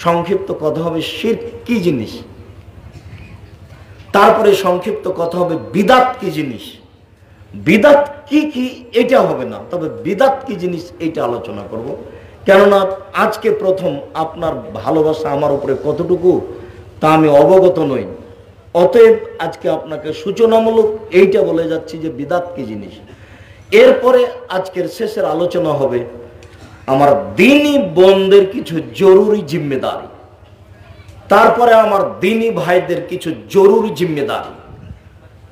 সংক্ষিপ্ত কথা হবে শিরক কি জিনিস, তারপরে সংক্ষিপ্ত কথা হবে বিদাত কি জিনিস। বিদাত কি কি এটা হবে না, তবে বিদাত কি জিনিস এইটা আলোচনা করব। কেননা আজকে প্রথম আপনার ভালোবাসা আমার উপরে কতটুকু তা আমি অবগত নই, অতএব আজকে আপনাকে সূচনামূলক এইটা বলে যাচ্ছি যে বিদাত কি জিনিস। এরপরে আজকের শেষের আলোচনা হবে আমার দ্বীনি বোনদের কিছু জরুরি জিম্মেদারি, তারপরে আমার দ্বীনি ভাইদের কিছু জরুরি জিম্মেদারি,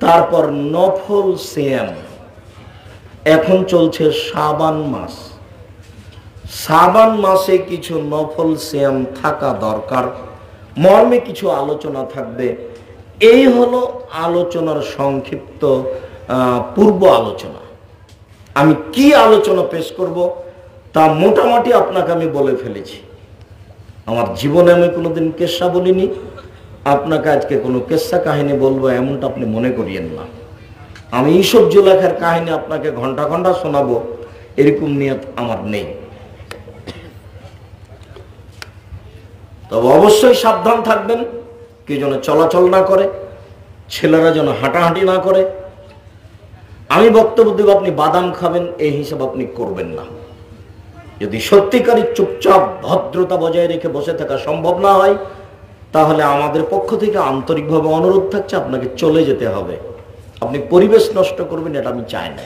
তারপর নফল সিয়াম। এখন চলছে শাবান মাস, শাবান মাসে কিছু নফল সিয়াম থাকা দরকার, মর্মে কিছু আলোচনা থাকবে। এই হলো আলোচনার সংক্ষিপ্ত পূর্ব আলোচনা। আমি কি আলোচনা পেশ করব তা মোটামুটি আপনাকে আমি বলে ফেলেছি। আমার জীবনে আমি কোনোদিন কেসা বলিনি, আপনাকে আজকে কোনো কেসা কাহিনী বলবো এমনটা আপনি মনে করিয়েন না। আমি ইউসুফ জুলেখার কাহিনী আপনাকে ঘন্টা ঘন্টা শোনাবো এরকম নিয়ত আমার নেই। তবে অবশ্যই সাবধান থাকবেন, কেউ যেন চলাচল না করে, ছেলেরা যেন হাঁটাহাঁটি না করে। আমি বক্তব্য দেব, আপনি বাদাম খাবেন এই হিসাব আপনি করবেন না। যদি সত্যিকারই চুপচাপ ভদ্রতা বজায় রেখে বসে থাকা সম্ভব না হয়, তাহলে আমাদের পক্ষ থেকে আন্তরিকভাবে অনুরোধ থাকছে আপনাকে চলে যেতে হবে। আপনি পরিবেশ নষ্ট করবেন এটা আমি চাই না।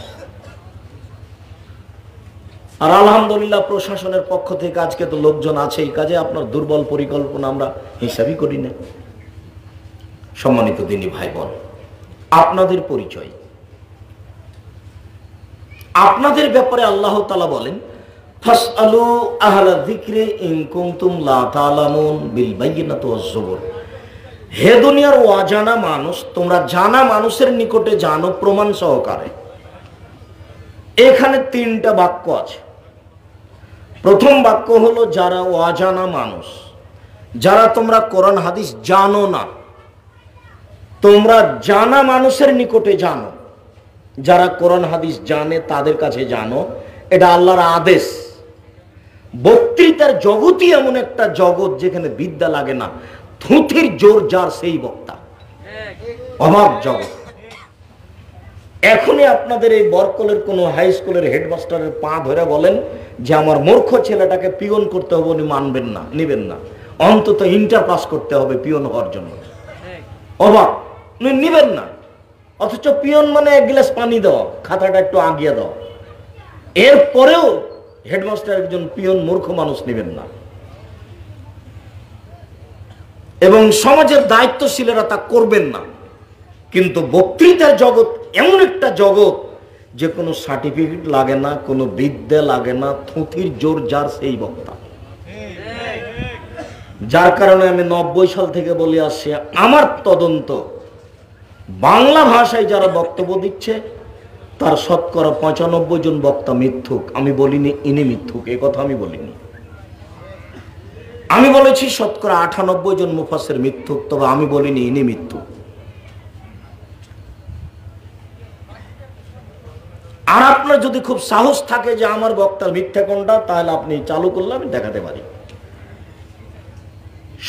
আর আলহামদুলিল্লাহ প্রশাসনের পক্ষ থেকে আজকে তো লোকজন আছে এই কাজে, আপনার দুর্বল পরিকল্পনা আমরা হিসাবই করি না। সম্মানিত দ্বীনি ভাই বোন, আপনাদের পরিচয়, আপনাদের ব্যাপারে আল্লাহ তাআলা বলেন ফাসআলু আহলা যিকরি ইন কুনতুম লা তা'লামুন বিল বাইয়িনাতি ওয়াজ যুবুর। হে দুনিয়ার অজানা মানুষ, তোমরা জানা মানুষের নিকটে জানো প্রমাণ সহকারে। এখানে তিনটা বাক্য আছে। প্রথম বাক্য হলো যারা অজানা মানুষ, যারা তোমরা কোরআন হাদিস জানো না, তোমরা জানা মানুষের নিকটে জানো। যারা কোরআন হাদিস জানে তাদের কাছে জানো, এটা আল্লাহর আদেশ। বক্তৃতার জগতই এমন একটা জগৎ যেখানে বিদ্যা লাগে না, থুথির জোর যার সেই বক্তা, অভাব জগৎ। এখনই আপনাদের এই বরকলের কোনো হাই স্কুলের হেডমাস্টারের পা ধরে বলেন যে আমার মূর্খ ছেলেটাকে পিয়ন করতে হবে, উনি মানবেন না, নিবেন না। অন্তত ইন্টার পাস করতে হবে পিয়ন হওয়ার জন্য, অভাব, উনি নিবেন না। অথচ পিয়ন মানে এক গ্লাস পানি দেওয়া, খাতাটা একটু আগিয়ে দেওয়া। এরপরেও হেডমাস্টার একজন পিয়ন মূর্খ মানুষ নেবেন না। এবং সমাজের দায়িত্বশীলেরা তা করবেন না। কিন্তু বক্তৃতার জগৎ এমন একটা জগৎ যে কোনো সার্টিফিকেট লাগে না, কোনো বিদ্যা লাগে না, থুথির জোর যার সেই বক্তা। যার কারণে আমি 90 সাল থেকে বলে আসছি, আমার তদন্ত বাংলা ভাষায় যারা বক্তব্য দিচ্ছে তার শতকরা 95 জন বক্তা মিথ্যুক। আমি বলিনি ইনি মিথ্যুক, এ কথা আমি বলিনি। আমি বলেছি শতকরা 98 জন মুফাসসির মিথ্যুক, তবে আমি বলিনি ইনি মিথ্যুক। আর আপনার যদি খুব সাহস থাকে যে আমার বক্তার মিথ্যা কোনটা, তাহলে আপনি চালু করলে আমি দেখাতে পারি।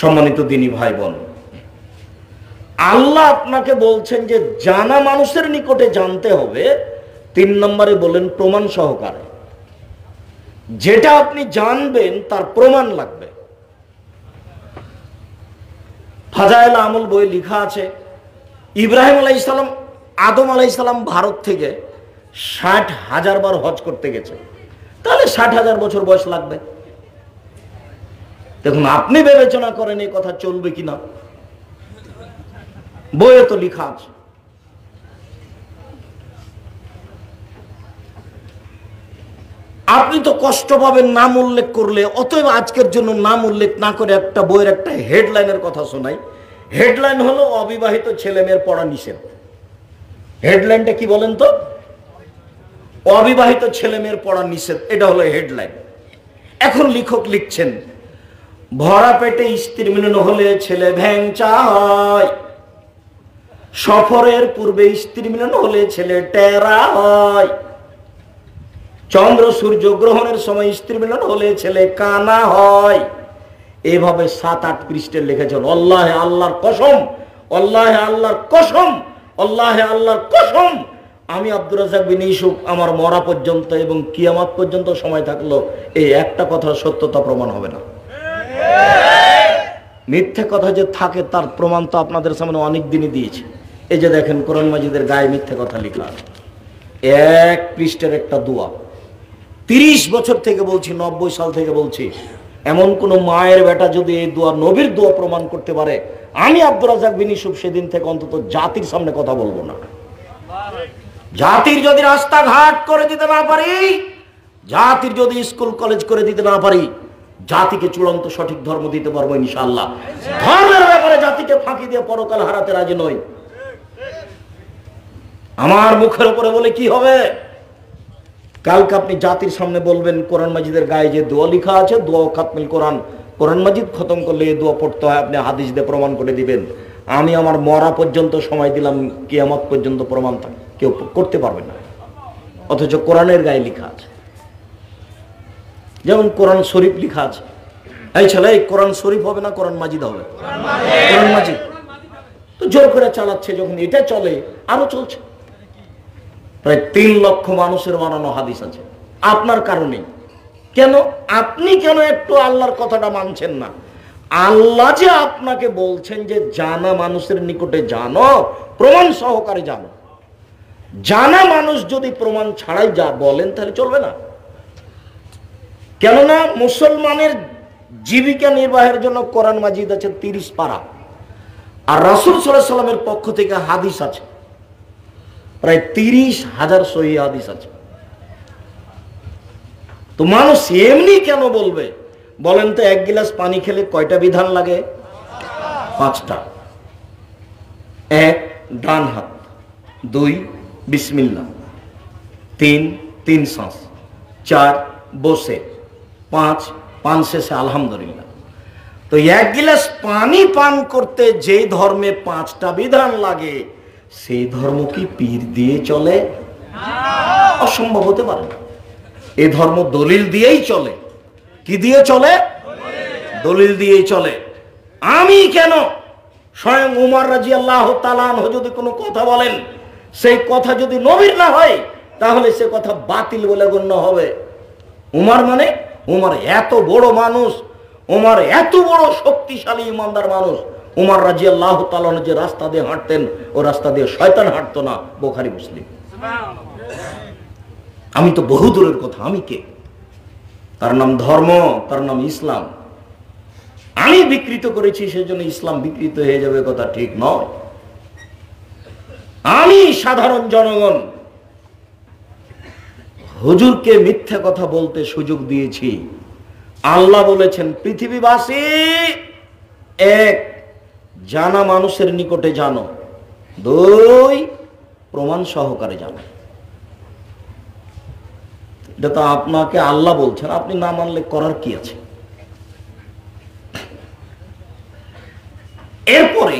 সম্মানিত দ্বীনি ভাই বোন, আল্লাহ আপনাকে বলছেন যে জানা মানুষের নিকটে জানতে হবে। 3 নম্বরে বলেন প্রমাণ সহকারে। যেটা আপনি জানবেন তার প্রমাণ লাগবে। ফাজাইল আমল বই লেখা আছে, ইব্রাহিম আলাইহিস সালাম, আদম আলাইহিস সালাম ভারত থেকে 60,000 বার হজ করতে গেছে, তাহলে 60,000 বছর বয়স লাগবে। দেখুন আপনি বিবেচনা করেন এই কথা চলবে কিনা, বইয়ে তো লেখা আছে। আপনি তো কষ্ট পাবেন নাম উল্লেখ করলে, অতএব আজকের জন্য নাম উল্লেখ না করে একটা বইয়ের একটা হেডলাইনের কথা শোনাই। হেডলাইন হলো অবিবাহিত ছেলে মেয়ের পড়া নিষেধ। হেডলাইনটা কি বলেন তো? অবিবাহিত ছেলে মেয়ের পড়া নিষেধ, এটা হলো হেডলাইন। এখন লেখক লিখছেন ভরা পেটে স্ত্রী মিলন হলে ছেলে ভ্যাংচা হয়, সফরের পূর্বে স্ত্রী মিলন হলে ছেলে টেরা হয়, চন্দ্র সূর্য গ্রহণের সময় স্ত্রী মিলন হলে ছেলে কানা হয়, এভাবে 7-8 পৃষ্ঠায় লিখেছেন, আল্লাহে আল্লাহর কসম, আল্লাহে আল্লাহর কসম, আল্লাহে আল্লাহর কসম, আমি আব্দুর রাজ্জাক বিন ইউসুফ আমার মরা পর্যন্ত এবং কিয়ামত পর্যন্ত সময় থাকলো এই একটা কথার সত্যতা প্রমাণ হবে না। মিথ্যে কথা যে থাকে তার প্রমাণ তো আপনাদের সামনে অনেক দিনই দিয়েছে। এই যে দেখেন কোরআন মাজিদের গায়ে মিথ্যে কথা লেখা আছে, 1 পৃষ্ঠার একটা দোয়া। 30 বছর থেকে বলছি, 90 সাল থেকে বলছি, এমন কোন মায়ের বেটা যদি এই দোয়া নবীর দোয়া প্রমাণ করতে পারে, আমি আব্দুর রাজ্জাক বিন ইউসুফ সেদিন থেকে অন্তত জাতির সামনে কথা বলবো না। জাতির যদি রাস্তাঘাট করে দিতে না পারি, জাতির যদি স্কুল কলেজ করে দিতে না পারি, জাতিকে চূড়ান্ত সঠিক ধর্ম দিতে পারবো ইনশাআল্লাহ। ধর্মের ব্যাপারে জাতিকে ফাঁকি দিয়ে পরকাল হারাতে রাজি নই। আমার মুখের উপরে বলে কি হবে? কালকে আপনি জাতির সামনে বলবেন কোরআন মাজিদের গায়ে যে দোয়া লেখা আছে, দোয়া খাতমুল কোরআন, কোরআন মাজিদ খতম করলে এই দোয়া পড়তে হয়, আপনি হাদিস দিয়ে প্রমাণ করে দিবেন। আমি আমার মরা পর্যন্ত সময় দিলাম, কিয়ামত পর্যন্ত প্রমাণ কেউ করতে পারবে না। অথচ কোরআনের গায়ে লেখা আছে, যেমন কোরআন শরীফ লেখা আছে। এই ছেলে, এই কোরআন শরীফ হবে না কোরআন মাজিদ হবে? কোরআন মাজিদ তো জোর করে চালাচ্ছে, যখন এটা চলে আরো চলছে। প্রায় 3 লক্ষ মানুষের বানানো হাদিস আছে আপনার কারণে। কেন আপনি কেন একটু আল্লাহর কথাটা মানছেন না? আল্লাহ যে আপনাকে বলছেন যে জানা মানুষের নিকটে জানো, প্রমাণ সহকারে জানো। জানা মানুষ যদি প্রমাণ ছাড়াই যা বলেন তাহলে চলবে না। কেননা মুসলমানের জীবিকা নির্বাহের জন্য কোরআন মাজিদ আছে 30 পারা, আর রাসূল সাল্লাল্লাহু আলাইহি সাল্লামের পক্ষ থেকে হাদিস আছে প্রায় 30,000 সহিহ হাদিস আছে। তো মানুষ এমনি কেন বলবে বলেন তো? 1 গ্লাস পানি খেলে কয়টা বিধান লাগে? 5টা। 1 ডান হাত, 2 বিসমিল্লাহ, 3 শ্বাস, 4 বসে, 5 পান শেষে আলহামদুলিল্লাহ। তো 1 গ্লাস পানি পান করতে যেই ধর্মে 5টা বিধান লাগে, সেই ধর্ম কি পীর দিয়ে চলে? অসম্ভব হতে পারে না। এই ধর্ম দলিল দিয়েই চলে। কি দিয়ে চলে? দলিল দিয়েই চলে। আমি কেন? স্বয়ং উমর রাদিয়াল্লাহু তাআলা আনহু যদি কোনো কথা বলেন, সেই কথা যদি নবীর না হয় তাহলে সে কথা বাতিল বলে গণ্য হবে। উমর মানে উমর এত বড় মানুষ, উমর এত বড় শক্তিশালী ইমানদার মানুষ। উমর রাদিয়াল্লাহু তাআলা যে রাস্তা দিয়ে হাঁটতেন, ও রাস্তা দিয়ে শয়তান হাঁটতো না। বুখারী মুসলিম। আমি তো বহু দূরের কথা, আমি কে? তার নাম ধর্ম, তার নাম ইসলাম। আমি বিকৃত করেছি সেজন্য ইসলাম বিকৃত হয়ে যাবে, কথা ঠিক নয়। আমি সাধারণ জনগণ হুজুরকে মিথ্যা কথা বলতে সুযোগ দিয়েছি। আল্লাহ বলেছেন পৃথিবীবাসী, 1 জানা মানুষের নিকটে জানো, 2 প্রমাণ সহকারে জানো। এটা তো আপনাকে আল্লাহ বলছেন, আপনি না মানলে করার কি আছে? এরপরে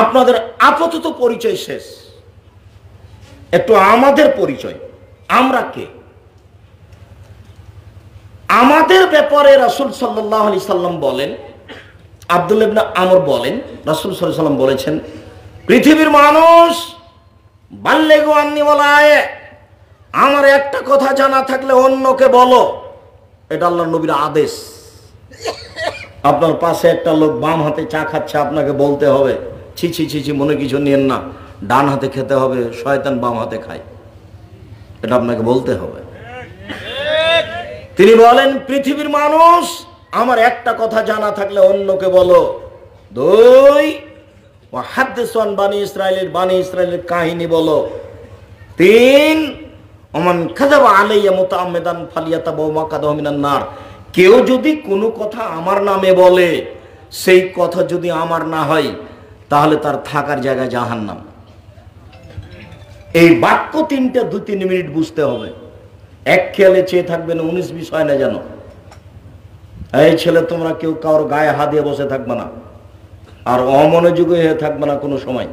আপনাদের আপাতত পরিচয় শেষ, একটু আমাদের পরিচয়। আমরা কে? আমাদের ব্যাপারে রাসূল সাল্লাল্লাহু আলাইহি সাল্লাম বলেন, আব্দুল্লাহ ইবনে আমর বলেন, রাসূল সাল্লাল্লাহু আলাইহি সাল্লাম বলেছেন, পৃথিবীর মানুষ বাল্লিগু আন্নী ওয়ালায়ে, আমার একটা কথা জানা থাকলে অন্যকে বলো। এটা আল্লাহর নবীর আদেশ। আপনার পাশে একটা লোক বাম হাতে চা খাচ্ছে, আপনাকে বলতে হবে, ছি ছি ছি ছি, মনে কিছু নিয়েন না, ডান হাতে খেতে হবে, শয়তান বাম হাতে খায়। এটা আপনাকে বলতে হবে। তিনি বলেন, পৃথিবীর মানুষ আমার একটা কথা জানা থাকলে অন্যকে বলো। 2 ওয়াহাদ্দিসু আন বানি ইসরাইলের, বানি ইসরাইলের কাহিনী বলো। 3 ওমান কাযাবা আলাইয়া মুতাআম্মিদান ফালিয়াতাবাউ মাকাদাহু মিনান নার, কেউ যদি কোনো কথা আমার নামে বলে, সেই কথা যদি আমার না হয় তাহলে তার থাকার জায়গা জাহান্নাম। এই বাক্য 3টা 2-3 মিনিট বুঝতে হবে। এক খেয়ালে চেয়ে থাকবেন, 19-20 হয় না যেন। এই ছেলে, তোমরা কেউ কারোর গায়ে হাত দিয়ে বসে থাকবে না, আর অমনোযোগী হয়ে থাকবে না কোনো সময়।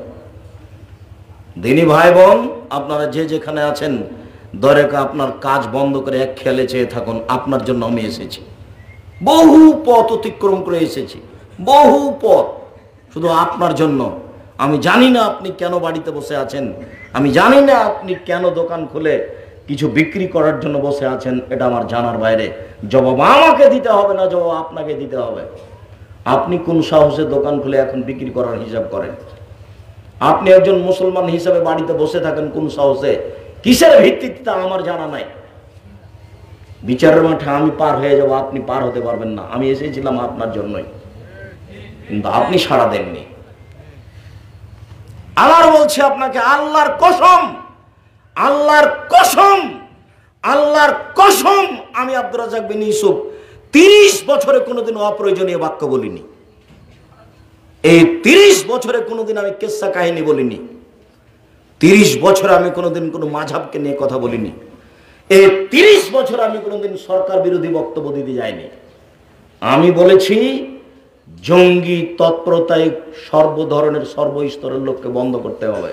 দিনী ভাই বোন, আপনারা যে যেখানে আছেন, দয়া করে আপনার কাজ বন্ধ করে এক খেয়ালে চেয়ে থাকুন। আপনার জন্য আমি এসেছি। বহু পথ অতিক্রম করে এসেছি, বহু পথ শুধু আপনার জন্য। আমি জানি না আপনি কেন বাড়িতে বসে আছেন, আমি জানি না আপনি কেন দোকান খুলে কিছু বিক্রি করার জন্য বসে আছেন, এটা আমার জানার বাইরে। জবাব আমাকে দিতে হবে না, জবাব আপনাকে দিতে হবে। আপনি কোন সাহসে দোকান খুলে এখন বিক্রি করার হিসাব করেন? আপনি একজন মুসলমান হিসাবে বাড়িতে বসে থাকেন কোন সাহসে, কিসের ভিত্তিতে তা আমার জানা নাই। বিচারের মাঠে আমি পার হয়ে যাব, আপনি পার হতে পারবেন না। আমি এসেছিলাম আপনার জন্যই, কিন্তু আপনি সাড়া দেননি। আল্লাহর বলছে আপনাকে, আল্লাহর কসম, আল্লাহর কসম, আল্লাহর কসম, আমি আব্দুর রাজ্জাক বিন ইউসুফ 30 বছরে কোনোদিন অপ্রয়োজনীয় বাক্য বলিনি। এই 30 বছরে কোনোদিন আমি কিসসা কাহিনী বলিনি। 30 বছরে আমি কোনোদিন কোনো মাযহাবকে নিয়ে কথা বলিনি। এই 30 বছর আমি কোনোদিন সরকার বিরোধী বক্তব্য দিতে যাইনি। আমি বলেছি জঙ্গি তৎপরতায় সর্ব ধরনের সর্বস্তরের লোককে বন্ধ করতে হবে,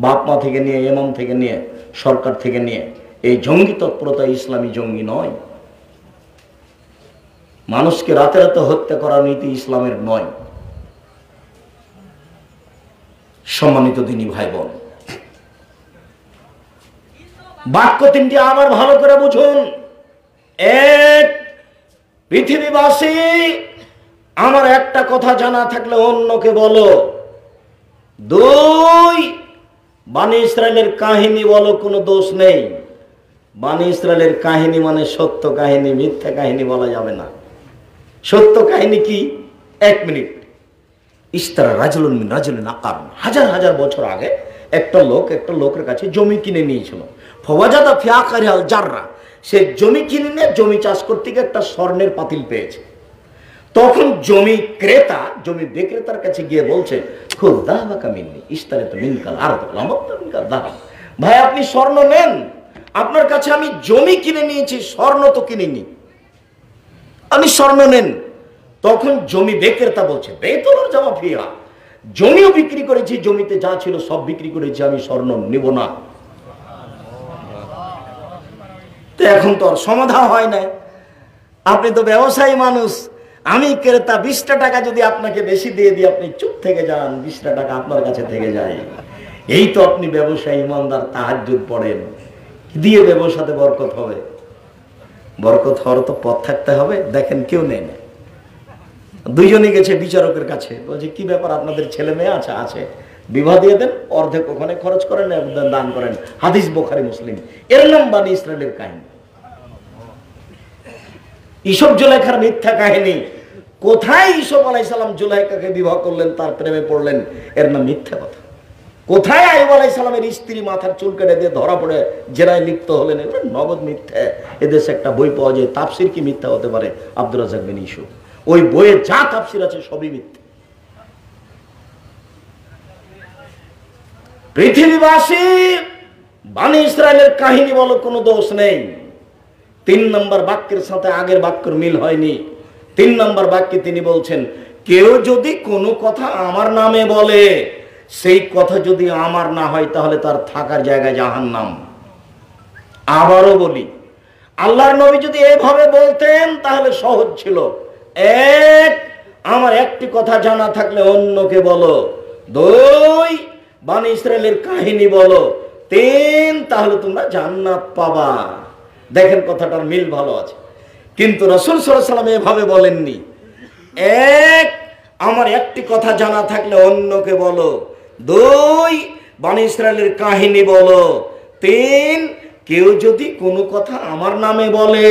বাপ মা থেকে নিয়ে, ইমাম থেকে নিয়ে, সরকার থেকে নিয়ে। এই জঙ্গি তৎপরতা ইসলামী জঙ্গি নয়। মানুষকে রাতে রাতে হত্যা করার নীতি ইসলামের নয়। সম্মানিত দিনী ভাই বোন, বাক্য তিনটি আবার ভালো করে বুঝুন। এক, পৃথিবীবাসী, আমার একটা কথা জানা থাকলে অন্যকে বলো। 2, বনী ইসরাইলের কাহিনী বলো, কোনো দোষ নেই। বনী ইসরাইলের কাহিনী মানে সত্য কাহিনী, মিথ্যা কাহিনী বলা যাবে না। সত্য কাহিনী কি? 1 মিনিট। ইস্তারা রাজুলুন মিন রাজুলিন আকার, হাজার হাজার বছর আগে একটা লোক একটা লোকের কাছে জমি কিনে নিয়েছিল। ফওয়াজাদা ফি আকারিহাল জাররা, সে জমি কিনে নিয়ে জমি চাষ করতে গিয়ে একটা স্বর্ণের পাতিল পেয়েছে। তখন জমি ক্রেতা জমি বিক্রেতার কাছে গিয়ে বলছে, খুব দাহাবাকা মিন্নি ইস্তারে তো মিনকাল আর মিনকাল দাহ, ভাই আপনি স্বর্ণ নেন, আপনার কাছে আমি জমি কিনে নিয়েছি, স্বর্ণ তো কিনিনি, আপনি স্বর্ণ নেন। তখন জমি বিক্রেতা বলছে, বেতনের জমা ফিহা, জমিও বিক্রি করেছি, জমিতে যা ছিল সব বিক্রি করেছি, আমি স্বর্ণ নিব না। তো এখন তো আর সমাধান হয় না। আপনি তো ব্যবসায়ী মানুষ, আমি ক্রেতা, 20টা টাকা যদি আপনাকে বেশি দিয়ে দিই, আপনি চুপ থেকে যান, 20টা টাকা আপনার কাছে থেকে যায়। এই তো আপনি ব্যবসায়ী, ইমানদার, তাহাজ্জুদ পড়েন, দিয়ে ব্যবসাতে বরকত হবে। বরকত হওয়ার তো পথ থাকতে হবে। দেখেন কেউ নেই না, দুইজনই গেছে বিচারকের কাছে, বলছে কি ব্যাপার, আপনাদের ছেলে মেয়ে আছে? আছে, বিবাহ দিয়ে দেন, অর্ধেক ওখানে খরচ করেন, দান করেন। হাদিস বুখারী মুসলিম। এর নাম বনী ইসরাইলের কাহিনী। ইসব জুলাইখার মিথ্যা কাহিনী। কোথায় ইসব আলাইহিস সালাম জুলাইখাকে বিবাহ করলেন, তার প্রেমে পড়লেন, এর নাম মিথ্যা কথা। কোথায় আইয়ুব আলাইহিস সালামের স্ত্রী মাথার চুল কেটে দিয়ে ধরা পড়ে জেরায় লিপ্ত হলেন, এগুলো নগদ মিথ্যা। এদেশে একটা বই পাওয়া যায়, তাফসির কি মিথ্যা হতে পারে, আব্দুর রাজ্জাক বিন ইউসুফ। ওই বইয়ে যা তাফসির আছে সবই মিথ্যা। পৃথিবীবাসী, বনী ইসরাইলের কাহিনী বলো, কোনো দোষ নেই। 3 নম্বর বাক্যের সাথে আগের বাক্যের মিল হয়নি। 3 নম্বর বাক্যে তিনি বলছেন, কেউ যদি কোনো কথা আমার নামে বলে, সেই কথা যদি আমার না হয়, তাহলে তার থাকার জায়গায় জাহান্নাম। আবারও বলি, আল্লাহর নবী যদি এভাবে বলতেন তাহলে সহজ ছিল। 1, আমার একটি কথা জানা থাকলে অন্যকে বলো। 2, বনী ইসরাইলের কাহিনী বলো। 3, তাহলে তোমরা জান্নাত পাবা। দেখেন কথাটার মিল ভালো আছে। কিন্তু রাসূল সাল্লাল্লাহু আলাইহি ওয়াসাল্লাম এভাবে বলেননি। 1, আমার একটি কথা জানা থাকলে অন্যকে বলো। 2, বনী ইসরাইলের কাহিনী বলো। 3, কেউ যদি কোনো কথা আমার নামে বলে,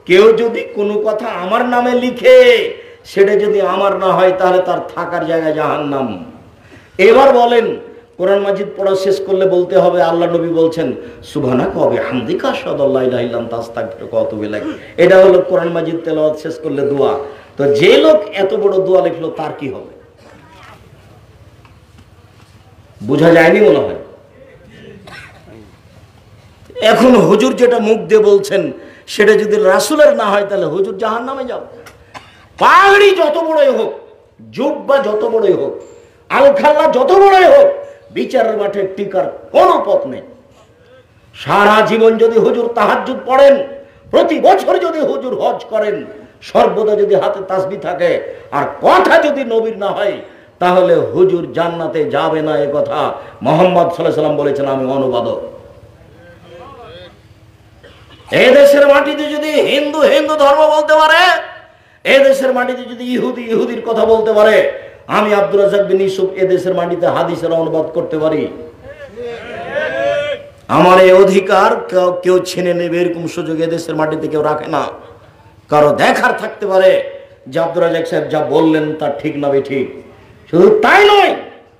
কেউ যদি কোনো কথা আমার নামে লিখে, সেটা যদি আমার না হয়, তাহলে তার থাকার জায়গায় জাহান্নাম। এবার বলেন, কোরআন মাজিদ পড়া শেষ করলে বলতে হবে, আল্লাহ নবী বলছেন, সুবহানাকা ওয়া বিহামদিকা আশহাদু আল্লা ইলাহা ইল্লা আনতা আস্তাগফিরুকা ওয়া আতুবু ইলাইক। এটা হলো কোরআন মাজিদ তেলাওয়াত শেষ করলে দোয়া। তো যে লোক এত বড় দোয়া লিখলো, তার কি হবে? বোঝা যায়নি মনে হয়। এখন হুজুর যেটা মুখ দিয়ে বলছেন, সেটা যদি রাসূলের না হয়, তাহলে হুজুর জাহান্নামে যাও। পাগড়ি যত বড়ই হোক, জুব্বা যত বড়ই হোক, আলখাল্লা যত বড়ই হোক, বিচারের মাঠে টিকার কোনো পথ নেই। সারা জীবন যদি হুজুর তাহাজ্জুদ পড়েন, প্রতি বছর যদি হুজুর হজ করেন, সর্বদা যদি হাতে তাসবিহ থাকে আর কথা যদি নবীর না হয়, তাহলে হুজুর জান্নাতে যাবে না। এ কথা মুহাম্মদ সাল্লাল্লাহু আলাইহি ওয়াসাল্লাম বলেছেন, আমি অনুবাদক। এই দেশের মাটিতে যদি হিন্দু হিন্দু ধর্ম বলতে পারে, এই দেশের মাটিতে যদি ইহুদি ইহুদির কথা বলতে পারে, আমি আব্দুর রাজ্জাক বিন ইউসুফ এ দেশের মাটিতে হাদিসের অনুবাদ করতে পারি। আমার এই অধিকার কেউ ছিনে নেবে এরকম সুযোগ এ দেশের মাটিতে কেউ রাখে না। কারো দেখার থাকতে পারে যে আব্দুর রাজ্জাক সাহেব যা বললেন তা ঠিক না ঠিক। শুধু তাই নয়,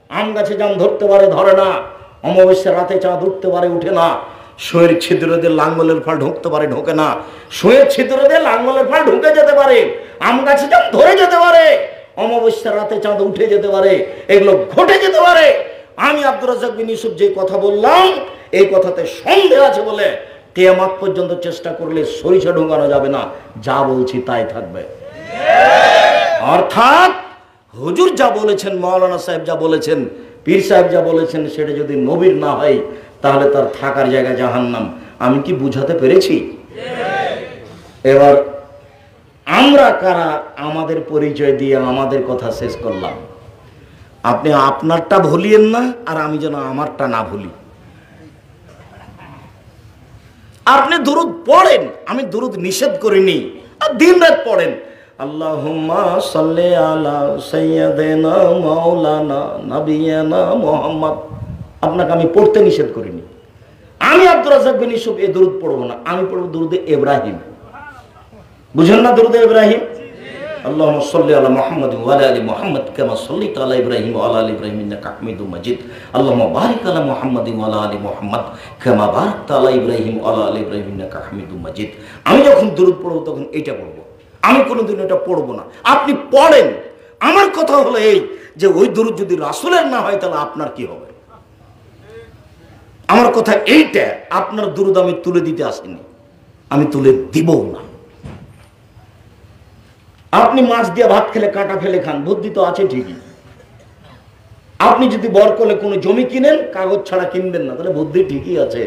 আম গাছে জাম ধরতে পারে, ধরে না। অমাবস্যার রাতে চাঁদ উঠতে পারে, উঠে না। সুয়ের ছিদ্র দিয়ে লাঙ্গলের ফাল ঢুকতে পারে, ঢোকে না। সুয়ের ছিদ্র দিয়ে লাঙ্গলের ফাল ঢুকে যেতে পারে, আম গাছে জাম ধরে যেতে পারে, অমাবস্যার রাতে চাঁদ উঠে যেতে পারে, এগুলো ঘটে যেতে পারে। আমি আব্দুর রাজ্জাক বিন ইউসুফ যে কথা বললাম, এই কথাতে সন্দেহ আছে বলে কিয়ামত পর্যন্ত চেষ্টা করলে সরিষা ঢোকানো যাবে না। যা বলছি তাই থাকবে। অর্থাৎ হুজুর যা বলেছেন, মাওলানা সাহেব যা বলেছেন, পীর সাহেব যা বলেছেন, সেটা যদি নবীর না হয় তাহলে তার থাকার জায়গা জাহান্নাম। আমি কি বুঝাতে পেরেছি? এবার আমরা কারা, আমাদের পরিচয় দিয়ে আমাদের কথা শেষ করলাম। আপনি আপনারটা ভুলিয়েন না, আর আমি যেন আমারটা না ভুলি। আপনি দুরুদ পড়েন, আমি দুরুদ নিষেধ করিনি, আর দিন রাত পড়েন। আল্লাহুম্মা সাল্লি আলা সাইয়্যিদিনা মাওলানা নবিয়ানা মুহাম্মদ, আপনাকে আমি পড়তে নিষেধ করিনি। আমি আব্দুর রাজ্জাক বিন ইউসুফ এই দুরুদ পড়বো না, আমি পড়বো দুরুদে ইব্রাহিম। বুঝেন না দুরুদে ইব্রাহিম? আল্লাহুম্মা সাল্লি আলা মুহাম্মাদ ওয়া আলা আলি মুহাম্মাদ কামা সাল্লাইতা আলা ইব্রাহিম ওয়া আলা আলি ইব্রাহিম ইন্নাকা হামিদুম মাজিদ। আল্লাহুম্মা বারিক আলা মুহাম্মাদ ওয়া আলা আলি মুহাম্মাদ কামা বারাকতা আলা ইব্রাহিম ওয়া আলা আলি ইব্রাহিম ইন্নাকা হামিদুম মাজিদ। আমি যখন দুরুদ পড়ব তখন এইটা পড়বো, আমি কোনোদিন এটা পড়বো না। আপনি পড়েন। আমার কথা হলো এই যে ওই দুরুদ যদি রাসূলের না হয় তাহলে আপনার কি হবে? আমার কথা এইটা, আপনার দুরুদ আমি তুলে দিতে আসিনি, আমি তুলে দিবও না। আপনি মাছ দিয়ে ভাত খেলে কাঁটা ফেলে খান, বুদ্ধি তো আছে ঠিকই। আপনি যদি বরকলে কোনো জমি কিনেন, কাগজ ছাড়া কিনবেন না, তাহলে বুদ্ধি ঠিকই আছে।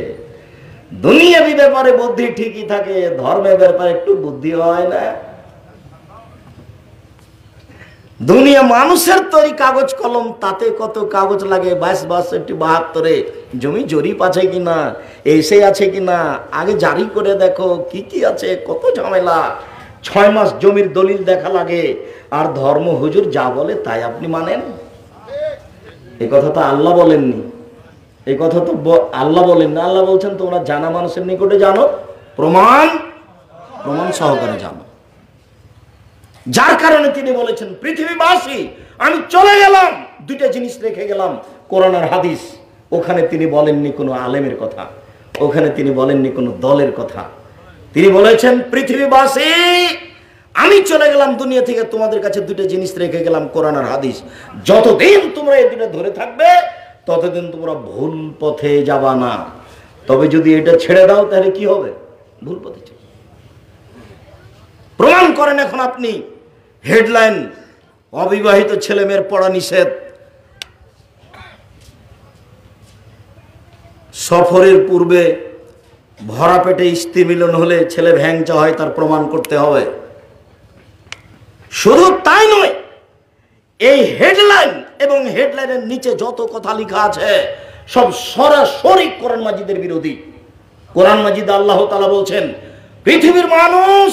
দুনিয়াবি ব্যাপারে বুদ্ধি ঠিকই থাকে, ধর্মের ব্যাপারে একটু বুদ্ধি হয় না। দুনিয়া মানুষের তৈরি কাগজ কলম, তাতে কত কাগজ লাগে। 22-62-72 জমি জরিপ আছে কিনা, এসে আছে কিনা, আগে জারি করে দেখো কি কি আছে, কত ঝামেলা। 6 মাস জমির দলিল দেখা লাগে। আর ধর্ম হুজুর যা বলে তাই আপনি মানেন? এই কথা তো আল্লাহ বলেননি, এই কথা তো আল্লাহ বলেন না। আল্লাহ বলছেন তোমরা জানা মানুষের নিকটে জানো, প্রমাণ সহকারে জানো। যার কারণে তিনি বলেছেন পৃথিবীবাসী আমি চলে গেলাম, দুইটা জিনিস রেখে গেলাম, কোরআন আর হাদিস। ওখানে তিনি বলেননি কোনো আলেমের কথা, ওখানে তিনি বলেননি কোনো দলের কথা। তিনি বলেছেন পৃথিবীবাসী আমি চলে গেলাম দুনিয়া থেকে, তোমাদের কাছে দুইটা জিনিস রেখে গেলাম, কোরআন আর হাদিস। যতদিন তোমরা এই দুটো ধরে থাকবে ততদিন তোমরা ভুল পথে যাবা না। তবে যদি এটা ছেড়ে দাও তাহলে কি হবে? ভুল পথে চলে। প্রমাণ করেন এখন আপনি হেডলাইন অবিবাহিত ছেলে মেয়ের পড়া নিষেধ, সফরের পূর্বে ভরা পেটে স্ত্রী মিলন হলে ছেলে ভ্যাংচা হয়, তার প্রমাণ করতে হবে। শুধু তাই নয়, এই হেডলাইন এবং হেডলাইনের নিচে যত কথা লেখা আছে সব সরাসরি কোরআন মাজিদের বিরোধী। কোরআন মাজিদে আল্লাহ তাআলা বলছেন পৃথিবীর মানুষ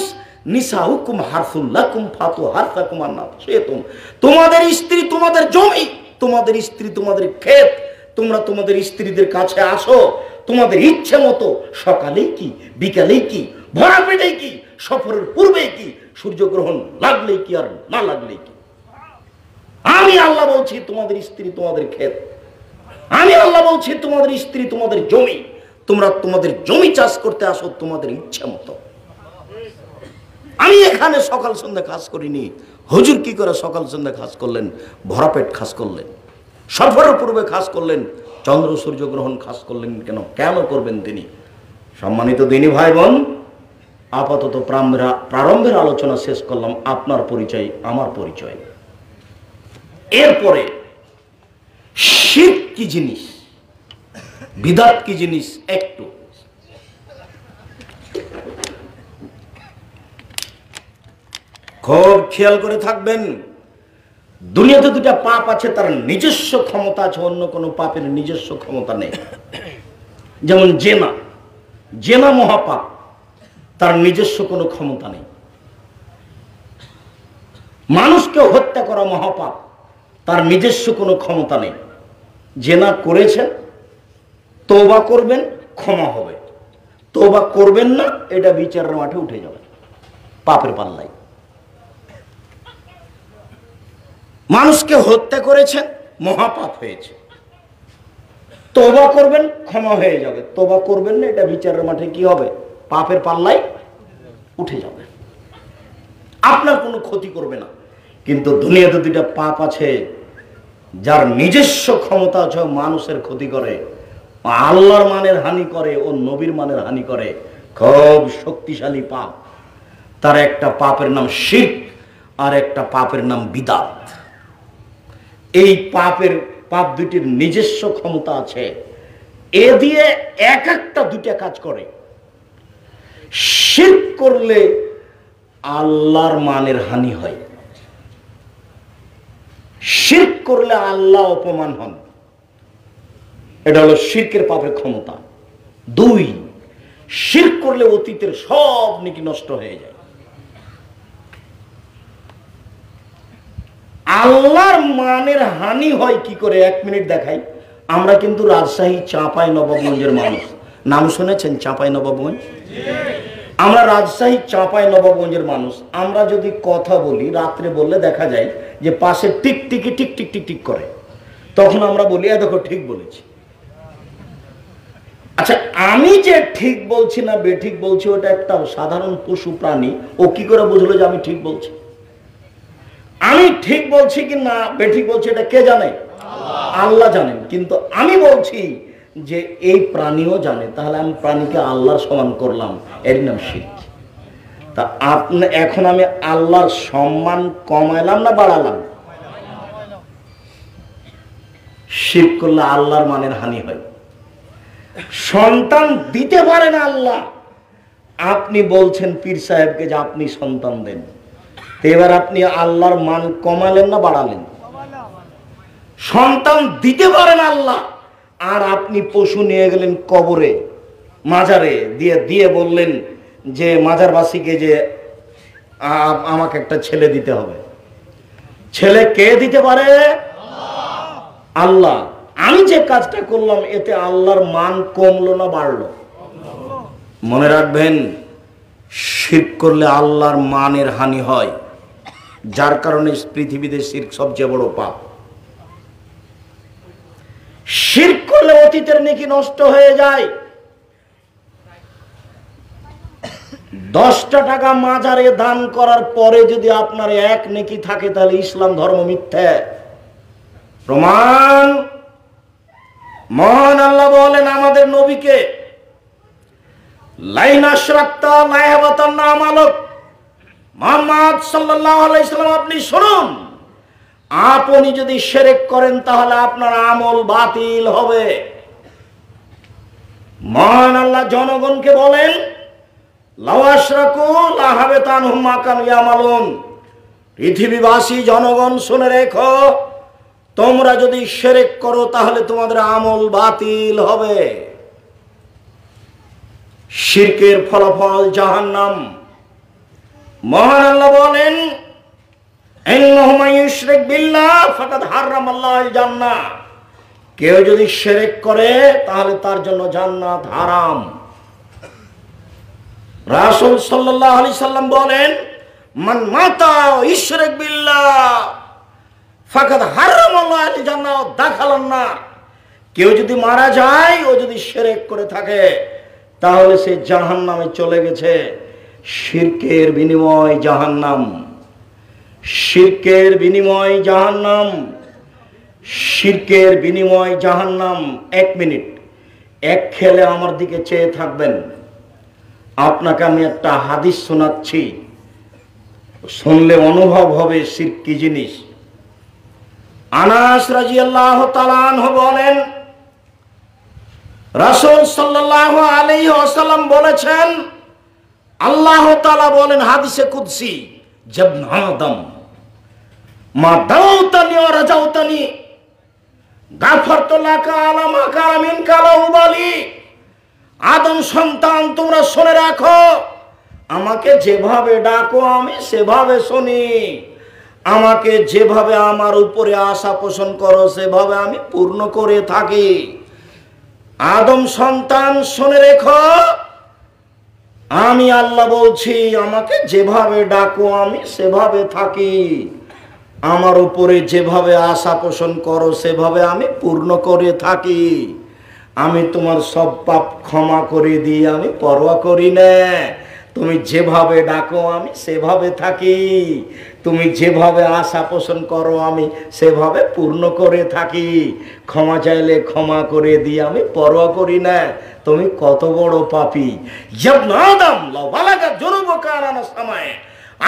নিসাউকুম হারসুল লাকুম ফাতু হারসাকুম আন্না শিতুম, তোমাদের স্ত্রী তোমাদের জমি, তোমাদের স্ত্রী তোমাদের ক্ষেত, তোমরা তোমাদের স্ত্রীদের কাছে আসো তোমাদের ইচ্ছে মতো, সকালেই কি, বিকালেই কি, ভরা পেটেই কি, সফরের পূর্বেই কি, সূর্যগ্রহণ লাগলেই কি আর না লাগলেই কি। আমি আল্লাহ বলছি তোমাদের স্ত্রী তোমাদের ক্ষেত, আমি আল্লাহ বলছি তোমাদের স্ত্রী তোমাদের জমি, তোমরা তোমাদের জমি চাষ করতে আসো তোমাদের ইচ্ছে মতো। আমি এখানে সকাল সন্ধ্যা কাজ করিনি। হুজুর কি করে সকাল সন্ধ্যা কাজ করলেন? ভরা পেট কাজ করলেন, সফরের পূর্বে কাজ করলেন, চন্দ্র সূর্য গ্রহণ কাজ করলেন কেন? কেন করবেন তিনি? সম্মানিত দিনী ভাই বোন, আপাতত প্রারম্ভের আলোচনা শেষ করলাম, আপনার পরিচয় আমার পরিচয়। এরপরে শিরক কি জিনিস, বিদআত কি জিনিস একটু খুব খেয়াল করে থাকবেন, দুনিয়াতে দুটা পাপ আছে, তার নিজস্ব ক্ষমতা আছে, অন্য কোনো পাপের নিজস্ব ক্ষমতা নেই। যেমন জেনা, জেনা মহাপাপ, তার নিজস্ব কোনো ক্ষমতা নেই। মানুষকে হত্যা করা মহাপাপ, তার নিজস্ব কোনো ক্ষমতা নেই। জেনা করেছেন, তওবা করবেন, ক্ষমা হবে। তওবা করবেন না, এটা বিচারের মাঠে উঠে যাবে পাপের পাল্লায়। মানুষকে হত্যা করেছেন, মহাপাপ হয়েছে, তওবা করবেন, ক্ষমা হয়ে যাবে। তওবা করবেন না, এটা বিচারের মাঠে কি হবে? পাপের পাল্লায় উঠে যাবে, আপনার কোনো ক্ষতি করবে না। কিন্তু দুনিয়াতে দুইটা পাপ আছে, যার নিজস্ব ক্ষমতা আছে, মানুষের ক্ষতি করে, আল্লাহর মানের হানি করে, ও নবীর মানের হানি করে। খুব শক্তিশালী পাপ। তার একটা পাপের নাম শিরক, আর একটা পাপের নাম বিদআত। এই পাপ দুটির নিজস্ব ক্ষমতা আছে, এ দিয়ে এক একটা দুইটা কাজ করে। শিরক করলে আল্লাহর মানের হানি হয়, শিরক করলে আল্লাহ অপমান হন। এটা হলো শিরকের পাপের ক্ষমতা। দুই, শিরক করলে অতীতের সব নেকি নষ্ট হয়ে যায়। আল্লাহর মানের হানি হয় কি করে? 1 মিনিট দেখাই। আমরা কিন্তু রাজশাহী চাঁপাইনবাবগঞ্জের মানুষ, নাম শুনেছেন চাঁপাইনবাবগঞ্জ? আমরা রাজশাহী চাঁপাইনবাবগঞ্জের মানুষ। আমরা যদি কথা বলি, রাত্রে বললে দেখা যায় যে পাশে টিকটিকি টিক টিক টিক টিক করে, তখন আমরা বলি দেখো ঠিক বলেছি। আচ্ছা, আমি যে ঠিক বলছি না বেঠিক বলছি, ওটা একটা সাধারণ পশু প্রাণী, ও কি করে বুঝলো যে আমি ঠিক বলছি? আমি ঠিক বলছি কি না বেঠিক বলছি, এটা কে জানে? আল্লাহ জানেন। কিন্তু আমি বলছি যে এই প্রাণীও জানে, তাহলে আমি প্রাণীকে আল্লাহর সমান করলাম, এর নাম শিরক। তা আপনি এখন আমি আল্লাহর সম্মান কমাইলাম না বাড়ালাম? শিরক করলে আল্লাহর মানের হানি হয়। সন্তান দিতে পারে না আল্লাহ, আপনি বলছেন পীর সাহেবকে যে আপনি সন্তান দেন, এবার আপনি আল্লাহর মান কমালেন না বাড়ালেন? সন্তান দিতে পারেন আল্লাহ, আর আপনি পশু নিয়ে গেলেন কবরে, মাজারে দিয়ে বললেন যে মাজারবাসীকে যে আমাকে একটা ছেলে দিতে হবে। ছেলে কে দিতে পারে? আল্লাহ। আমি যে কাজটা করলাম, এতে আল্লাহর মান কমলো না বাড়লো? মনে রাখবেন, শিরক করলে আল্লাহর মানের হানি হয়, যার কারণে পৃথিবীতে শিরক সবচেয়ে বড় পাপ। শিরক করলে অতীতের নেকি নষ্ট হয়ে যায়। 10টা টাকা মাজারে দান করার পরে যদি আপনার 1 নেকি থাকে, তাহলে ইসলাম ধর্ম মিথ্যা। প্রমাণ, মহান আল্লাহ বলেন আমাদের নবীকে, লাইন আশরাকতা লা ইয়াহবাতান্না আমালুক। মুহাম্মদ সাল্লাল্লাহু আলাইহি সাল্লাম, আপনি শুনুন, আপনি যদি শিরক করেন তাহলে আপনার আমল বাতিল হবে। মহান আল্লাহ জনগণকে বলেন, লাউ আশরাকু লা হাবিতা আনহুম মা কানু ইয়ামালুন। পৃথিবীবাসী জনগণ শুনে রেখো, তোমরা যদি শিরক করো তাহলে তোমাদের আমল বাতিল হবে। শিরকের ফলাফল জাহান্নাম। মহান আল্লাহ বলেন, ইন্নাহু মান ইউশরিক বিল্লাহ ফাকাদ হারামাল্লাহুল জান্নাহ। কেউ যদি শিরক করে তাহলে তার জন্য জান্নাত হারাম। রাসূল সাল্লাল্লাহু আলাইহি সাল্লাম বলেন, মান মাতা ইউশরিক বিল্লাহ ফাকাদ হারামাল্লাহুল জান্নাহ দাখালান নার। কেউ যদি মারা যায়, ও যদি শিরক করে থাকে, তাহলে সে জাহান্নামে চলে গেছে। শিরকের বিনিময় জাহান্নাম, শিরকের বিনিময় জাহান্নাম, শিরকের বিনিময় জাহান্নাম। 1 মিনিট এক খেলে আমার দিকে চেয়ে থাকবেন। আপনাকে আমি একটা হাদিস শোনাচ্ছি, শুনলে অনুভব হবে শিরক কি জিনিস। আনাস রাদিয়াল্লাহু তাআলা আনহু বলেন, রাসূল সাল্লাল্লাহু আলাইহি ওয়াসাল্লাম বলেছেন, আল্লাহ তাআলা বলেন হাদিসে কুদসি, जब नादम मा दाउतानी और राजाउतानी गाफारतु लाका आला मा काना मिनका ला उबाली। আদম সন্তান তোমরা শুনে রাখো, আমাকে যেভাবে ডাকো আমি সেভাবে শুনি, আমাকে যেভাবে আমার উপরে আশা পোষণ করো সেভাবে আমি পূর্ণ করে থাকি। আদম সন্তান শুনে রেখো, আমি আল্লাহ বলছি আমাকে যেভাবে ডাকো আমি সেভাবে থাকি, আমার উপরে যেভাবে আশা পোষণ করো সেভাবে আমি পূর্ণ করে থাকি। আমি তোমার সব পাপ ক্ষমা করে দিই, আমি পরোয়া করি না। তুমি যেভাবে ডাকো আমি সেভাবে থাকি, তুমি যেভাবে আশা পোষণ করো আমি সেভাবে পূর্ণ করে থাকি। ক্ষমা চাইলে ক্ষমা করে দিই, আমি পরোয়া করি না তুমি কত বড় পাপী। আদম লাবালাগা জুনুবুকা আনা সামায়ে।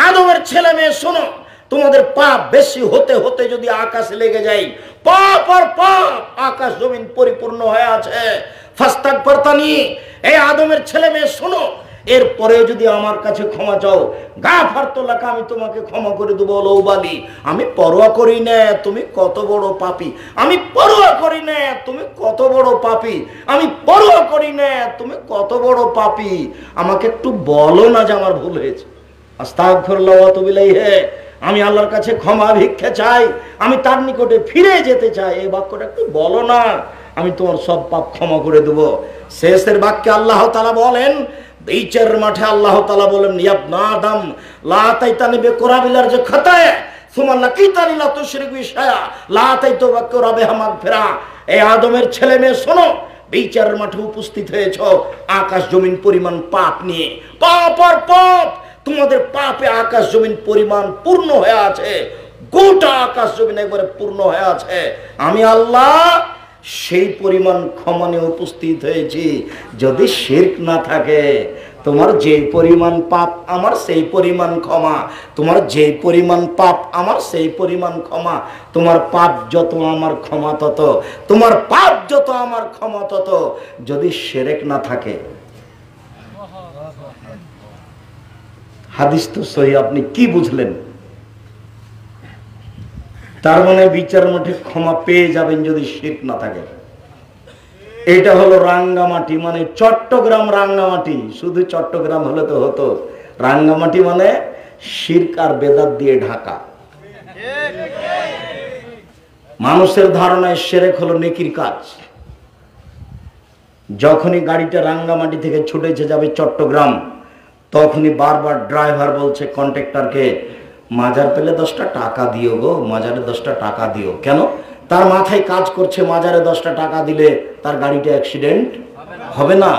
আদমের ছেলে মেয়ে শোনো, তোমাদের পাপ বেশি হতে হতে যদি আকাশে লেগে যায়, পাপ আর পাপ, আকাশ জমিন পরিপূর্ণ হয়ে আছে। ফাস্তাগফিরতানি, এই আদমের ছেলে মেয়ে শোনো, এরপরে যদি আমার কাছে ক্ষমা চাও, গাফারতু লাকা, আমি তোমাকে ক্ষমা করে দেবো। লৌবালি, আমি পরোয়া করি না তুমি কত বড় পাপী, আমি পরোয়া করি না তুমি কত বড় পাপী, আমি পরোয়া করি না তুমি কত বড় পাপী। আমাকে একটু বলো না যে আমার ভুল হয়েছে। আস্তাগফিরুল্লাহ ওয়া আতুবু ইলাইহি, আমি আল্লাহর কাছে ক্ষমা ভিক্ষা চাই, আমি তার নিকটে ফিরে যেতে চাই, এই বাক্যটা একটু বলো না, আমি তোমার সব পাপ ক্ষমা করে দেব। শেষের বাক্যে আল্লাহ তাআলা বলেন, বিচারের মাঠে আল্লাহ তাআলা বলেন, ইয়া আদম লা তাইতানি বিকুরাবিলার যে খাতায় সুমা লাকিতানি লা তুশরিক বি শায়া লা তাইতু বিকুরাবিহা মাগফিরা। এই আদমের ছেলে মেয়ে শোনো, বিচারের মাঠে উপস্থিত হয়েছো আকাশ জমিন পরিমাণ পাপ নিয়ে, পাপ আর পাপ। তোমাদের পাপে আকাশ জমিন পরিমাণ পূর্ণ হয়ে আছে, গোটা আকাশ জমিন একবারে পূর্ণ হয়ে আছে। আমি আল্লাহ সেই পরিমাণ ক্ষমা নিয়ে উপস্থিত হয়েছি। যদি শিরক না থাকে, তোমার যে পরিমাণ পাপ আমার সেই পরিমাণ ক্ষমা, তোমার যে পরিমাণ পাপ আমার সেই পরিমাণ ক্ষমা। তোমার পাপ যত আমার ক্ষমা তত, তোমার পাপ যত আমার ক্ষমা তত, যদি শিরক না থাকে। হাদিস তো সহি, আপনি কি বুঝলেন? তার মানে বিচার মাঠে ক্ষমা পেয়ে যাবেন যদি শিরক না থাকে। এটা হলো রাঙ্গামাটি, মানে চট্টগ্রাম রাঙ্গামাটি। শুধু চট্টগ্রাম হলে তো হতো, রাঙ্গামাটি মানে শিরক আর বেদাত দিয়ে ঢাকা। মানুষের ধারণায় শিরক হলো নেকির কাজ। যখনই গাড়িটা রাঙ্গামাটি থেকে ছুটেছে যাবে চট্টগ্রাম, তখনই বারবার ড্রাইভার বলছে কন্ট্রাক্টরকে, মাজার পেলে 10টা টাকা দিও গো, মাজারে 10টা টাকা দিও। কেন? তার মাথায় কাজ করছে মাজারে 10টা টাকা দিলে তার গাড়িটা অ্যাক্সিডেন্ট হবে না।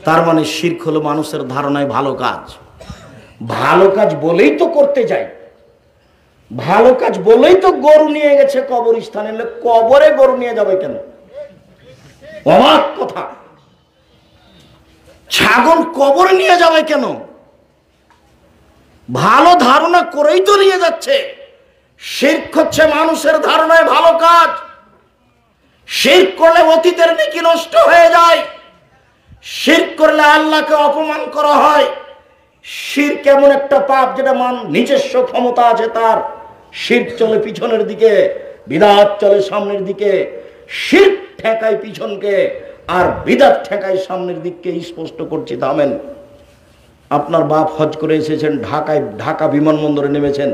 তার মানে শিরক হলো মানুষের ধারণায় ভালো কাজ। ভালো কাজ বলেই তো করতে যাই, ভালো কাজ বলেই তো গরু নিয়ে গেছে কবরস্থানে, কবরে গরু নিয়ে যাবে কেন? অবাক কথা। ছাগল কবরে নিয়ে যাবে কেন? ভালো ধারণা করেই তো নিয়ে যাচ্ছে। শিরক হচ্ছে মানুষের ধারণায় ভালো কাজ। শিরক করলে অতীতের নেকি নষ্ট হয়ে যায়, শিরক করলে আল্লাহকে অপমান করা হয়। শিরক এমন একটা পাপ যেটা নিজস্ব ক্ষমতা আছে তার। শিরক চলে পিছনের দিকে, বিদআত চলে সামনের দিকে। শিরক ঠেকায় পিছনকে আর বিদআত ঠেকায় সামনের দিককে। স্পষ্ট করছি, থামেন। আপনার বাপ হজ করে এসেছেন, ঢাকা বিমানবন্দরে নেমেছেন,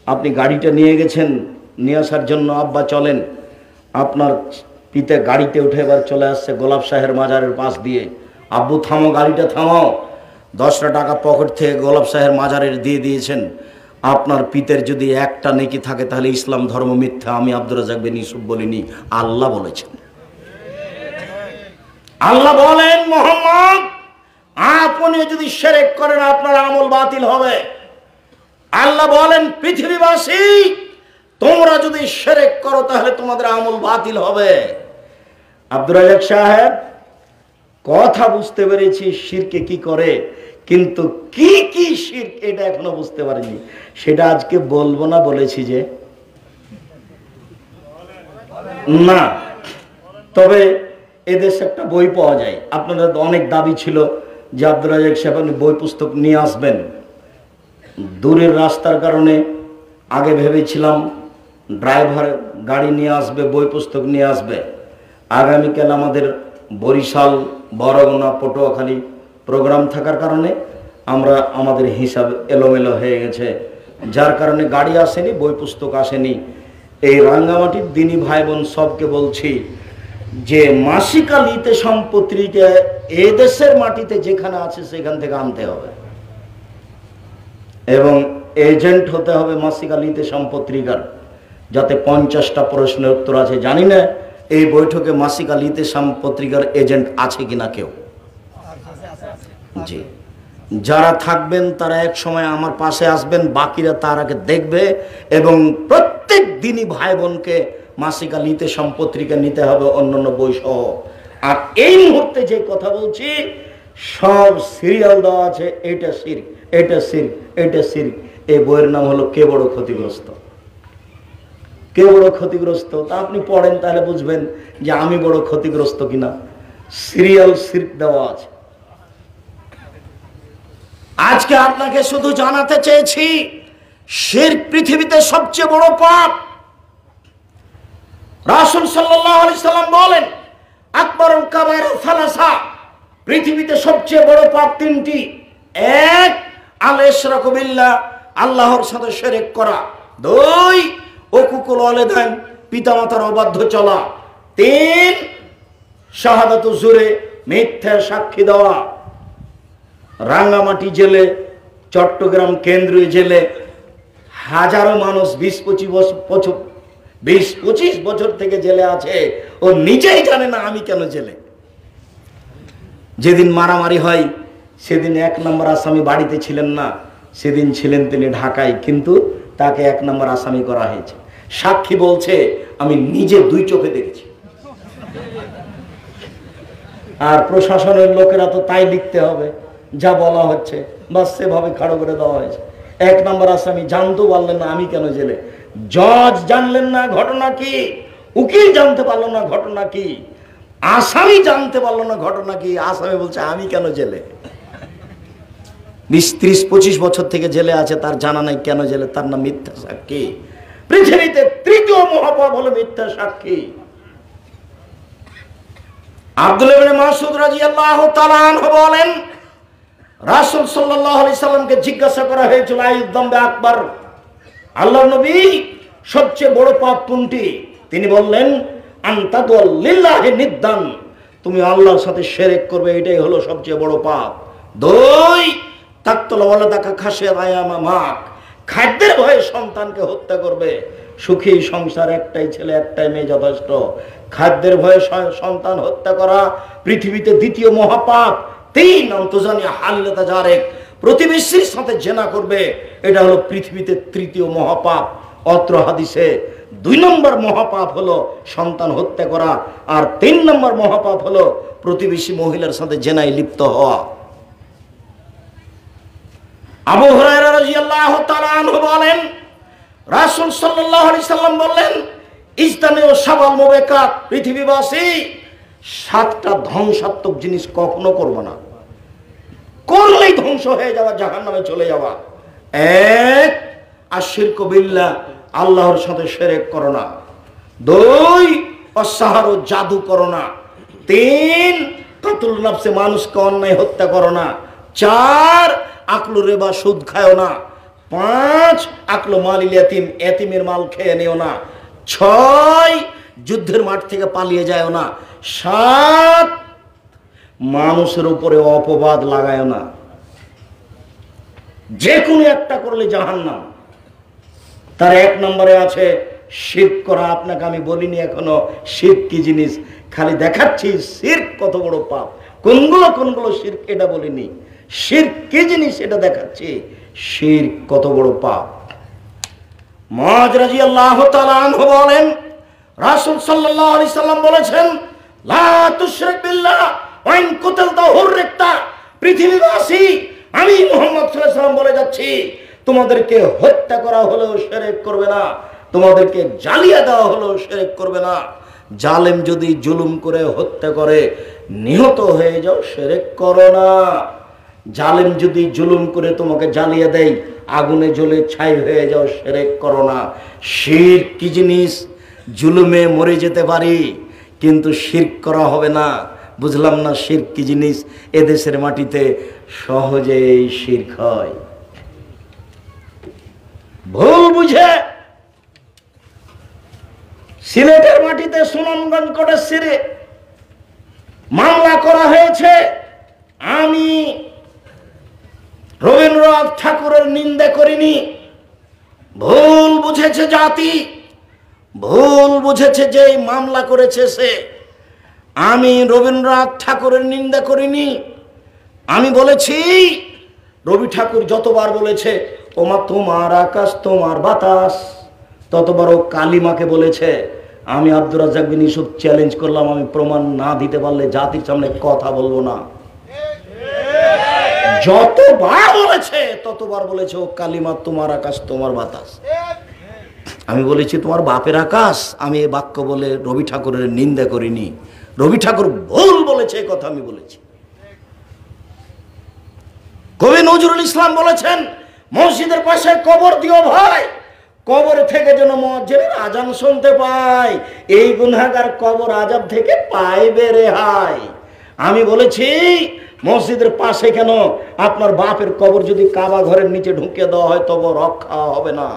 আপনি গাড়িটা নিয়ে গেছেন, নিয়ে আসার জন্য আব্বা চলেন, আপনার পিতা গাড়িতে উঠে এবার চলে আসছে গোলাপ শাহের মাজারের পাশ দিয়ে। আব্বু থামো, গাড়িটা থামাও। 10টা টাকা পকেট থেকে গোলাপ শাহের মাজারের দিয়ে দিয়েছেন। আপনার পিতের যদি একটা নেকি থাকে তাহলে ইসলাম ধর্ম মিথ্যা, আমি আব্দুর রাজ্জাক বিন ইউসুফ বলিনি, আল্লাহ বলেছেন। আল্লাহ বলেন, মুহাম্মদ আপনি যদি শিরক করেন আপনার আমল বাতিল হবে। আল্লাহ বলেন, পৃথিবীবাসী তোমরা যদি শিরক করো তাহলে তোমাদের আমল বাতিল হবে। আব্দুর রাজ্জাক সাহেব, কথা বুঝতে পেরেছি শিরকে কি করে, কিন্তু কি কি শিরক এটা এখনো বুঝতে পারিনি। সেটা আজকে বলবো না, বলেছি যে না। তবে এদেশে একটা বই পাওয়া যায়, আপনাদের অনেক দাবি ছিল যে আব্দুর রাজ্জাক সাহেব আপনি বই পুস্তক নিয়ে আসবেন। দূরের রাস্তার কারণে আগে ভেবেছিলাম ড্রাইভার গাড়ি নিয়ে আসবে, বই পুস্তক নিয়ে আসবে। আগামীকাল আমাদের বরিশাল, বরগুনা, পটুয়াখালী প্রোগ্রাম থাকার কারণে আমাদের হিসাব এলোমেলো হয়ে গেছে, যার কারণে গাড়ি আসেনি, বই পুস্তক আসেনি। এই রাঙ্গামাটির দিনী ভাই বোন সবকে বলছি যে মাসিকা লিতে সম্পত্তিকে এদেশের মাটিতে যেখানে আছে সেখান থেকে আনতে হবে এবং এজেন্ট হতে হবে মাসিকা লিতে সম্পত্তিকার, যাতে 50টা প্রশ্নের উত্তর আছে। জানি না এই বৈঠকে মাসিকা লিতে সম্পত্তিকার এজেন্ট আছে কিনা কেউ। জি, যারা থাকবেন তারা এক সময় আমার পাশে আসবেন, বাকিরা তার আগে দেখবে এবং প্রত্যেক দিনই ভাই বোনকে মাসিকা লিতে সম্পত্তিকা নিতে হবে, অন্যান্য বই সহ। আর এই মুহূর্তে যে কথা বলছি সব সিরিয়াল দেওয়া আছে, এটা শিরক, এটা শিরক, এটা শিরক। এই বইয়ের নাম হলো কে বড় ক্ষতিগ্রস্ত। কে বড় ক্ষতিগ্রস্ত তা আপনি পড়েন, তাহলে বুঝবেন যে আমি বড় ক্ষতিগ্রস্ত কিনা। সিরিয়াল শিরক দেওয়া আছে। আজকে আপনাকে শুধু জানাতে চেয়েছি শিরক পৃথিবীতে সবচেয়ে বড় পাপ। রাসূল সাল্লাল্লাহু আলাইহি সাল্লাম বলেন আকবারুল কাবায়ের সালাসা, পৃথিবীতে সবচেয়ে বড় পাপ তিনটি। এক, আল ইশরাকু বিল্লাহ, আল্লাহর সাথে শিরক করা। দুই, উকুকুল ওয়ালিদাইন, পিতামাতার অবাধ্য চলা। তিন, শাহাদাতু জুরে, মিথ্যা সাক্ষী দেওয়া। রাঙ্গামাটি জেলে, চট্টগ্রাম কেন্দ্রীয় জেলে হাজারো মানুষ 20-25 বছর থেকে জেলে আছে, ও নিজেই জানে না আমি কেন জেলে। যেদিন মারামারি হয় সেদিন 1 নম্বর আসামি বাড়িতে ছিলেন না, সেদিন ছিলেন তিনি ঢাকায়, কিন্তু তাকে 1 নম্বর আসামি করা হয়েছে। সাক্ষী বলছে আমি নিজে 2 চোখে দেখেছি। আর প্রশাসনের লোকেরা তো তাই লিখতে হবে যা বলা হচ্ছে, বাস সেভাবে খাড়ো করে দেওয়া হয়েছে। 1 নম্বর আসামি জানতে পারলেন না আমি কেন জেলে, জজ জানলেন না ঘটনা কি, উকিল জানতে পারলো না ঘটনা কি, আসামি জানতে পারলো না ঘটনা কি, আসামি বলছে আমি কেন জেলে। 20-30-25 বছর থেকে জেলে আছে, তার জানা নাই কেন জেলে, তার নাম মিথ্যা সাক্ষী। পৃথিবীতে তৃতীয় মহাপাপ হলো মিথ্যা সাক্ষী। আব্দুল্লাহ ইবনে মাসউদ রাদিয়াল্লাহু তাআলা আনহু বলেন রাসূল সাল্লাল্লাহু আলাইহি সাল্লামকে জিজ্ঞাসা করা হয়েছিল আইয়ুদ-দামবে আকবার, আল্লাহর নবী সবচেয়ে বড় পাপ কোনটি? তিনি বললেন আনতাদু লিল্লাহি নিদ্দান, তুমি আল্লাহর সাথে শিরক করবে, এটাই হলো সবচেয়ে বড় পাপ। দুই, তাকতুল ওয়ালাদাকা খাশিয়াত আয়ামামাক, খাদ্যের ভয়ে সন্তানকে হত্যা করবে। সুখী সংসার, একটাই ছেলে একটাই মেয়ে যথেষ্ট। খাদ্যের ভয়ে সন্তান হত্যা করা পৃথিবীতে দ্বিতীয় মহাপাপ। 3, আনতুজানি হালিলাতা জারেক, প্রতিবেশীর সাথে জেনা করবে, এটা হলো পৃথিবীতে তৃতীয় মহাপাপ। অত্র হাদিসে 2 নম্বর মহাপাপ হলো সন্তান হত্যা করা, আর 3 নম্বর মহাপাপ হলো প্রতিবেশী মহিলার সাথে জেনায় লিপ্ত হওয়া। আবু হুরায়রা রাদিয়াল্লাহু তাআলা আনহু বলেন রাসূল সাল্লাল্লাহু আলাইহি সাল্লাম বললেন ইজতানিউ সাবাল মুবিকাত, পৃথিবীবাসী 7টা ধ্বংসাত্মক জিনিস কখনো করবে না, করলেই ধ্বংস হয়ে যাওয়া, জাহান্নামে চলে যাওয়া। 1, আশিরকু বিল্লাহ, আল্লাহর সাথে শিরক করো না। 2, অসাহারো, জাদু করো না। 3, কাতুল নফসে, মানুষকে অন্যায় হত্যা করো না। 4, আকলু রিবা, সুদ খায়ও না। 5, আকলু মালিল ইয়াতিম, এতিমের মাল খেয়ে নিও না। 6, যুদ্ধের মাঠ থেকে পালিয়ে যায়ও না। 7, মানুষের উপরে অপবাদ লাগায়ও না। যে কোনো একটা করলে জাহান্নাম। তার 1 নম্বরে আছে শিরক করা। আপনাকে আমি বলিনি এখনো শিরক কি জিনিস, খালি দেখাচ্ছি শিরক কত বড় পাপ। কোনগুলো শিরক এটা বলিনি, শিরক কি জিনিস এটা দেখাচ্ছি, শিরক কত বড় পাপ। মুআয রাদিয়াল্লাহু তাআলা আনহু বলেন রাসূল সাল্লাল্লাহু আলাইহি সাল্লাম বলেছেন লা তুশরিক বিল্লাহ ওয়া ইন কুতিলতা হুররিকতা, পৃথিবীবাসী আমি মুহাম্মদ সাল্লাল্লাহু আলাইহি সাল্লাম বলে যাচ্ছি তোমাদেরকে হত্যা করা হলেও শিরক করবে না, তোমাদেরকে জ্বালিয়ে দেওয়া হলেও শিরক করবে না। জালেম যদি জুলুম করে হত্যা করে নিহত হয়ে যাও, শিরক করো না। জালেম যদি জুলুম করে তোমাকে জ্বালিয়ে দেয়, আগুনে জ্বলে ছাই হয়ে যাও, শিরক করো না। শিরক কি জিনিস? জুলুমে মরে যেতে পারি কিন্তু শিরক করা হবে না। বুঝলাম না শিরক কি জিনিস? এদেশের মাটিতে সহজেই শিরক হয়। ভুল বুঝে সিলেটের মাটিতে সুনামগঞ্জ কোর্টের সিরে মামলা করা হয়েছে। আমি রবীন্দ্রনাথ ঠাকুরের নিন্দা করিনি। ভুল বুঝেছে জাতি, ভুল বুঝেছে যে মামলা করেছে সে। আমি রবীন্দ্রনাথ ঠাকুরের নিন্দা করিনি। আমি বলেছি, রবি ঠাকুর যতবার বলেছে ওমা তোমার আকাশ তোমার বাতাস, ততবার ও কালিমাকে বলেছে। আমি আব্দুর রাজ্জাক বিন ইউসুফ চ্যালেঞ্জ করলাম, আমি প্রমাণ না দিতে পারলে জাতির সামনে কথা বলবো না। যতবার বলেছে ততবার বলেছে ও কালিমা তোমার আকাশ তোমার বাতাস। আমি বলেছি তোমার বাপের আকাশ। আমি এ বাক্য বলে রবি ঠাকুরের নিন্দা করিনি। রবি ঠাকুর ভুল বলেছে এ কথা আমি বলেছি। কবি নজরুল ইসলাম বলেছেন, মসজিদের পাশে কবর দিও ভাই, কবর থেকে যেন মুয়াজ্জিনের আজান শুনতে পায়, এই গুনাহগার কবর আযাব থেকে পাইবে রেহাই। আমি বলেছি মসজিদের পাশে কেন, আপনার বাপের কবর যদি কাবা ঘরের নিচে ঢুকে দেওয়া হয় তবে রক্ষা হবে না।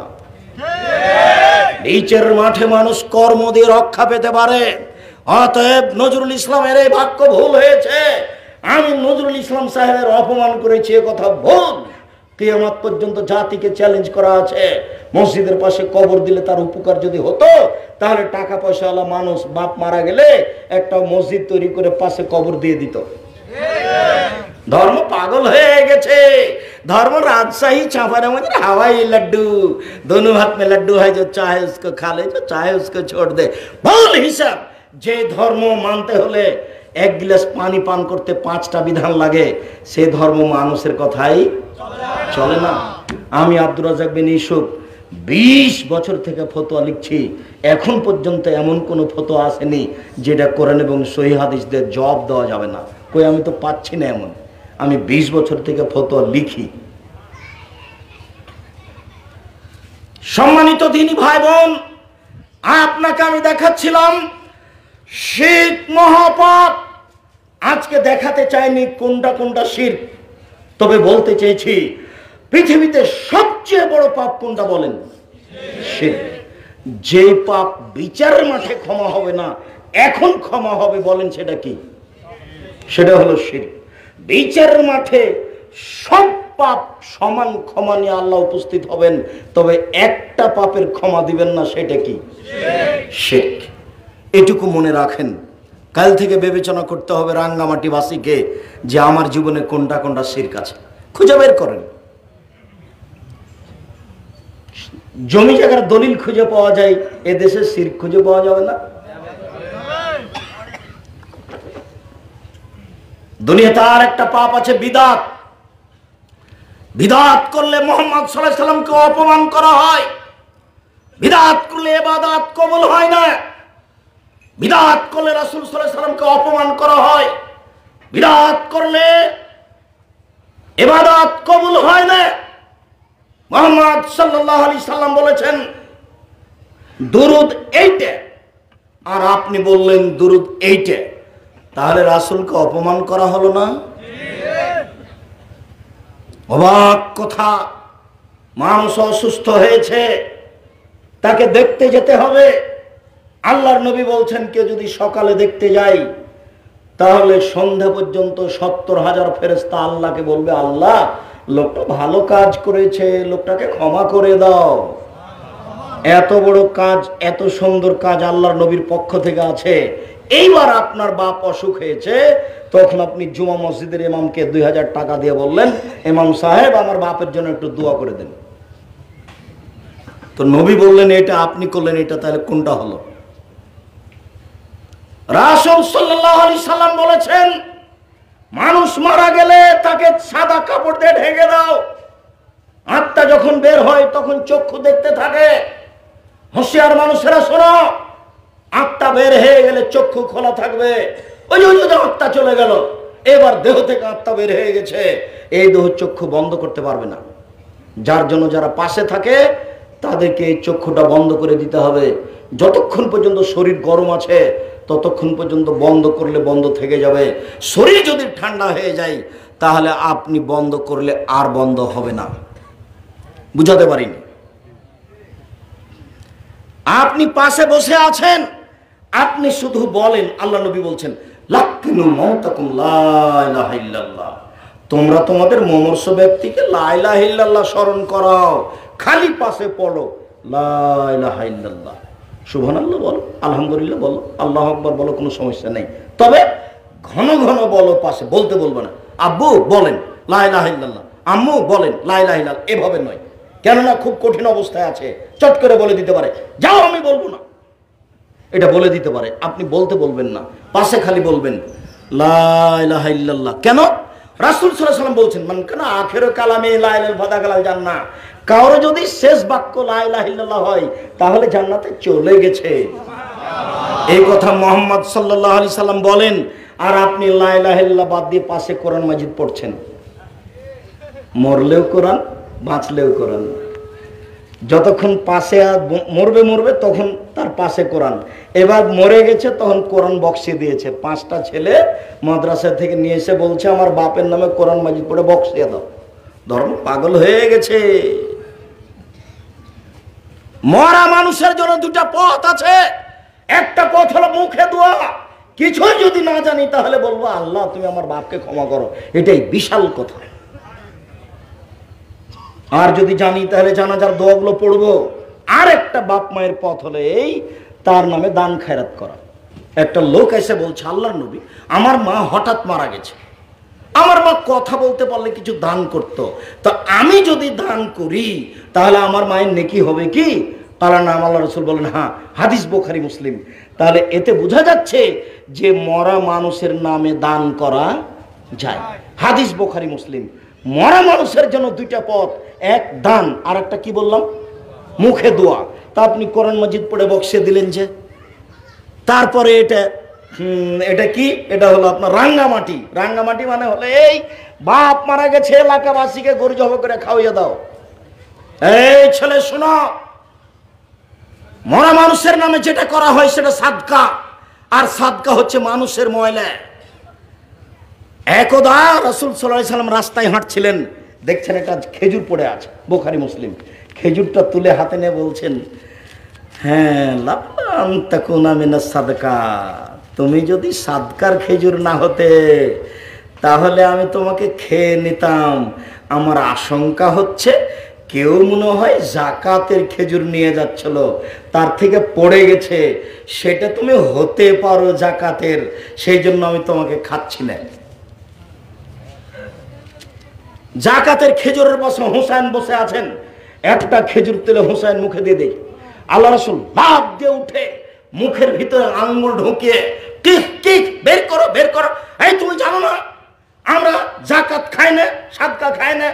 নিচের মাঠে মানুষ কর্ম দিয়ে রক্ষা পেতে পারে। অতএব নজরুল ইসলামের এই বাক্য ভুল হয়েছে। আমি নজরুল ইসলাম সাহেবের অপমান করেছি, এ কথা ভুল। কিয়ামত পর্যন্ত জাতিকে চ্যালেঞ্জ করা আছে, মসজিদের পাশে কবর দিলে তার উপকার যদি হতো তাহলে টাকা পয়সাওয়ালা মানুষ বাপ মারা গেলে একটা মসজিদ তৈরি করে পাশে কবর দিয়ে দিত। ধর্ম পাগল হয়ে গেছে। धर्म राजशाही चांपाने में हवाई लड्डू, दोनों हाथ में लड्डू है, जो चाहे उसको खा ले, जो चाहे उसको छोड़ दे। भूल हिसाब। जे धर्म मानते होले एक गिलास पानी पान करते 5टा विधान लागे, से धर्म मानुषेर कथाई चले ना। आमी आब्दुर राज्जाक बिन यूसुफ 20 বছর থেকে ফতোয়া লিখছি, এখন পর্যন্ত এমন কোনো ফতোয়া আসেনি যেটা কোরআন এবং সহিহ হাদিসদের জবাব দেওয়া যাবে না। কই আমি তো পাচ্ছি না এমন। আমি 20 বছর থেকে ফতোয়া লিখি। সম্মানিত দিনী ভাই বোন, আপনাকে আমি দেখাচ্ছিলাম শিরক মহাপাপ। আজকে দেখাতে চাইনি কোনটা কোনটা শিরক, তবে বলতে চেয়েছি পৃথিবীতে সবচেয়ে বড় পাপ কোনটা বলেন? শিরক। যে পাপ বিচারের মাঠে ক্ষমা হবে না, এখন ক্ষমা হবে, বলেন সেটা কি? সেটা হলো শিরক। বিচারের মাঠে সব পাপ সমান ক্ষমা নিয়ে আল্লাহ উপস্থিত হবেন, তবে একটা পাপের ক্ষমা দিবেন না, সেটা কি? শিরক। এটুকু মনে রাখেন। কাল থেকে বিবেচনা করতে হবে রাঙ্গামাটিবাসীকে যে আমার জীবনে কোনটা কোনটা শিরক আছে, খুঁজে বের করেন। জমি জায়গার দলিল খুঁজে পাওয়া যায়, এ দেশে শিরক খুঁজে পাওয়া যাবে না। দুনিয়াতে আর একটা পাপ আছে, বিদাত। বিদাত করলে মুহাম্মদ সাল্লাল্লাহু আলাইহি সাল্লামকে অপমান করা হয়। বিদাত করলে ইবাদত কবুল হয় না। বিদাত করলে রাসূল সাল্লাল্লাহু আলাইহি সাল্লামকে অপমান করা হয়। বিদাত করলে ইবাদত কবুল হয় না। মুহাম্মদ সাল্লাল্লাহু আলাইহি সাল্লাম বলেছেন দুরুদ এইটা, আর আপনি বললেন দুরুদ এইটা, তাহলে রাসূলকে অপমান করা হলো না? অবাক কথা। মানুষ অসুস্থ হয়েছে, তাকে দেখতে যেতে হবে। আল্লাহর নবী বলছেন কেউ যদি সকালে দেখতে যায় তাহলে সন্ধ্যা পর্যন্ত 70,000 ফেরেশতা আল্লাহকে বলবে, আল্লাহ লোকটা ভালো কাজ করেছে, লোকটাকে ক্ষমা করে দাও। এত বড় কাজ, এত সুন্দর কাজ আল্লাহর নবীর পক্ষ থেকে আছে। এইবার আপনার বাপ অসুখ হয়েছে, তখন আপনি জুমা মসজিদের ইমামকে 2000 টাকা দিয়ে বললেন, ইমাম সাহেব আমার বাপের জন্য একটু দোয়া করে দেন। তো নবী বললেন এটা, আপনি করলেন এটা, তাহলে কোনটা হলো? রাসূল সাল্লাল্লাহু আলাইহি সাল্লাম বলেছেন মানুষ মারা গেলে তাকে সাদা কাপড় দিয়ে ঢেকে দাও। আত্মা যখন বের হয় তখন চক্ষু দেখতে থাকে। হুঁশিয়ার মানুষেরা শোনো, আত্মা বের হয়ে গেলে চক্ষু খোলা থাকবে। ওই যে আত্মা চলে গেল, এবার দেহ থেকে আত্মা বের হয়ে গেছে, এই দেহ চক্ষু বন্ধ করতে পারবে না। যার জন্য যারা পাশে থাকে তাদেরকে এই চক্ষুটা বন্ধ করে দিতে হবে। যতক্ষণ পর্যন্ত শরীর গরম আছে ততক্ষণ পর্যন্ত বন্ধ করলে বন্ধ থেকে যাবে। শরীর যদি ঠান্ডা হয়ে যায় তাহলে আপনি বন্ধ করলে আর বন্ধ হবে না। বুঝাতে পারিনি? আপনি পাশে বসে আছেন, আপনি শুধু বলেন, আল্লাহ নবী বলছেন লাক্কিনু মাউতাকুম লা ইলাহা ইল্লাল্লাহ, তোমরা তোমাদের মমর্ষ ব্যক্তিকে লা ইলাহা ইল্লাল্লাহ স্মরণ করাও, খালি পাশে পড়ো লা ইলাহা ইল্লাল্লাহ, সুবহানাল্লাহ বলো, আলহামদুলিল্লাহ বলো, আল্লাহু আকবার বলো, কোনো সমস্যা নেই। তবে ঘন ঘন বলো, পাশে বলতে বলবে না। আব্বু বলেন লা ইলাহা ইল্লাল্লাহ, আম্মু বলেন লা ইলাহা ইল্লাল্লাহ, এভাবে নয়। কেননা খুব কঠিন অবস্থায় আছে, চট করে বলে দিতে পারে যাও আমি বলবো না, এটা বলে দিতে পারে। আপনি বলতে বলবেন না, পাশে খালি বলবেন লা ইলাহা ইল্লাল্লাহ। কেন? রাসূল সাল্লাল্লাহু আলাইহি ওয়াসাল্লাম বলছেন মান কানা আখিরু কালামে লা ইলাহা ইল্লাল্লাহ ফাদাখালাল জান্নাহ, কারো যদি শেষ বাক্য লা ইলাহা ইল্লাল্লাহ হয় তাহলে জান্নাতে চলে গেছে। এই কথা মুহাম্মদ সাল্লাল্লাহু আলাইহি সাল্লাম বলেন। আর আপনি লা ইলাহা ইল্লাল্লাহ বাদ দিয়ে পাশে কোরআন মাজিদ পড়ছেন, মরলেও কোরআন, বাঁচলেও কোরআন। যতক্ষণ পাশে মরবে তখন তার পাশে কোরআন। এবার মরে গেছে তখন কোরআন বক্সে দিয়েছে। 5টা ছেলে মাদ্রাসা থেকে নিয়ে এসে বলছে আমার বাপের নামে কোরআন মাজিদ পড়ে বক্সিয়ে দাও। ধর্ম পাগল হয়ে গেছে। মরা মানুষের জন্য 2টা পথ আছে। একটা পথ হলো মুখে দোয়া, কিছু যদি না জানি তাহলে বলবো আল্লাহ তুমি আমার বাপকে ক্ষমা করো, এটাই বিশাল কথা। আর যদি জানি তাহলে জানাজার দোয়াগুলো পড়বো। আর একটা বাপ মায়ের পথ হলো এই, তার নামে দান খায়রাত করা। একটা লোক এসে বলছে আল্লাহর নবী আমার মা হঠাৎ মারা গেছে, আমার মা কথা বলতে পারলে কিছু দান করত, তো আমি যদি দান করি তাহলে আমার মায়ের নেকি হবে কি? তাহলে নাম আল্লাহ রাসূল বলেন হ্যাঁ, হাদিস বুখারী মুসলিম। তাহলে এতে বোঝা যাচ্ছে যে মরা মানুষের নামে দান করা যায়। হাদিস বুখারী মুসলিম। মরা মানুষের জন্য 2টা পথ, এক দান, আর একটা কি বললাম? মুখে দোয়া। তা আপনি কোরআন মাজিদ পড়ে বক্সে দিলেন যে, তারপরে এটা কি? এটা হলো আপনার রাঙ্গামাটি। রাঙ্গামাটি মানে হলো এই বাপ মারা গেছে, এলাকাবাসীকে গরু জবাই করে খাওয়াইয়া দাও। এই ছেলে শোনো, মরা মানুষের নামে যেটা করা হয় সেটা সাদকা, আর সাদকা হচ্ছে মানুষের ময়লা। একদা রাসূল সাল্লাল্লাহু আলাইহি সাল্লাম রাস্তায় হাঁটছিলেন, দেখছেন একটা খেজুর পড়ে আছে, বুখারী মুসলিম। খেজুরটা তুলে হাতে নিয়ে বলছেন হ্যাঁ লাম তাকুনা মিনাস সাদকা, তুমি যদি সাদকার খেজুর না হতে তাহলে আমি তোমাকে খেয়ে নিতাম। আমার আশঙ্কা হচ্ছে কেউ মনে হয় জাকাতের খেজুর নিয়ে যাচ্ছিল, তার থেকে পড়ে গেছে, সেটা তুমি হতে পারো জাকাতের, সেই জন্য আমি তোমাকে খাচ্ছি না। জাকাতের খেজুরের পাশে হুসাইন বসে আছেন, একটা খেজুর তুলে হুসাইন মুখে দিয়ে দেয়। আল্লাহ রাসূল লাফ দিয়ে উঠে মুখের ভিতরে আঙ্গুল ঢুকিয়ে টিক টিক বের করো বের করো, এই তুমি জানো না আমরা জাকাত খাই না, সাদকা খাই না,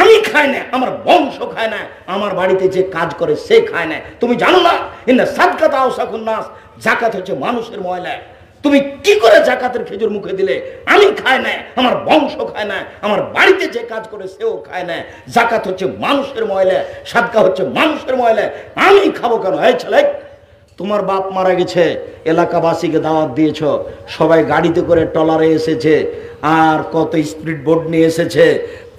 আমি খাই না, আমার বংশ খায় না, আমার বাড়িতে যে কাজ করে সে খায় না, তুমি জানো না ইন্না সাদকাতা আওসাকুন নাস, জাকাত হচ্ছে মানুষের ময়লা। তুমি কি করে জাকাতের খেজুর মুখে দিলে? আমি খাই না, আমার বংশ খায় না, আমার বাড়িতে যে কাজ করে সেও খায় না। জাকাত হচ্ছে মানুষের ময়লা, সাদকা হচ্ছে মানুষের ময়লা, আমি খাবো কেন? এই ছেলে, তোমার বাপ মারা গেছে, এলাকাবাসীকে দাওয়াত দিয়েছ, সবাই গাড়িতে করে ট্রলারে এসেছে, আর কত স্পিড বোট নিয়ে এসেছে,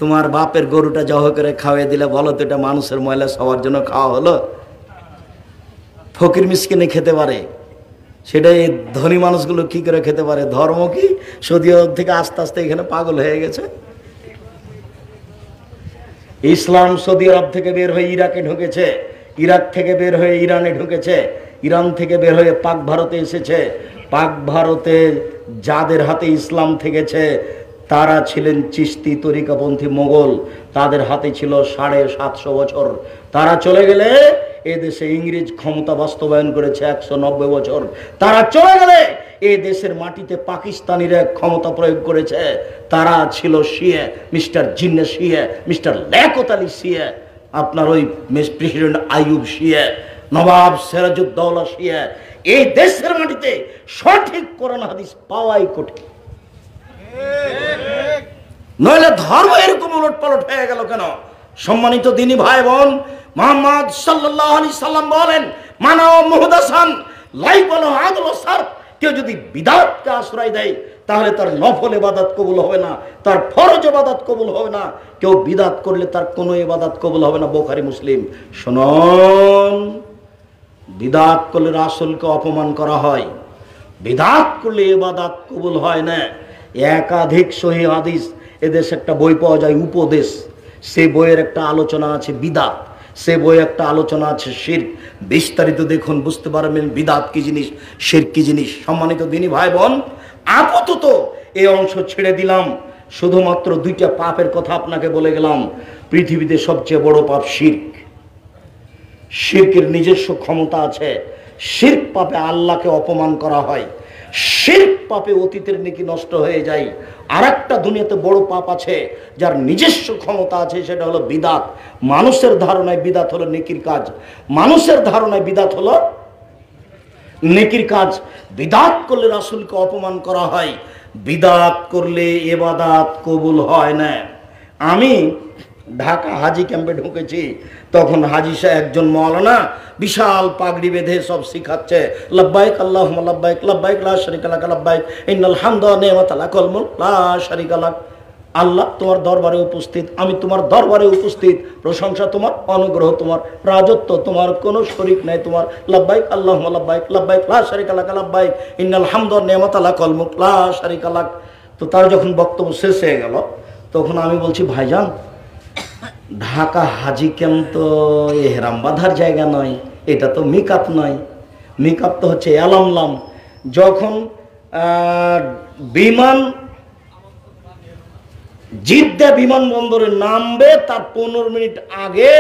তোমার বাপের গরুটা জহ করে খাওয়াই দিলে, বলো তো এটা মানুষের ময়লা সবার জন্য খাওয়া হলো? ফকির মিসকিনে খেতে পারে, সেটাই ধনী মানুষগুলো কি করে খেতে পারে? ধর্ম কি সৌদি আরব থেকে আস্তে আস্তে এখানে পাগল হয়ে গেছে। ইসলাম সৌদি আরব থেকে বের হয়ে ইরাকে ঢুকেছে, ইরাক থেকে বের হয়ে ইরানে ঢুকেছে, ইরান থেকে বের হয়ে পাক ভারতে এসেছে। পাক ভারতে যাদের হাতে ইসলাম থেকেছে তারা ছিলেন চিশতি তরিকাপন্থী মোগল, তাদের হাতে ছিল 750 বছর। তারা চলে গেলে এ দেশে ইংরেজ ক্ষমতা বাস্তবায়ন করেছে 190 বছর। তারা চলে গেলে এই দেশের মাটিতে পাকিস্তানিরা ক্ষমতা প্রয়োগ করেছে। তারা ছিল শিয়া, মিস্টার জিন্না শিয়া, মিস্টার লিয়াকত আলী শিয়া, আপনার ওই প্রেসিডেন্ট আইয়ুব শিয়া, নবাব সিরাজউদ্দৌলা শিয়া। এই দেশের মাটিতে সঠিক কোরআন হাদিস পাওয়াই কঠিন। নইলে ধর্ম এরকম উলটপালট হয়ে গেল কেন? সম্মানিত দিনী ভাই বোন, মুহাম্মদ সাল্লাল্লাহু আলাইহি সাল্লাম বলেন, মানাও মুহদাসান লাইবাল আদল সার। কেউ যদি বিদআতকে আশ্রয় দেয় তাহলে তার নফল ইবাদত কবুল হবে না, তার ফরজ ইবাদত কবুল হবে না। কেউ বিদআত করলে তার কোনো ইবাদত কবুল হবে না। বুখারী মুসলিম। শুনুন, বিদআত করলে রাসূলকে অপমান করা হয়, বিদআত করলে ইবাদত কবুল হয় না। একাধিক সহিহ হাদিস, এদেশে একটা বই পাওয়া যায় উপদেশ, সে বইয়ের একটা আলোচনা আছে বিদআত, সে বইয়ে একটা আলোচনা আছে শিরক। বিস্তারিত দেখুন, বুঝতে পারবেন বিদআত কি জিনিস, শিরক কি জিনিস। সম্মানিত দিনী ভাই বোন, আপাতত এই অংশ ছেড়ে দিলাম, শুধুমাত্র দুইটা পাপের কথা আপনাকে বলে গেলাম। পৃথিবীতে সবচেয়ে বড় পাপ শিরক। শিরকের নিজস্ব ক্ষমতা আছে। শিরক পাপে আল্লাহকে অপমান করা হয়, শিরক পাপে অতীতের নেকি নষ্ট হয়ে যায়। আর একটা দুনিয়াতে বড় পাপ আছে যার নিজস্ব ক্ষমতা আছে, সেটা হলো বিদআত। মানুষের ধারণায় বিদআত হলো নেকির কাজ, মানুষের ধারণায় বিদআত হলো নেকির কাজ। বিদআত করলে রাসূলকে অপমান করা হয়, বিদআত করলে ইবাদত কবুল হয় না। আমি ঢাকা হাজি ক্যাম্পে ঢুকেছি, তখন হাজি সাহেব একজন মাওলানা বিশাল পাগড়ি বেঁধে সব শিখাচ্ছে, লাব্বাইক আল্লাহুম্মা লাব্বাইক, লাব্বাইক লা শারীকা লাক, লাব্বাইক ইন্নাল হামদা ওয়া নি'মাতা লাকাল মুলক লা শারীকা লাক। আল্লাহ তোমার দরবারে উপস্থিত, আমি তোমার দরবারে উপস্থিত, প্রশংসা তোমার, অনুগ্রহ তোমার, রাজত্ব তোমার, কোনো শরীক নাই তোমার। লাব্বাইক আল্লাহুম্মা লাব্বাইক, লাব্বাইক লা শারীকা লাক, লাব্বাইক ইন্নাল হামদা ওয়া নি'মাতা লাকাল মুলক লা শারীকা লাক। তো তার যখন বক্তব্য শেষ হয়ে গেল, তখন আমি বলছি, ভাইজান, ঢাকা হাজি ক্যাম্প তো এহরাম বাঁধার জায়গা নয়, এটা তো মিকাত নয়। মিকাত তো হচ্ছে এলামলাম। যখন বিমান জিদ্দা বিমানবন্দরে নামবে তার 15 মিনিট আগে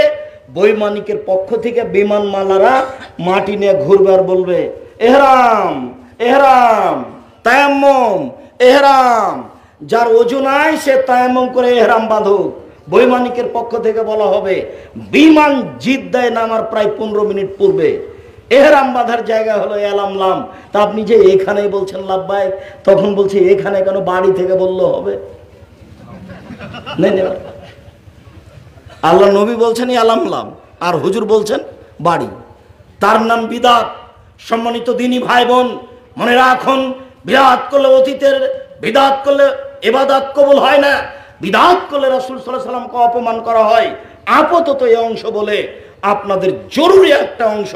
বৈমানিকের পক্ষ থেকে বিমানমালারা মাটি নিয়ে ঘুরবে আর বলবে, এহরাম এহরাম, তায়াম্মুম এহরাম। যার ওযু নাই সে তায়াম্মুম করে এহরাম বাঁধুক। বৈমানিকের পক্ষ থেকে বলা হবে, বিমান জিদ্দায় নামার প্রায় 15 মিনিট পূর্বে এহরাম বাঁধার জায়গা হলো এলামলাম। তা আপনি যে এখানেই বলছেন লাব্বাইক, তখন বলছে এখানে কেন, বাড়ি থেকে বললে হবে? আল্লাহ নবী বলছেন এলামলাম, আর হুজুর বলছেন বাড়ি, তার নাম বিদআত। সম্মানিত দিনী ভাই বোন, মনে রাখুন, বিদআত করলে অতীতের, বিদআত করলে ইবাদত কবুল হয় না, বিদআত করলে রাসূল সাল্লাল্লাহু আলাইহি ওয়াসাল্লামকে অপমান করা হয়। আপাতত এই অংশ বলে আপনাদের জরুরি একটা অংশ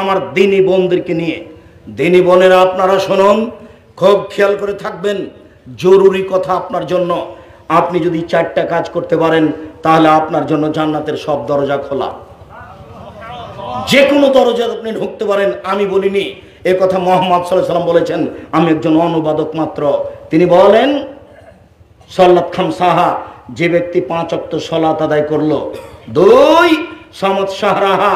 আমার দিনী বোনদেরকে নিয়ে। দিনী বোনেরা আপনারা শুনুন, খুব খেয়াল করে থাকবেন, জরুরি কথা আপনার জন্য। আপনি যদি 4টা কাজ করতে পারেন তাহলে আপনার জন্য জান্নাতের সব দরজা খোলা, যে কোনো দরজা আপনি ঢুকতে পারেন। আমি বলিনি, এ কথা মুহাম্মদ সাল্লাল্লাহু আলাইহি ওয়াসাল্লাম বলেছেন, আমি একজন অনুবাদক মাত্র। তিনি বলেন, সালাত খামসাহা, যে ব্যক্তি 5 ওয়াক্ত সালাত আদায় করলো, 2 সামাত শাহরাহা,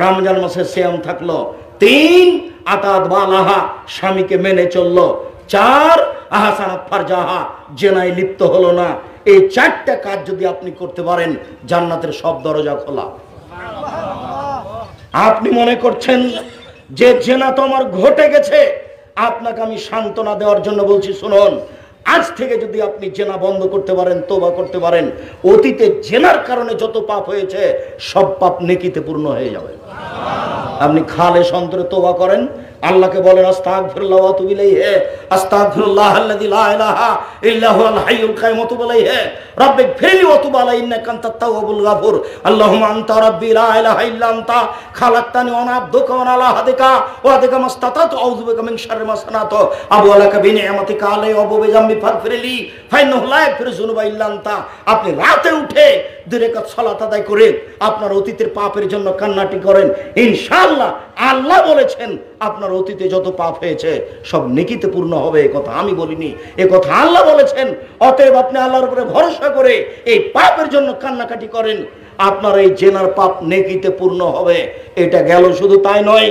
রমজান মাসে সিয়াম থাকলো, 3 আতাত বালাহা, স্বামীকে মেনে চললো, 4 আহসানাত ফারজাহা, জেনায় লিপ্ত হলো না। এই 4টা কাজ যদি আপনি করতে পারেন, জান্নাতের সব দরজা খোলা। আপনি মনে করছেন যে জেনা তো আমার ঘটে গেছে, আপনাকে আমি সান্ত্বনা দেওয়ার জন্য বলছি, শুনুন, আজ থেকে যদি আপনি জেনা বন্ধ করতে পারেন, তওবা করতে পারেন, অতীতে জেনার কারণে যত পাপ হয়েছে সব পাপ নেকিতে পূর্ণ হয়ে যাবে। আপনি খালেস অন্তরে তওবা করেন, আল্লাহকে বলেন, আস্তাগফিরুল্লাহ ওয়া আতুবু ইলাইহি, আস্তাগফিরুল্লাহ আল্লাযী লা ইলাহা ইল্লা হুয়াল হাইয়ুল কাইয়্যুম, ওয়া আতুবু ইলাইহি, রাব্বিগফিরলি ওয়া তুব আলাইহি ইন্নাকা আনতাত তাওয়াবুল গাফুর। আল্লাহুম্মা আনতা রাব্বি লা ইলাহা ইল্লা আনতা খালাকতানি ওয়া আনা আবদুকা ওয়া আলা আহদিকা ওয়া আদিকা মাসতাতাতু আউযু বিকা মিন শাররি মা সানাতু আবু আলাকা বিনিআমাতিকা আলাইহি ওয়া বিযামবি ফাগফিরলি ফাইন্নাহু লা ইয়াগফিরু যুনুবা ইল্লা আনতা। আপনি রাতে উঠে 2 রাকাত সালাত আদায় করে আপনার অতীতের পাপের জন্য কান্নাটি করেন, ইনশাআল্লাহ আল্লাহ বলেছেন আপনার অতীতে যত পাপ হয়েছে সব নেকিতে পূর্ণ হবে। এ কথা আমি বলিনি, এ কথা আল্লাহ বলেছেন। অতএব আপনি আল্লাহর উপরে ভরসা করে এই পাপের জন্য কান্নাকাটি করেন, আপনার এই জেনার পাপ নেকিতে পূর্ণ হবে। এটা গেল, শুধু তাই নয়,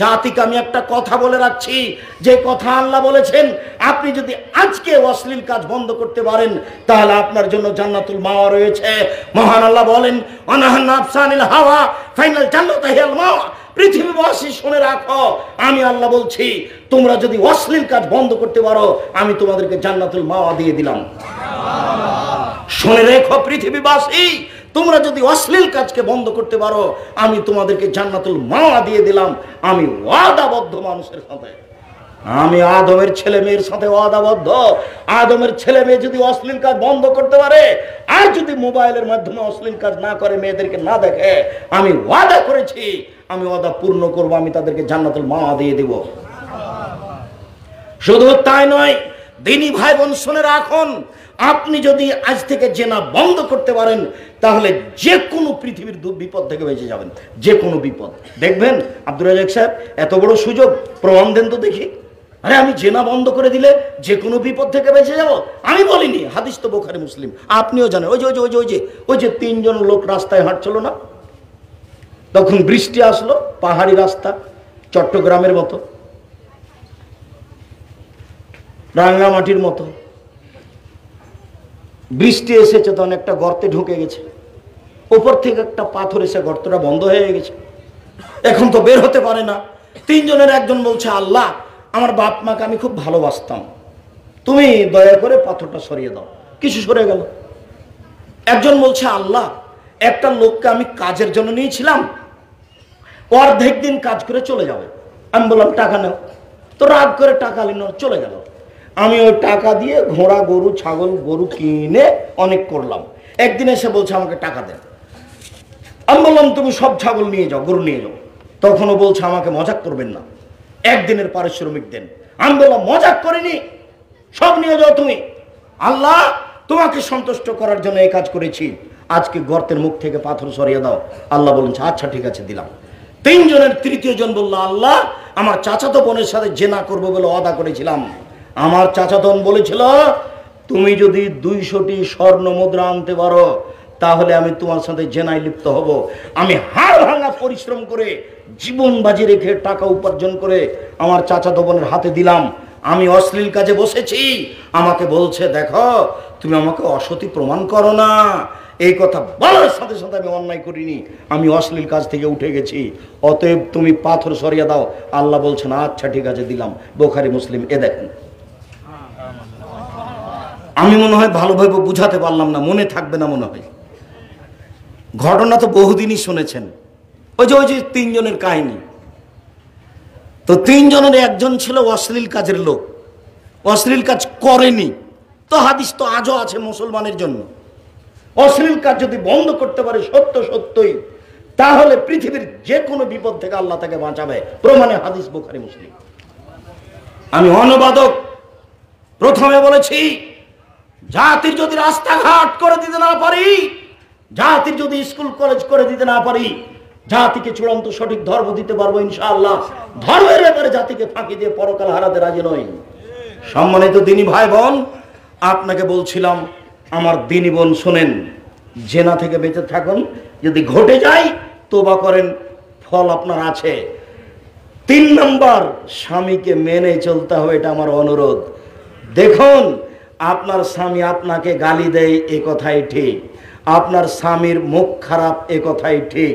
জাতিকে আমি একটা কথা বলে রাখছি, যে কথা আল্লাহ বলেছেন, আপনি যদি আজকে অশ্লীল কাজ বন্ধ করতে পারেন তাহলে আপনার জন্য জান্নাতুল মাওয়া রয়েছে। মহান আল্লাহ বলেন, অনাহান নাফসানিল হাওয়া ফাইনাল জান্নাতু হিয়াল মাওয়া। পৃথিবীবাসী শুনে রাখো, আমি আল্লাহ বলছি তোমরা যদি অশ্লীল কাজ বন্ধ করতে পারো আমি তোমাদেরকে জান্নাতুল মাওয়া দিয়ে দিলাম। শুনে রেখো পৃথিবীবাসী, তোমরা যদি অশ্লীল কাজকে বন্ধ করতে পারো আমি তোমাদেরকে জান্নাতুল মাওয়া দিয়ে দিলাম। আমি ওয়াদাবদ্ধ মানুষের সাথে, আমি আদমের ছেলে মেয়ের সাথে ওয়াদাবদ্ধ। আদমের ছেলে মেয়ে যদি অশ্লীল কাজ বন্ধ করতে পারে আর যদি মোবাইলের মাধ্যমে অশ্লীল কাজ না করে, মেয়েদেরকে না দেখে, আমি ওয়াদা করেছি আমি ওয়াদা পূর্ণ করব, আমি তাদেরকে জান্নাতুল মাওয়া দিয়ে দেব। শুধু তাই নয়, দিনী ভাই বোন শুনে রাখুন, আপনি যদি আজ থেকে জেনা বন্ধ করতে পারেন তাহলে যে কোনো পৃথিবীর বিপদ থেকে বেঁচে যাবেন। যে কোনো বিপদ দেখবেন। আব্দুর রাজ্জাক সাহেব, এত বড় সুযোগ, প্রমাণ দেন তো দেখি। আরে আমি জেনা বন্ধ করে দিলে যে কোনো বিপদ থেকে বেঁচে যাব? আমি বলিনি, হাদিস তো বুখারী মুসলিম, আপনিও জানেন। ওই যে তিনজন লোক রাস্তায় হাঁটছিল না, তখন বৃষ্টি আসলো, পাহাড়ি রাস্তা, চট্টগ্রামের মতো, রাঙ্গামাটির মতো বৃষ্টি এসেছে, তখন একটা গর্তে ঢুকে গেছে, উপর থেকে একটা পাথর এসে গর্তটা বন্ধ হয়ে গেছে, এখন তো বের হতে পারে না। তিনজনের একজন বলছে, আল্লাহ আমার বাপ মাকে আমি খুব ভালোবাসতাম, তুমি দয়া করে পাথরটা সরিয়ে দাও। কিছু সরে গেল। একজন বলছে, আল্লাহ একটা লোককে আমি কাজের জন্য নিয়েছিলাম, অর্ধেক দিন কাজ করে চলে যাবে। আমি বললাম টাকা নাও, তো রাগ করে টাকা নিল, চলে গেল। আমি ওই টাকা দিয়ে ঘোড়া, গরু, ছাগল, গরু কিনে অনেক করলাম। একদিন এসে বলছে আমাকে টাকা দেন। আমি বললাম তুমি সব ছাগল নিয়ে যাও, গরু নিয়ে যাও। তখনও বলছে আমাকে মজাক করবেন না, একদিনের পারিশ্রমিক দেন। আমি বললাম মজাক করিনি, সব নিয়ে যাও তুমি, আল্লাহ তোমাকে সন্তুষ্ট করার জন্য এই কাজ করেছি, আজকে গর্তের মুখ থেকে পাথর সরিয়ে দাও। আল্লাহ বলছে আচ্ছা ঠিক আছে দিলাম। তিনজনের তৃতীয় জন বলল, আল্লাহ আমার চাচাতো বোনের সাথে জেনা করবো বলে ওয়াদা করেছিলাম, আমার চাচাতো বোন বলেছিল তুমি যদি 200টি স্বর্ণ মুদ্রা আনতে পারো তাহলে আমি তোমার সাথে জেনায় লিপ্ত হব। আমি হাড় ভাঙা পরিশ্রম করে জীবন বাজি রেখে টাকা উপার্জন করে আমার চাচাতো বোনের হাতে দিলাম, আমি অশ্লীল কাজে বসেছি। আমাকে বলছে দেখো তুমি আমাকে অসতী প্রমাণ করো না। এই কথা বলার সাথে সাথে আমি অন্যায় করিনি, আমি অশ্লীল কাজ থেকে উঠে গেছি, অতএব তুমি পাথর সরিয়ে দাও। আল্লাহ বলছেন আচ্ছা ঠিক আছে দিলাম। বুখারী মুসলিম। এ দেখেন, আমি মনে হয় ভালোভাবে বুঝাতে পারলাম না, মনে থাকবে না মনে হয়। ঘটনা তো বহুদিনই শুনেছেন, ওই যে তিনজনের কাহিনী। তো তিনজনের একজন ছিল অশ্লীল কাজের লোক, অশ্লীল কাজ করেনি। তো হাদিস তো আজও আছে মুসলমানের জন্য, অশ্লীল কাজ যদি বন্ধ করতে পারে সত্যই তাহলে পৃথিবীর যে কোনো বিপদ থেকে আল্লাহ তাকে বাঁচাবে। প্রমাণে হাদিস বুখারী মুসলিম। আমি অনুবাদক, প্রথমে বলেছি জাতির যদি রাস্তাঘাট করে দিতে না পারি, জাতির যদি স্কুল কলেজ করে দিতে না পারি, জাতিকে চূড়ান্ত সঠিক ধর্ম দিতে পারবো ইনশাআল্লাহ। ধর্মের ব্যাপারে জাতিকে ফাঁকি দিয়ে পরকাল হারাতে রাজি নই। সম্মানিত দিনী ভাই বোন, আপনাকে বলছিলাম আমার দিনী বোন শোনেন, জেনা থেকে বেঁচে থাকুন, যদি ঘটে যায় তোবা করেন, ফল আপনার আছে। 3 নম্বর, স্বামীকে মেনে চলতে হবে, এটা আমার অনুরোধ। দেখুন আপনার স্বামী আপনাকে গালি দেয় এ কথাই ঠিক, আপনার স্বামীর মুখ খারাপ এ কথাই ঠিক,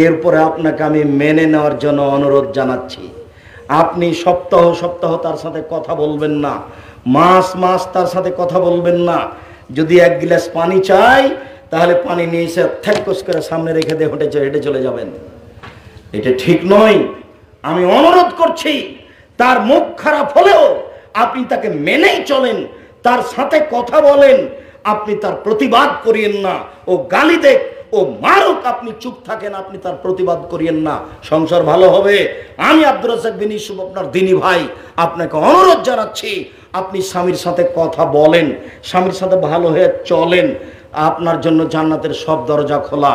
এরপরে আপনাকে আমি মেনে নেওয়ার জন্য অনুরোধ জানাচ্ছি। আপনি সপ্তাহ তার সাথে কথা বলবেন না, মাস তার সাথে কথা বলবেন না। যদি 1 গ্লাস পানি চাই তাহলে পানি নিয়ে এসে থ্যাকস করে সামনে রেখে দিয়ে হেঁটে চলে যাবেন, এটা ঠিক নয়। আমি অনুরোধ করছি তার মুখ খারাপ হলেও আপনি তাকে মেনেই চলেন, তার সাথে কথা বলেন, আপনি তার প্রতিবাদ করিয়েন না। ও গালি দেখ, ও মারুক, আপনি চুপ থাকেন, আপনি তার প্রতিবাদ করিয়েন না, সংসার ভালো হবে। আমি আব্দুর রাজ্জাক বিন ইউসুফ আপনার দিনী ভাই আপনাকে অনুরোধ জানাচ্ছি, আপনি স্বামীর সাথে কথা বলেন, স্বামীর সাথে ভালো হয়ে চলেন, আপনার জন্য জান্নাতের সব দরজা খোলা।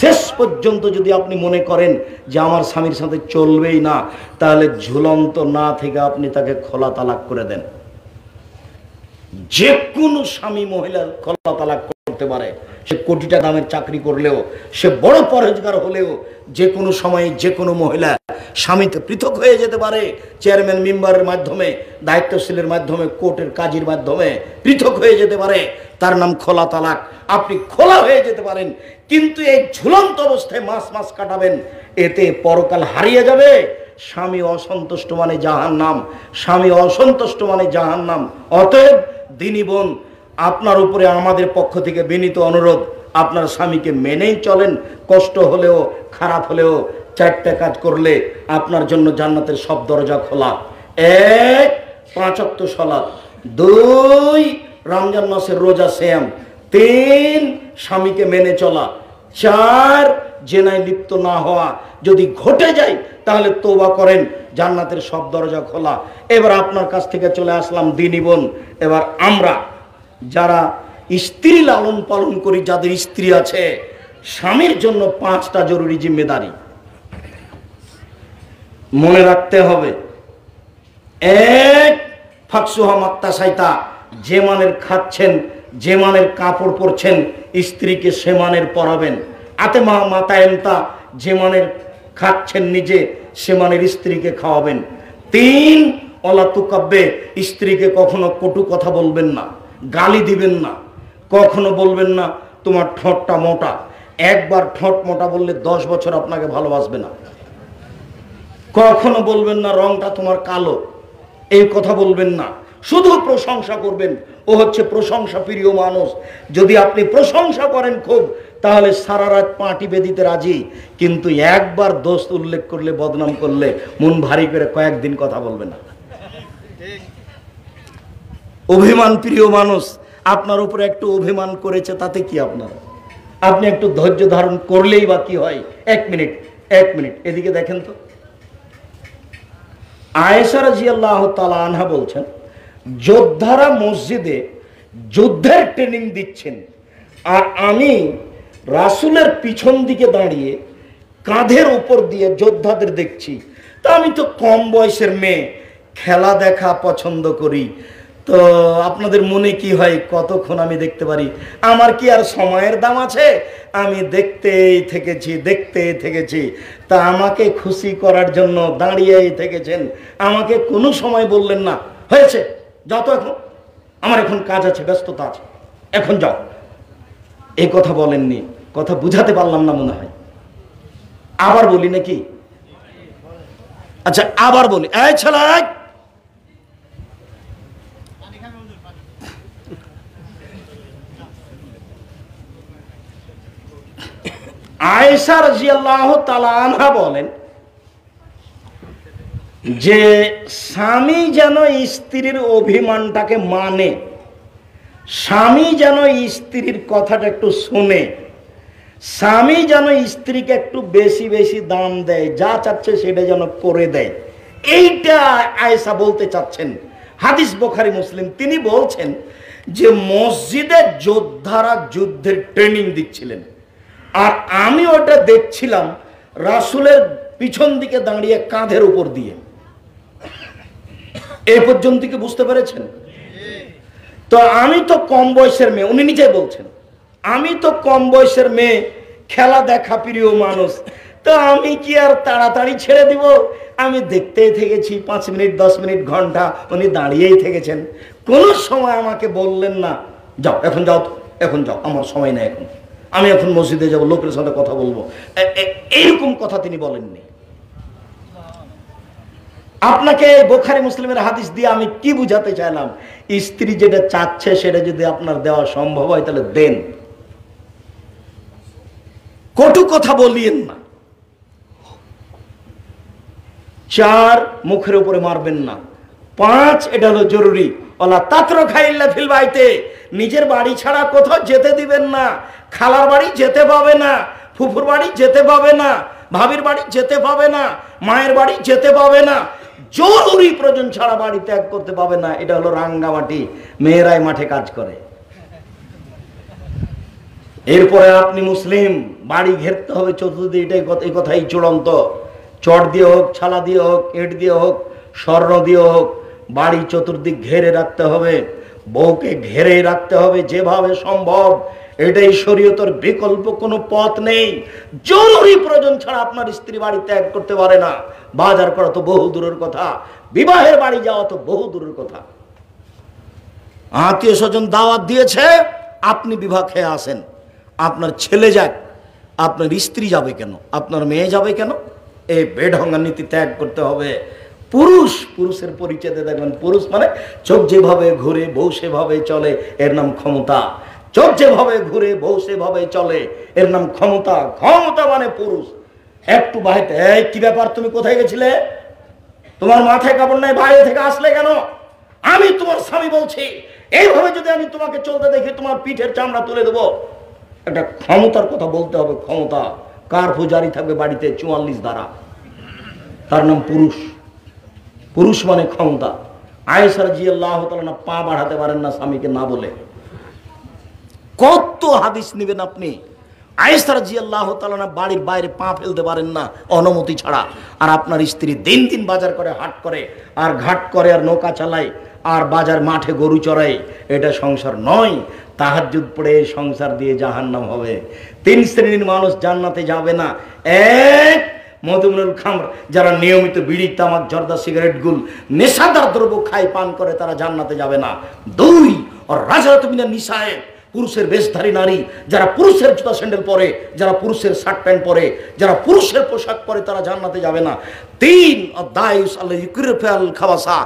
শেষ পর্যন্ত যদি আপনি মনে করেন যে আমার স্বামীর সাথে চলবেই না, তাহলে ঝুলন্ত না থেকে আপনি তাকে খোলা তালাক করে দেন। যে কোনো স্বামী মহিলা খোলা তালাক করতে পারে, সে কোটি টাকা দামের চাকরি করলেও, সে বড় পরহেজগার হলেও, যে কোনো সময়ে যে কোনো মহিলা স্বামীতে পৃথক হয়ে যেতে পারে। চেয়ারম্যান মেম্বারের মাধ্যমে, দায়িত্বশীলের মাধ্যমে, কোর্টের কাজীর মাধ্যমে পৃথক হয়ে যেতে পারে, তার নাম খোলা তালাক। আপনি খোলা হয়ে যেতে পারেন, কিন্তু এই ঝুলন্ত অবস্থায় মাস কাটাবেন, এতে পরকাল হারিয়ে যাবে। স্বামী অসন্তুষ্ট মানে জাহান্নাম, স্বামী অসন্তুষ্ট মানে জাহান্নাম। অতএব দিনী বোন, আপনার উপরে আমাদের পক্ষ থেকে বিনীত অনুরোধ, আপনার স্বামীকে মেনেই চলেন। কষ্ট হলেও, খারাপ হলেও, 4টা কাজ করলে আপনার জন্য জান্নাতের সব দরজা খোলা। 1, 5 ওয়াক্ত সালাত, 2, রমজান মাসের রোজা সিয়াম, 3, স্বামীকে মেনে চলা, 4, জেনায় লিপ্ত না হওয়া। যদি ঘটে যায় তাহলে তওবা করেন, জান্নাতের সব দরজা খোলা। এবার আপনার কাছ থেকে চলে আসলাম দিনী বোন, এবার আমরা যারা স্ত্রী লালন পালন করি, যাদের স্ত্রী আছে, স্বামীর জন্য 5টা জরুরি জিম্মেদারি মনে রাখতে হবে। 1, ফাকসুহা মাত্তাসাইতা, যে মানের খাচ্ছেন, যে মানের কাপড় পরছেন, স্ত্রীকে সে মানের পরাবেন। আতেমা মাতায়েন্তা, যে মানের খাচ্ছেন নিজে, সে মানের স্ত্রীকে খাওয়াবেন। 3, ওলা তুকাব্বে, স্ত্রীকে কখনো কটু কথা বলবেন না, গালি দিবেন না, কখনো বলবেন না তোমার ঠোঁটটা মোটা। একবার ঠোঁট মোটা বললে 10 বছর আপনাকে ভালোবাসবে না। কখনো বলবেন না রংটা তোমার কালো, এই কথা বলবেন না, শুধু প্রশংসা করবেন। ও হচ্ছে প্রশংসা প্রিয় মানুষ। যদি আপনি প্রশংসা করেন খুব, তাহলে সারা রাত পাটি বেদিতে রাজি, কিন্তু একবার দোষ উল্লেখ করলে, বদনাম করলে মন ভারী করে কয়েকদিন কথা বলবে না। অভিমান প্রিয় মানুষ, আপনার উপরে একটু অভিমান করেছে, তাতে কি আপনার? আপনি একটু ধৈর্য ধারণ করলেই বা কি হয়? 1 মিনিট এদিকে দেখেন তো। আয়েশা রাদিয়াল্লাহু তাআলা আনহা বলছেন, যোদ্ধারা মসজিদে যুদ্ধের ট্রেনিং দিচ্ছেন, আর আমি রাসূলের পিছন দিকে দাঁড়িয়ে কাঁধের উপর দিয়ে যোদ্ধাদের দেখছি। তা আমি তো কম বয়সের মেয়ে, খেলা দেখা পছন্দ করি। তো আপনাদের মনে কি হয় কতক্ষণ আমি দেখতে পারি? আমার কি আর সময়ের দাম আছে? আমি দেখতেই থেকেছি। তা আমাকে খুশি করার জন্য দাঁড়িয়েই থেকেছেন, আমাকে কোনো সময় বললেন না হয়েছে যাও তো, এখন আমার এখন কাজ আছে, ব্যস্ততা আছে, এখন যাও, এই কথা বলেননি। কথা বুঝাতে পারলাম না মনে হয়। আবার বলি নাকি? আচ্ছা আবার বলি। এই ছেলে, আয়েশা রাদিয়াল্লাহু তাআলা আনহা বলেন যে স্বামী যেন স্ত্রীর অভিমানটাকে মানে, স্বামী যেন স্ত্রীর কথাটা একটু শুনে, স্বামী যেন স্ত্রীকে একটু বেশি বেশি দাম দেয়, যা চাচ্ছে সেটা যেন করে দেয়। এইটা আয়েশা বলতে চাচ্ছেন। হাদিস বুখারী মুসলিম। তিনি বলছেন যে মসজিদের যোদ্ধারা যুদ্ধের ট্রেনিং দিচ্ছিলেন, আর আমি ওটা দেখছিলাম রাসূলের পিছন দিকে দাঁড়িয়ে কাঁধের উপর দিয়ে। এই পর্যন্ত কি বুঝতে পেরেছেন? তো আমি তো কম বয়সের মেয়ে, উনি নিজে বলছেন আমি তো কম বয়সের মেয়ে, খেলা দেখা প্রিয় মানুষ, তো আমি কি আর তাড়াতাড়ি ছেড়ে দিব? আমি দেখতেই থেকেছি 5 মিনিট, 10 মিনিট, ঘন্টা, উনি দাঁড়িয়েই থেকেছেন। কোন সময় আমাকে বললেন না যাও, এখন যাও তো, এখন যাও, আমার সময় নেই, এখন আমি এখন মসজিদে যাব, লোকের সাথে কথা বলবো, এইরকম কথা তিনি বলেননি। আপনাকে বুখারী মুসলিমের হাদিস দিয়ে আমি কি বুঝাতে চাইলাম? স্ত্রী যেটা চাচ্ছে সেটা যদি আপনার দেওয়া সম্ভব হয় তাহলে দেন, কটু কথা বলিয়েন না। 4, মুখের উপরে মারবেন না। 5, এটা হলো জরুরি, ওয়ালা তাতরুকা ইল্লা ফিল বাইতে, নিজের বাড়ি ছাড়া কোথাও যেতে দিবেন না। খালার বাড়ি যেতে পাবে না, ফুফুর বাড়ি যেতে পাবে না, ভাবির বাড়ি যেতে পাবে না, মায়ের বাড়ি যেতে পাবে না, জরুরি প্রয়োজন ছাড়া বাড়ি ত্যাগ করতে পাবে না। এটা হলো রাঙ্গামাটি, মেয়েরাই মাঠে কাজ করে। এরপরে আপনি মুসলিম, বাড়ি ঘেরতে হবে চতুর্দিকে, এই কথাই চূড়ান্ত। চট দিয়ে হোক, ছালা দিয়ে হোক, ইট দিয়ে হোক, স্বর্ণ দিয়ে হোক, বাড়ি চতুর্দিক ঘেরে রাখতে হবে, বউকে ঘেরে রাখতে হবে যেভাবে সম্ভব। এটাই শরীয়তের, বিকল্প কোনো পথ নেই। জরুরি প্রয়োজন ছাড়া আপনার স্ত্রী বাড়ি ত্যাগ করতে পারে না। বাজার করা তো বহু দূরের কথা, বিবাহের বাড়ি যাওয়া তো বহু দূরের কথা। আত্মীয় স্বজন দাওয়াত দিয়েছে, আপনি বিবাহ খেয়ে আসেন, আপনার ছেলে যাক, আপনার স্ত্রী যাবে কেন? আপনার মেয়ে যাবে কেন? এই বেঢঙ্গা নীতি ত্যাগ করতে হবে। পুরুষের পরিচয় দিয়ে দেখবেন, পুরুষ মানে চোখ যেভাবে ঘুরে বউ সেভাবে চলে, এর নাম ক্ষমতা। চোখ যেভাবে ঘুরে বউ সেভাবে চলে, এর নাম ক্ষমতা। ক্ষমতা মানে পুরুষ। একটু বাইরে, এই কি ব্যাপার, তুমি কোথায় গেছিলে? তোমার মাথায় কাপড় নাই, বাইরে থেকে আসলে কেন? আমি তোমার স্বামী বলছি, এইভাবে যদি আমি তোমাকে চলতে দেখি তোমার পিঠের চামড়া তুলে দেবো। একটা ক্ষমতার কথা বলতে হবে। ক্ষমতা। কারফিউ জারি থাকবে বাড়িতে 44 ধারা, তার নাম পুরুষ। পুরুষ মানে ক্ষমতা। আয়েশা রাদিয়াল্লাহু তাআলা পা বাড়াতে পারেন না স্বামীকে না বলে। কত হাদিস নেবেন আপনি? আয়েশা রাদিয়াল্লাহু তাআলা বাড়ির বাইরে পা ফেলতে পারেন না অনুমতি ছাড়া। আর আপনার স্ত্রী দিন দিন বাজার করে, হাট করে, আর ঘাট করে, আর নৌকা চালায়, আর বাজার মাঠে গরু চড়ায়। এটা সংসার নয়। তাহাজ্জুদ পড়ে সংসার দিয়ে জাহান্নাম হবে। 3 শ্রেণীর মানুষ জান্নাতে যাবে না। এক, মধুমনুল খামর, যারা নিয়মিত বিড়ি, তামাক, জর্দা, সিগারেট, গুল, নেশাদার দ্রব্য খায়, পান করে, তারা জান্নাতে যাবে না। 2, আর রাজারাত মিনান নিসায়ে, পুরুষের বেশধারী নারী, যারা পুরুষের জুতা স্যান্ডেল পরে, যারা পুরুষের শার্ট প্যান্ট পরে, যারা পুরুষের পোশাক পরে, তারা জান্নাতে যাবে না। 3, দায়ুস আল্লাহ ইউকরিফাল খাওয়াসা,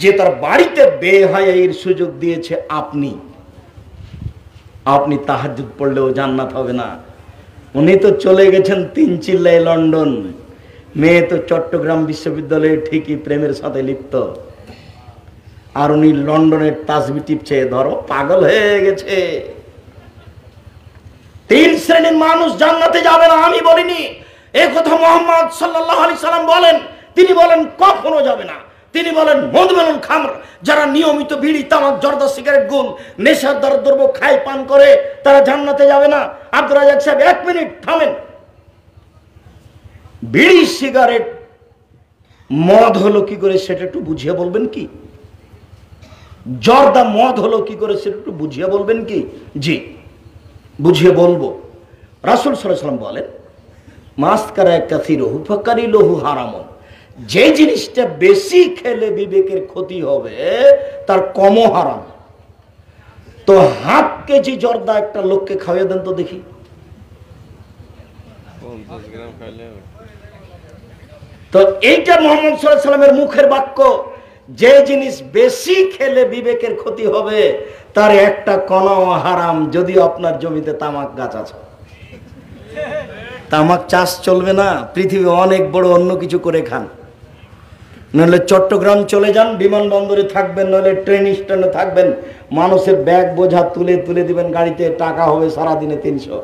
যে তার বাড়িতে বেহায়াইর সুযোগ দিয়েছে আপনি। আপনি তাহাজ্জুদ পড়লেও জান্নাত হবে না। উনি তো চলে গেছেন 3 চিল্লায় লন্ডন, মেয়ে তো চট্টগ্রাম বিশ্ববিদ্যালয়ে ঠিকই প্রেমের সাথে লিপ্ত, আর উনি লন্ডনের তাসবি টিপছে। ধরো, পাগল হয়ে গেছে। 3 শ্রেণীর মানুষ জান্নাতে যাবে না। আমি বলিনি, এ কথা মুহাম্মদ সাল্লাল্লাহু আলাইহি সাল্লাম বলেন। তিনি বলেন কখনো যাবে না। তিনি বলেন মদমেনুল খামর, যারা নিয়মিত বিড়ি, তামাক, জর্দা, সিগারেট, গুল, নেশাদার দ্রব্য খায়, পান করে, তারা জান্নাতে যাবে না। আব্দুর রাজ্জাক সাহেব 1 মিনিট থামেন। বিড়ি, সিগারেট, মদ হলো কি করে সেটা একটু বুঝিয়ে বলবেন কি? জর্দা মদ হলো কি করে সেটা একটু বুঝিয়ে বলবেন কি? জি, বুঝিয়ে বলবো। রাসূল সাল্লাল্লাহু আলাইহি ওয়াসাল্লাম বলেন, মাসকারা কাসিরুহু ফাকারিলুহু হারামুন, যে জিনিসটা বেশি খেলে বিবেকের ক্ষতি হবে তার কমও হারাম। তো 1/2 কেজি জর্দা একটা লোককে খাওয়িয়ে দেন তো দেখি। তো এইটা মুহাম্মদ সাল্লাল্লাহু আলাইহি ওয়াসাল্লামের মুখের বাক্য। যে জিনিস বেশি খেলে বিবেকের ক্ষতি হবে তার একটা কণাও হারাম। যদিও আপনার জমিতে তামাক গাছ আছে, তামাক চাষ চলবে না। পৃথিবী অনেক বড়, অন্য কিছু করে খান। নইলে চট্টগ্রাম চলে যান, বিমানবন্দরে থাকবেন, নইলে ট্রেন স্ট্যান্ডে থাকবেন, মানুষের ব্যাগ বোঝা তুলে তুলে দিবেন গাড়িতে। টাকা হবে সারাদিনে 300,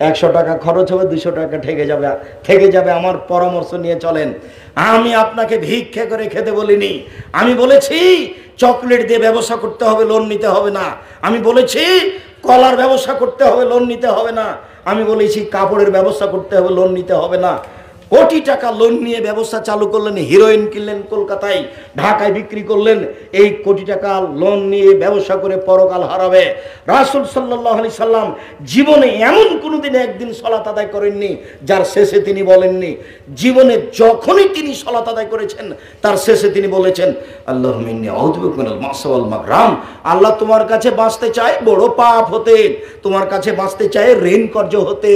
100 টাকা খরচ হবে, 200 টাকা থেকে যাবে। আমার পরামর্শ নিয়ে চলেন। আমি আপনাকে ভিক্ষা করে খেতে বলিনি। আমি বলেছি চকলেট দিয়ে ব্যবসা করতে হবে, লোন নিতে হবে না। আমি বলেছি কলার ব্যবসা করতে হবে, লোন নিতে হবে না। আমি বলেছি কাপড়ের ব্যবসা করতে হবে, লোন নিতে হবে না। কোটি টাকা লোন নিয়ে ব্যবসা চালু করলেন, হিরোইন কিনলেন কলকাতায়, ঢাকায় বিক্রি করলেন। এই কোটি টাকা লোন নিয়ে ব্যবসা করে পরকাল হারাবে। রাসূল সাল্লাল্লাহু আলাইহি সাল্লাম জীবনে এমন কোনোদিন একদিন সালাত আদায় করেননি যার শেষে তিনি বলেননি, জীবনে যখনই তিনি সালাত আদায় করেছেন তার শেষে তিনি বলেছেন, আল্লাহুম্মা ইন্নী আউযু বিকা মিনাল মাসি ওয়াল মাগরাম, আল্লাহ তোমার কাছে বাঁচতে চাই বড় পাপ হতে, তোমার কাছে বাঁচতে চাই ঋণ কর্জ হতে,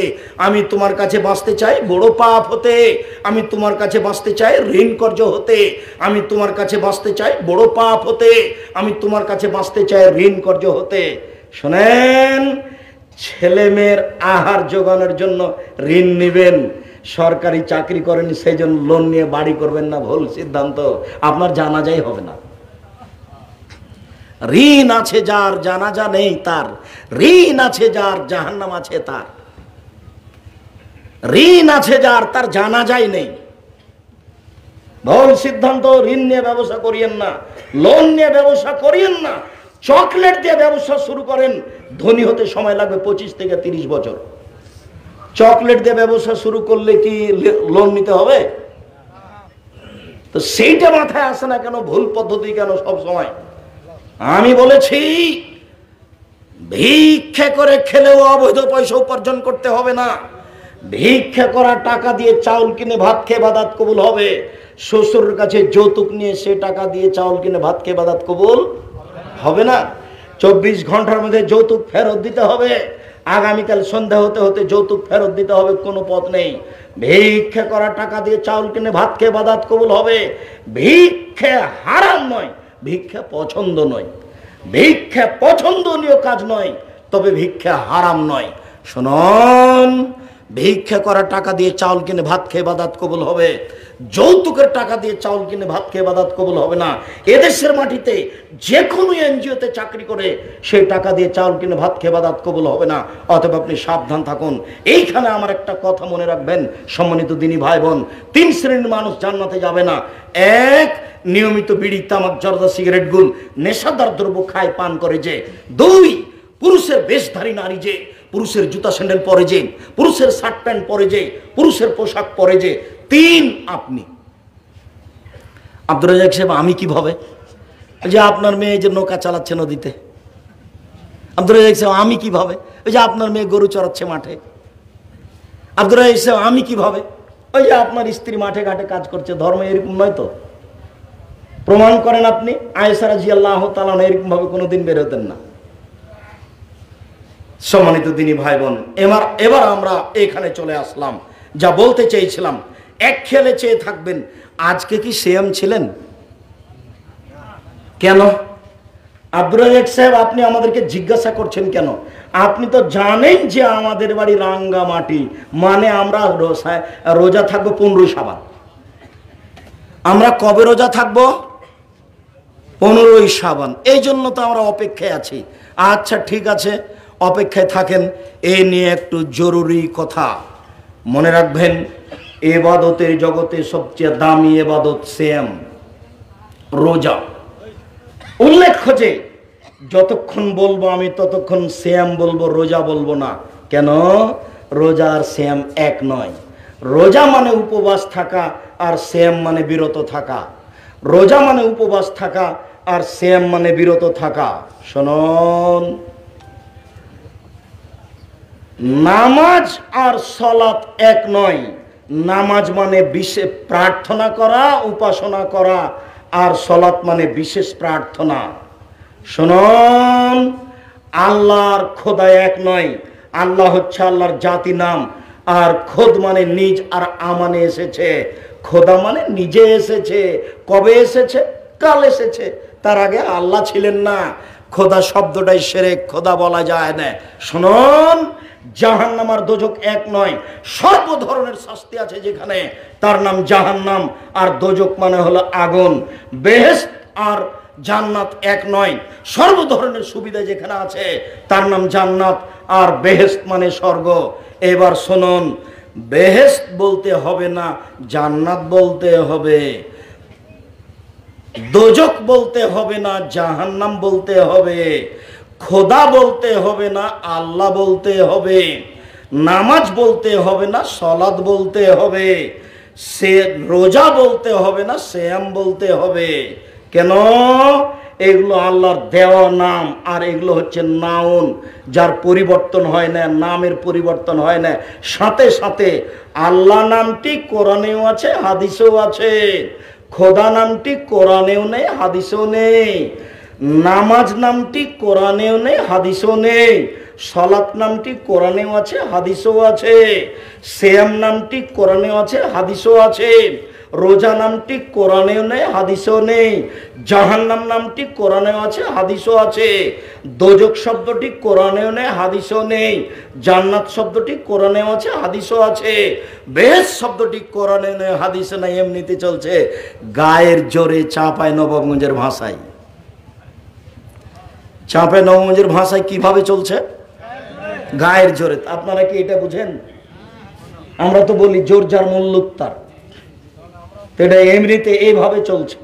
আমি তোমার কাছে বাঁচতে চাই বড় পাপ হতে, আমি তোমার কাছে বাঁচতে চাই ঋণ কর্জ হতে, আমি তোমার কাছে বাঁচতে চাই বড় পাপ হতে, আমি তোমার কাছে বাঁচতে চাই ঋণ কর্জ হতে। শোনেন, ছেলে মেয়ের আহার জোগানোর জন্য ঋণ নেবেন, সরকারি চাকরি করেন সেই জন্য লোন নিয়ে বাড়ি করবেন না, ভুল সিদ্ধান্ত। আপনার জানাজাই হবে না। ঋণ আছে যার, জানাজা নেই তার। ঋণ আছে যার, জাহান্নাম আছে তার। ঋণ আছে যার, তার জানাজাই নেই। ভুল সিদ্ধান্ত। ঋণ নিয়ে ব্যবসা করিয়েন না, লোন নিয়ে ব্যবসা করিয়েন না। চকলেট দিয়ে ব্যবসা শুরু করেন, ধনী হতে সময় লাগবে 25 থেকে 30 বছর। চকলেট দিয়ে ব্যবসা শুরু করলে কি লোন নিতে হবে? তো সেইটা মাথায় আসে না কেন? ভুল পদ্ধতি কেন সব সময়? আমি বলেছি ভিক্ষা করে খেলেও অবৈধ পয়সা উপার্জন করতে হবে না। ভিক্ষা করা টাকা দিয়ে চাউল কিনে ভাত খেয়ে বাদাত কবুল হবে। শ্বশুরের কাছে যৌতুক নিয়ে সে টাকা দিয়ে চাউল কিনে ভাত খেয়ে বাদাত কবুল হবে না। 24 ঘন্টার মধ্যে যৌতুক ফেরত দিতে হবে। আগামীকাল সন্ধ্যা হতে হতে যৌতুক ফেরত দিতে হবে, কোনো পথ নেই। ভিক্ষা করা টাকা দিয়ে চাউল কিনে ভাত খেয়ে বাদাত কবুল হবে। ভিক্ষা হারাম নয়, ভিক্ষা পছন্দ নয়, ভিক্ষা পছন্দনীয় কাজ নয়, তবে ভিক্ষা হারাম নয়। শুনুন, ভিক্ষা করা টাকা দিয়ে চাউল কিনে ভাত খেয়ে বাদাত কবুল হবে, যৌতুকের টাকা দিয়ে চাউল কিনে ভাত খেয়ে বাদাত কবুল হবে না। এদেশের মাটিতে যে কোনো এনজিওতে চাকরি করে সেই টাকা দিয়ে চাউল কিনে ভাত খেয়ে বাদাত কবুল হবে না। অতএব আপনি সাবধান থাকুন। এইখানে আমার একটা কথা মনে রাখবেন সম্মানিত দিনী ভাই বোন, 3 শ্রেণীর মানুষ জান্নাতে যাবে না। 1, নিয়মিত বিড়ি তামাক জর্দা সিগারেট গুল নেশাদার দ্রব্য খায় পান করে যে। 2, পুরুষের বেশধারী নারী যে, পুরুষের জুতা স্যান্ডেল পরে যে, পুরুষের শার্ট প্যান্ট পরে যে, পুরুষের পোশাক পরে যে। 3, আপনি। আব্দুর রাজ্জাক সাহেব, আমি কিভাবে? ওই যে আপনার মেয়ে যে নৌকা চালাচ্ছে নদীতে। আব্দুর রাজ্জাক সাহেব, আমি কিভাবে? ওই যে আপনার মেয়ে গরু চড়াচ্ছে মাঠে। আব্দুর রাজ্জাক সাহেব, আমি কিভাবে? ওই যে আপনার স্ত্রী মাঠে ঘাটে কাজ করছে। ধর্ম এরকম নয় তো? প্রমাণ করেন আপনি। আয়েশা রাদিয়াল্লাহু তাআলা এরকম ভাবে কোনোদিন বের হতেন না। সম্মানিত দিনী ভাই বোন, এবার আমরা এখানে চলে আসলাম। যা বলতে চেয়েছিলাম, এক খেলে চেয়ে থাকবেন, আজকে কি সিএম ছিলেন? কেন? আব্দুর রাজ্জাক সাহেব, আপনি আমাদেরকে জিজ্ঞাসা করছেন কেন? আপনি তো জানেন যে আমাদের বাড়ি রাঙ্গামাটি, মানে আমরা রোজা থাকবো 15 শাবান। আমরা কবে রোজা থাকবো? 15 শাবান। এই জন্য তো আমরা অপেক্ষায় আছি। আচ্ছা ঠিক আছে, অপেক্ষায় থাকেন। এই নিয়ে একটু জরুরি কথা মনে রাখবেন, ইবাদতের জগতে সবচেয়ে দামি ইবাদত সিয়াম, রোজা। উল্লেখ্য যে যতক্ষণ বলবো আমি ততক্ষণ সিয়াম বলবো, রোজা বলবো না। কেন? রোজা আর সিয়াম এক নয়। রোজা মানে উপবাস থাকা, আর সিয়াম মানে বিরত থাকা। রোজা মানে উপবাস থাকা, আর সিয়াম মানে বিরত থাকা। শুনুন, নামাজ আর সালাত এক নয়। নামাজ মানে বিশেষ প্রার্থনা করা, উপাসনা করা, আর সালাত মানে বিশেষ প্রার্থনা। শুনুন, আল্লাহর খোদা এক নয়। আল্লাহ হচ্ছে আল্লাহর জাতি নাম, আর খোদ মানে নিজ, আর আমানে এসেছে। খোদা মানে নিজে এসেছে। কবে এসেছে? কাল এসেছে। তার আগে আল্লাহ ছিলেন না। খোদা শব্দটাই শিরক, খোদা বলা যায় না। শুনুন, জাহান্নাম আর দোজক এক নয়। সর্ব ধরনের শাস্তি আছে যেখানে, তার নাম জাহান্নাম, আর দোজক মানে হলো আগুন। বেহেশত আর জান্নাত এক নয়। সর্ব ধরনের সুবিধা যেখানে আছে তার নাম জান্নাত, আর বেহেশত মানে স্বর্গ। এবার শুনুন, বেহেশত বলতে হবে না, জান্নাত বলতে হবে। দোজক বলতে হবে না, জাহান্নাম বলতে হবে। খোদা বলতে হবে না, আল্লাহ বলতে হবে। নামাজ বলতে হবে না, সালাত বলতে হবে। সে রোজা বলতে হবে না, সিয়াম বলতে হবে। কেন? এগুলো আল্লাহর দেওয়া নাম, আর এগুলো হচ্ছে নাউন, যার পরিবর্তন হয় না, নামের পরিবর্তন হয় না। সাথে সাথে আল্লাহ নামটি কোরআনেও আছে, হাদিসেও আছে। খোদা নামটি কোরআনেও নেই, হাদিসেও নেই। নামাজ নামটি কোরআনেও নেই, হাদিসেও নেই। সালাত নামটি কোরআনেও আছে, হাদিসেও আছে। সিয়াম নামটি কোরআনেও আছে, হাদিসেও আছে। রোজা নামটি কোরআনেও নেই, হাদিসেও নেই। জাহান্নাম নামটি কোরআনেও আছে, হাদিসেও আছে। দোজক শব্দটি কোরআনেও নেই, হাদিসেও নেই। জান্নাত শব্দটি কোরআনেও আছে, হাদিসেও আছে। বেহেশত শব্দটি কোরআনে নেই, হাদিসে নেই, এমনিতে চলছে গায়ের জোরে চাঁপাই নবাবগঞ্জের ভাষায়। চাঁপাই নবাবগঞ্জের ভাষায় কিভাবে চলছে? গায়ের জোরে। আপনারা কি এটা বুঝেন? আমরা তো বলি জোর যার মুল্লুক তার, এটা এমনিতে এইভাবে চলছে।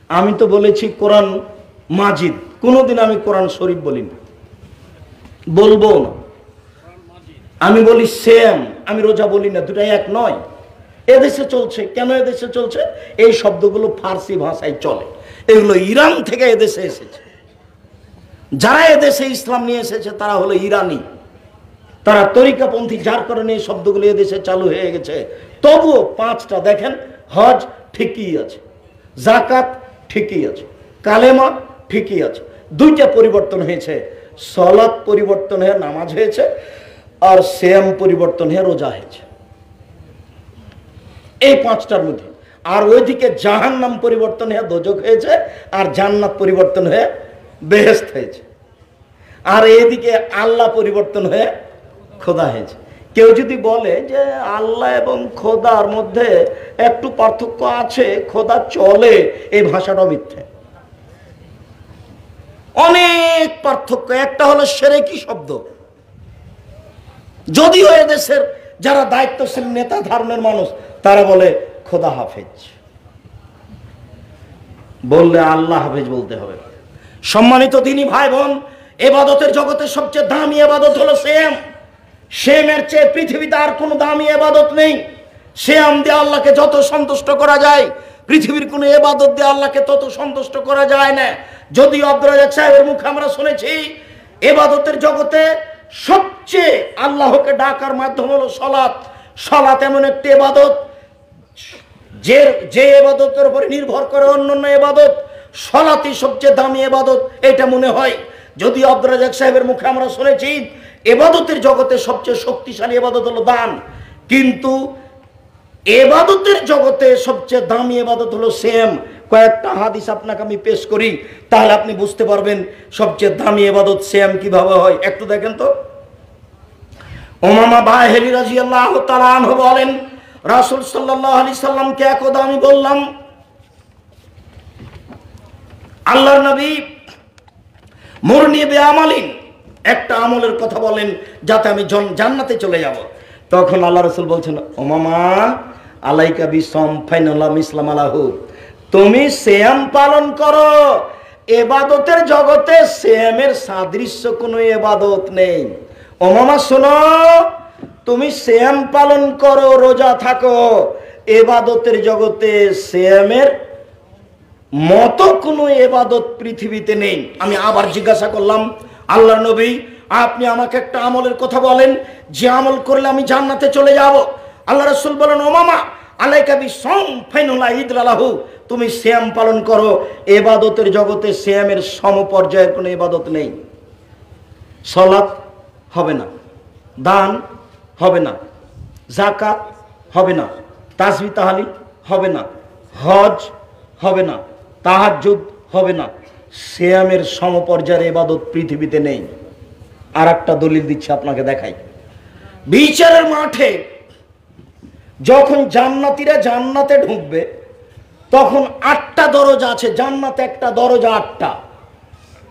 আমি তো বলেছি কোরআন মাজিদ, কোনোদিন আমি কোরআন শরীফ বলি না, বলবো না। আমি বলি সেম, আমি রোজা বলি না, দুটাই এক নয়। এদেশে চলছে। কেন এদেশে চলছে? এই শব্দগুলো ফার্সি ভাষায় চলে, এগুলো ইরান থেকে এদেশে এসেছে। যারা এদেশে ইসলাম নিয়ে এসেছে তারা হলো ইরানি, তারা তরিকাপন্থী, যার কারণে এই শব্দগুলো এদেশে চালু হয়ে গেছে। তবুও 5টা দেখেন, হজ ঠিকই আছে, জাকাত ঠিকই আছে, কালেমা ঠিকই আছে। 2টা পরিবর্তন হয়েছে, সালাত পরিবর্তন হয়ে নামাজ হয়েছে, আর সিয়াম পরিবর্তন হয়ে রোজা হয়েছে। এই পাঁচটার মধ্যে। আর ওইদিকে জাহান্নাম পরিবর্তন হয়ে দোজক হয়েছে, আর জান্নাত পরিবর্তন হয়ে বেহেশত হয়েছে। আর এইদিকে আল্লাহ পরিবর্তন হয়ে খোদা হয়েছে। কেউ যদি বলে যে আল্লাহ এবং খোদার মধ্যে একটু পার্থক্য আছে, খোদা চলে, এই ভাষাটা মিথ্যে। অনেক পার্থক্য। একটা হলো শিরকি শব্দ। যদিও এদেশের যারা দায়িত্বশীল নেতা ধর্মের মানুষ তারা বলে খোদা হাফেজ, বললে আল্লাহ হাফেজ বলতে হবে। সম্মানিত দিনী ভাই বোন, ইবাদতের জগতে সবচেয়ে দামি ইবাদত হলো সিয়াম। সিয়ামের চেয়ে পৃথিবীতে আর কোনো দামি ইবাদত নেই। সিয়াম দিয়ে আল্লাহকে যত সন্তুষ্ট করা যায়, পৃথিবীর কোনো ইবাদত দিয়ে আল্লাহকে তত সন্তুষ্ট করা যায় না। যদিও আব্দুর রাজ্জাক সাহেবের মুখে আমরা শুনেছি ইবাদতের জগতে সবচেয়ে আল্লাহকে ডাকার মাধ্যম হলো সালাত। সালাত এমন একটি ইবাদত যে ইবাদতের উপর নির্ভর করে অন্যান্য ইবাদত, সালাতই সবচেয়ে দামি ইবাদত, এটা মনে হয়। যদিও আব্দুর রাজ্জাক সাহেবের মুখে আমরা শুনেছি ইবাদতের জগতে সবচেয়ে শক্তিশালী ইবাদত হলো দান, কিন্তু ইবাদতের জগতে সবচেয়ে দামি ইবাদত হলো সিয়াম। কয়েকটা হাদিস আপনাকে আমি পেশ করি, তাহলে আপনি বুঝতে পারবেন সবচেয়ে দামি ইবাদত সিয়াম কিভাবে হয়। একটু দেখেন তো। উমামা বাহিলি রাদিয়াল্লাহু তাআলা আনহু বলেন, রাসূল সাল্লাল্লাহু আলাইহি সাল্লামকে একদা আমি বললাম, আল্লাহর নবী মুরনি বিআমালিন, একটা আমলের কথা বলেন যাতে আমি জান্নাতে চলে যাব। তখন আল্লাহ রাসূল বলছেন, উমামা আলাইকা বিসম ফাইনাল্লাহ ইসলাম আলাহু, তুমি সিয়াম পালন করো। ইবাদতের জগতে সিয়ামের সাদৃশ্য কোনো ইবাদত নেই। উমামা শোনো, তুমি সিয়াম পালন করো, রোজা থাকো, ইবাদতের জগতে সিয়ামের মতো কোনো ইবাদত পৃথিবীতে নেই। আমি আবার জিজ্ঞাসা করলাম, আল্লাহর নবী আপনি আমাকে একটা আমলের কথা বলেন যে আমল করলে আমি জান্নাতে চলে যাব। আল্লাহ রাসূল বলেন, উমামা আলাইকা বিসম ফাইনাল্লাহ ইদলাহু, তুমি সিয়াম পালন করো। ইবাদতের জগতে সিয়ামের সমপর্যায়ের কোনো ইবাদত নেই। সালাত হবে না, দান হবে না, যাকাত হবে না, তাসবিহ তাহলিল হবে না, হজ হবে না, তাহাজ্জুদ হবে না। সিয়ামের সমপর্যায়ের ইবাদত পৃথিবীতে নেই। আর একটা দলিল দিচ্ছি আপনাকে, দেখাই। বিচারের মাঠে যখন জান্নাতীরা জান্নাতে ঢুকবে তখন 8টা দরজা আছে। জান্নাতে একটা দরজা 8টা।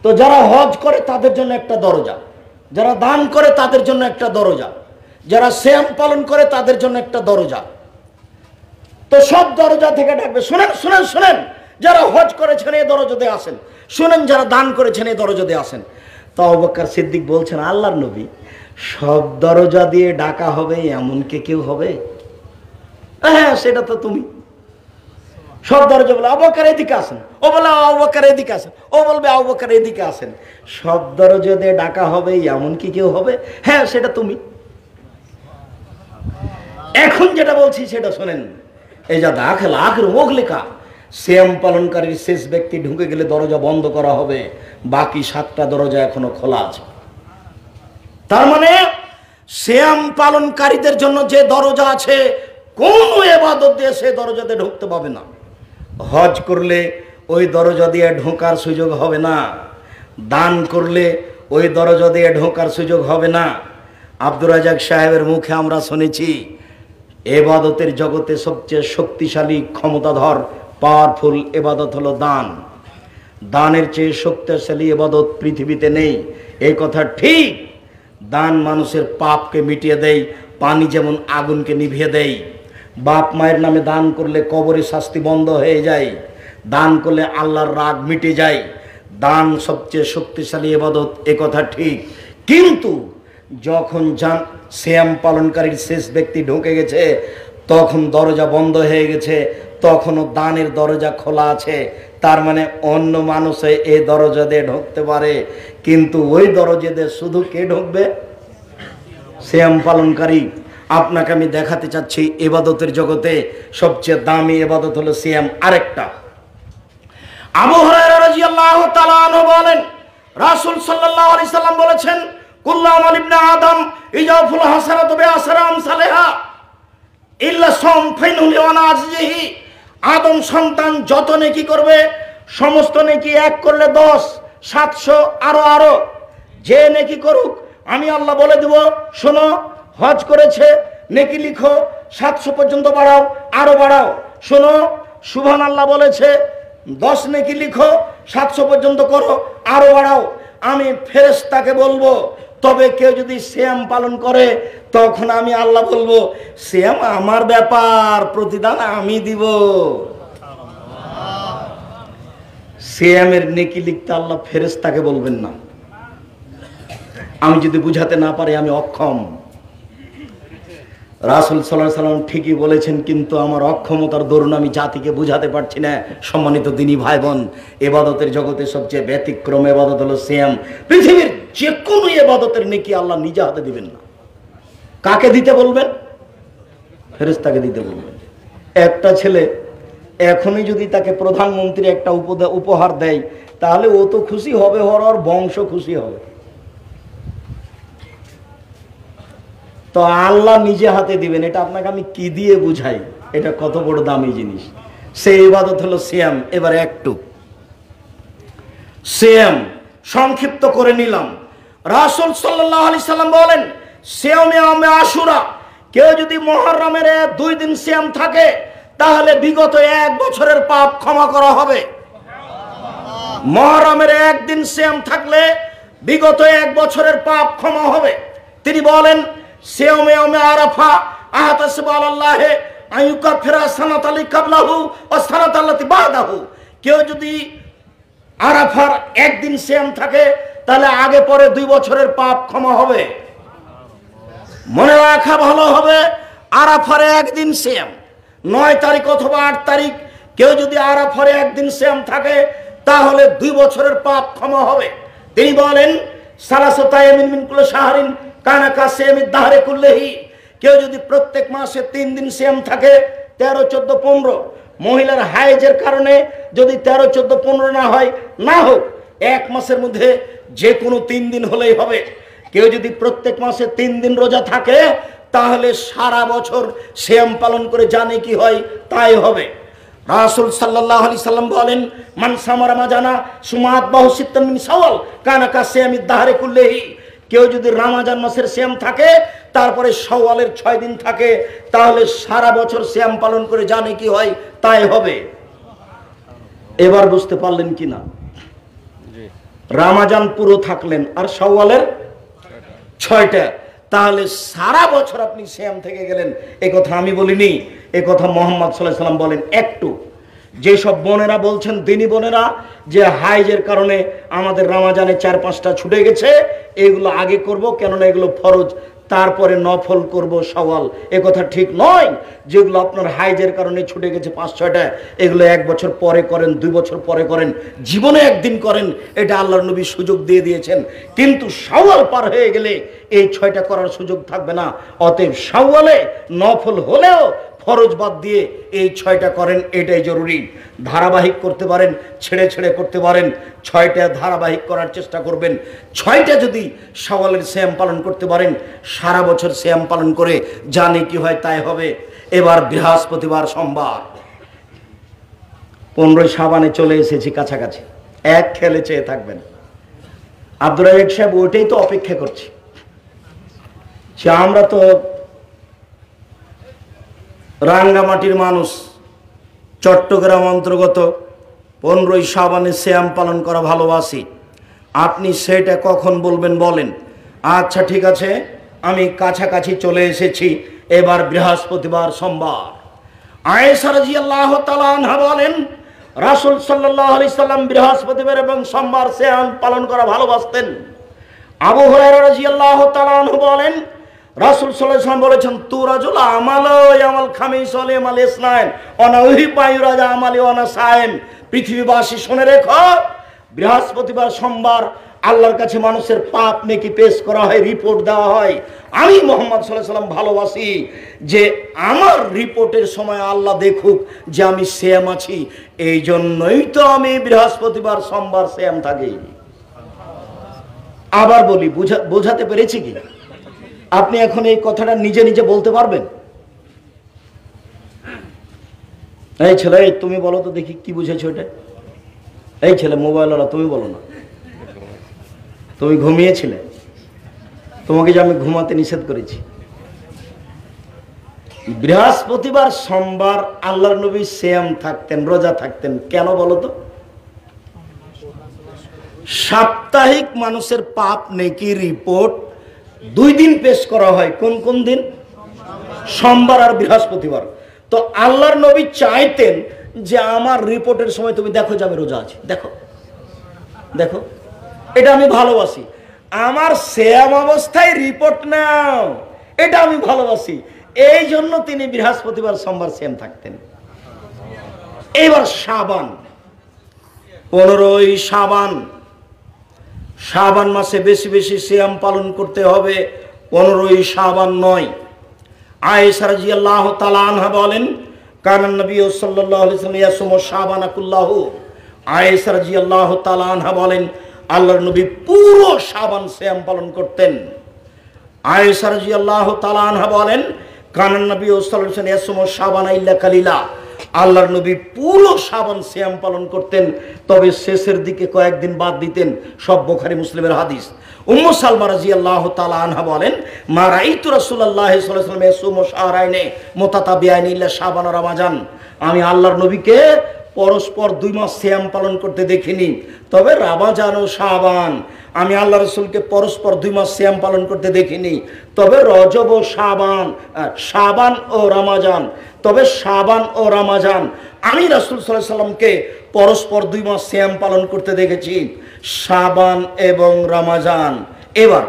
তো যারা হজ করে তাদের জন্য একটা দরজা, যারা দান করে তাদের জন্য একটা দরজা, যারা সিয়াম পালন করে তাদের জন্য একটা দরজা। তো সব দরজা থেকে ডাকবে, শুনেন শুনেন শুনেন, যারা হজ করেছেন এই দরজাতে আসেন, শুনেন যারা দান করেছেন এই দরজাতে আসেন। তো আবু বকর সিদ্দিক বলছেন, আল্লাহর নবী সব দরজা দিয়ে ডাকা হবে এমন কে কেউ হবে? হ্যাঁ, সেটা তো তুমি। সব দরজা বলে আবু বকর এদিকে আসেন, ও বলে আবু বকর এদিকে আসেন, ও বলবে আবু বকর এদিকে আসেন। সব দরজা দিয়ে ডাকা হবে এমন কি কেউ হবে? হ্যাঁ, সেটা তুমি। এখন যেটা বলছি সেটা শোনেন। এই যা দাখিল আখির মুগলিকা, সিয়াম পালনকারীর শেষ ব্যক্তি ঢুকে গেলে দরজা বন্ধ করা হবে, বাকি 7টা দরজা এখনো খোলা আছে। তার মানে সিয়াম পালনকারীদের জন্য যে দরজা আছে, কোন ইবাদত দিয়ে সে দরজাতে ঢুকতে পাবে না। হজ করলে ওই দরজা দিয়ে ঢোকার সুযোগ হবে না, দান করলে ওই দরজা দিয়ে ঢোকার সুযোগ হবে না। আব্দুর রাজ্জাক সাহেবের মুখে আমরা শুনেছি ইবাদতের জগতে সবচেয়ে শক্তিশালী ক্ষমতাধর পাওয়ারফুল ইবাদত হলো দান। দানের চেয়ে শক্তিশালী ইবাদত পৃথিবীতে নেই, এই কথা ঠিক। দান মানুষের পাপকে মিটিয়ে দেয়, পানি যেমন আগুনকে নিভিয়ে দেয়। বাপ মায়ের নামে দান করলে কবরে শাস্তি বন্ধ হয়ে যায়, দান করলে আল্লাহর রাগ মিটে যায়। দান সবচেয়ে শক্তিশালী ইবাদত, এ কথা ঠিক। কিন্তু যখন সিয়াম পালনকারীর শেষ ব্যক্তি ঢুকে গেছে, তখন দরজা বন্ধ হয়ে গেছে, তখনও দানের দরজা খোলা আছে। তার মানে অন্য মানুষে এই দরজা দিয়ে ঢুকতে পারে, কিন্তু ওই দরজা দিয়ে শুধু কে ঢুকবে? সিয়াম পালনকারী। আপনাকে আমি দেখাতে চাচ্ছি ইবাদতের জগতে সবচেয়ে দামি ইবাদত হলো সিয়াম। আরেকটা, আবু হুরায়রা রাদিয়াল্লাহু তাআলা আনহু বলেন, রাসূল সাল্লাল্লাহু আলাইহি সাল্লাম বলেছেন, কুল্লু আমান ইবনে আদম ইজাফুল হাসানাতু বিআশরি আমসালিহা ইল্লা সাম ফাইনুল ওয়ানাজিহি। আদম সন্তান যত নেকি করবে সমস্ত নেকি এক করলে 10, 700 আরো যে নেকি করুক আমি আল্লাহ বলে দেব, শোনো হজ করেছে নেকি লিখো 700 পর্যন্ত বাড়াও, আরো বাড়াও। শোনো সুবহানাল্লাহ বলেছে 10 নেকি লিখো 700 পর্যন্ত করো, আরো বাড়াও। আমি ফেরেশতাকে বলবো, তবে কেউ যদি সিয়াম পালন করে তখন আমি আল্লাহ বলবো, সিয়াম আমার ব্যাপার, প্রতিদান আমি দিব। সিয়ামের নেকি লিখতে আল্লাহ ফেরেশতাকে বলবেন না। আমি যদি বুঝাতে না পারি আমি অক্ষম। রাসূল সাল্লাল্লাহু আলাইহি সাল্লাম ঠিকই বলেছেন, কিন্তু আমার অক্ষমতার দরুন আমি জাতিকে বুঝাতে পারছি না। সম্মানিত দিনী ভাই বোন, ইবাদতের জগতে সবচেয়ে ব্যতিক্রম ইবাদত হলো সিয়াম। পৃথিবীর যে কোনো ইবাদতের নেকি আল্লাহ নিজে হাতে দিবেন না। কাকে দিতে বলবেন? ফেরেশতাকে দিতে বলবেন। একটা ছেলে এখনই যদি তাকে প্রধানমন্ত্রী একটা উপহার দেয়, তাহলে ও তো খুশি হবে, ওর বংশ খুশি হবে। তো আল্লাহ নিজে হাতে দিবেন, এটা আপনাকে আমি কি দিয়ে বুঝাই? এটা কত বড় দামি জিনিস। সেই ইবাদত হলো সিয়াম। এবারে একটু সিয়াম সংক্ষিপ্ত করে নিলাম। রাসূল সাল্লাল্লাহু আলাইহি সাল্লাম বলেন, সিয়ামে আশুরা, কেউ যদি মুহররমের 2 দিন সিয়াম থাকে তাহলে বিগত 1 বছরের পাপ ক্ষমা করা হবে। মুহররমের 1 দিন সিয়াম থাকলে বিগত 1 বছরের পাপ ক্ষমা হবে। তিনি বলেন, সিয়ামে আরাফা আহতাসিবু আলাল্লাহি আইয়ুকাফিরা সানাতাল্লাতি ক্বাবলাহু ওয়া সানাতাল্লাতি বাদাহু। কেউ যদি আরাফার 1 দিন সিয়াম থাকে তাহলে আগে পরে 2 বছরের পাপ ক্ষমা হবে। মনে রাখা ভালো হবে, আরাফার 1 দিন সিয়াম, 9 তারিখ অথবা 8 তারিখ কেউ যদি আরাফার 1 দিন সিয়াম থাকে তাহলে 2 বছরের পাপ ক্ষমা হবে। তিনি বলেন, সালাসাতু আইয়ামিন মিন কুল্লি শাহরিন কানা কাসিয়ামিদ দাহরি কুল্লিহি। কেউ যদি প্রত্যেক মাসে 3 দিন সিয়াম থাকে, 13, 14, 15, মহিলার হাইজের কারণে যদি 13, 14, 15 না হয়, না হোক 1 মাসের মধ্যে যে কোনো 3 দিন হলেই হবে। কেউ যদি প্রত্যেক মাসে 3 দিন রোজা থাকে তাহলে সারা বছর সিয়াম পালন করে জানে কি হয় তাই হবে। রাসূল সাল্লাল্লাহু আলাইহি সাল্লাম বলেন, মান সামা রমাজানা সুমাত বাহু সিত্তান মিন শাওয়াল কানা কাসিয়ামিদ দাহরি কুল্লিহি। কেউ যদি রমজান মাসের সিয়াম থাকে তারপরে শাওয়ালের 6 দিন থাকে তাহলে সারা বছর সিয়াম পালন করে জানে কি হয় তাই হবে। এবার বুঝতে পারলেন কিনা? রমজান পুরো থাকলেন আর শাওয়ালের 6টা, তাহলে সারা বছর আপনি সিয়াম থেকে গেলেন। এই কথা আমি বলিনি, এই কথা মুহাম্মদ সাল্লাল্লাহু আলাইহি সাল্লাম বলেন। একটু যেসব বোনেরা বলছেন, দিনী বোনেরা, যে হাইজের কারণে আমাদের রমজানে 4-5টা ছুটে গেছে, এগুলো আগে করব, কেননা এগুলো ফরজ, তারপরে নফল করব শাওয়াল, এ কথা ঠিক নয়। যেগুলো আপনার হাইজের কারণে ছুটে গেছে 5-6টা, এগুলো 1 বছর পরে করেন, 2 বছর পরে করেন, জীবনে একদিন করেন, এটা আল্লাহর নবী সুযোগ দিয়ে দিয়েছেন। কিন্তু শাওয়াল পার হয়ে গেলে এই 6টা করার সুযোগ থাকবে না। অতএব শাওয়ালে নফল হলেও ফরজ বাদ দিয়ে এই 6টা করেন, এটাই জরুরি। ধারাবাহিক করতে পারেন, ছেড়ে ছেড়ে করতে পারেন, 6টা ধারাবাহিক করার চেষ্টা করবেন। 6টা যদি শাওয়ালের সিয়াম পালন করতে পারেন, সারা বছর সিয়াম পালন করে জানে কি হয় তাই হবে। এবার বৃহস্পতিবার, সোমবার, 15 শাবানে চলে এসেছি কাছাকাছি। এক খেলে চেয়ে থাকবেন। আব্দুর রাজ্জাক সাহেব ওইটাই তো অপেক্ষা করছি। সে আমরা তো রাঙ্গামাটির মানুষ, চট্টগ্রাম অন্তর্গত, 15 শাবানে সিয়াম পালন করা ভালোবাসি। আপনি সেটা কখন বলবেন বলেন। আচ্ছা ঠিক আছে, আমি কাছাকাছি চলে এসেছি। এবার বৃহস্পতিবার, সোমবার। আয়েশা রাদিয়াল্লাহু তাআলা আনহা বলেন, রাসূল সাল্লাল্লাহু আলাইহি সাল্লাম বৃহস্পতিবার এবং সোমবার সিয়াম পালন করা ভালোবাসতেন। আবু হুরায়রা রাদিয়াল্লাহু তাআলা আনহু বলেন, রাসূল সাল্লাল্লাহু আলাইহি ওয়াসাল্লাম বলেছেন, তুরাজুল আমালু ইয়ামাল খামিস ওয়াল ইয়ামাল ইসনাইন ওয়া নাউহিবা ইউরাজা আমালি ওয়া নাসাইম। পৃথিবীবাসী শুনে রেখো, বৃহস্পতিবার, সোমবার আল্লাহর কাছে মানুষের পাপ নেকি পেশ করা হয়, রিপোর্ট দেওয়া হয়। আমি মুহাম্মদ সাল্লাল্লাহু আলাইহি ওয়াসাল্লাম ভালোবাসি যে আমার রিপোর্টের সময় আল্লাহ দেখুক যে আমি সিয়াম আছি। এই জন্যই তো আমি বৃহস্পতিবার, সোমবার সিয়াম থাকি। আবার বলি, বোঝাতে পেরেছি কি? আপনি এখন এই কথাটা নিজে নিজে বলতে পারবেন? এই ছেলে, তুমি বলো তো দেখি কি বুঝেছো এটা। এই ছেলে মোবাইলওয়ালা, তুমি বলো না। তুমি ঘুমিয়েছিলে, তোমাকে যে আমি ঘুমাতে নিষেধ করেছি। বৃহস্পতিবার সোমবার আল্লাহর নবী সিয়াম থাকতেন, রোজা থাকতেন, কেন বলো তো? সাপ্তাহিক মানুষের পাপ নেকি রিপোর্ট 2 দিন পেশ করা হয়। কোন কোন দিন? সোমবার আর বৃহস্পতিবার। তো আল্লাহর নবী চাইতেন যে আমার রিপোর্টের সময় তুমি দেখো যে আমি রোজা আছি, দেখো দেখো, এটা আমি ভালোবাসি। আমার সিয়াম অবস্থায় রিপোর্ট নাও, এটা আমি ভালোবাসি। এই জন্য তিনি বৃহস্পতিবার সোমবার সিয়াম থাকতেন। এবার শাবান, 15ই শাবান, শাবান মাসে বেশি বেশি সিয়াম পালন করতে হবে, 15ই শাবান নয়। আয়েশা রাদিয়াল্লাহু তাআলা আনহা বলেন, কানান নবী সাল্লাল্লাহু আলাইহি ওয়াসাল্লাম ইয়াসুমু শাবান কুল্লাহু। আয়েশা রাদিয়াল্লাহু তাআলা আনহা বলেন, আল্লাহর নবী পুরো শাবান সিয়াম পালন করতেন। আয়েশা রাদিয়াল্লাহু তাআলা আনহা বলেন, কানান নবী সাল্লাল্লাহু আলাইহি ওয়াসাল্লাম ইয়াসুমু শাবান ইল্লা কালিলা। আল্লাহর নবী পুরো শাবান সিয়াম পালন করতেন, তবে শেষের দিকে কয়েকদিন বাদ দিতেন। সব বুখারী মুসলিমের হাদিস। উম্মু সালমা রাদিয়াল্লাহু তাআলা আনহা বলেন, মা রাআইতু রাসূলুল্লাহ সাল্লাল্লাহু আলাইহি ওয়াসাল্লাম ইয়াসুমু শাহরাইনে মুতাতাবিআইনি ইল্লা শাবান ওয়া রমাজান। আমি আল্লাহর নবীকে পরস্পর 2 মাস সিয়াম পালন করতে দেখিনি, তবে রমাজান ও শাবান। আমি আল্লাহ রাসূলকে পরস্পর 2 মাস সিয়াম পালন করতে দেখিনি, তবে রজব ও শাবান, শাবান ও রমাজান, তবে শাবান ও রমাজান আমি রাসূল সাল্লাল্লাহু আলাইহি ওয়াসাল্লামকে পরস্পর 2 মাস সিয়াম পালন করতে দেখেছি, শাবান এবং রমাজান। এবার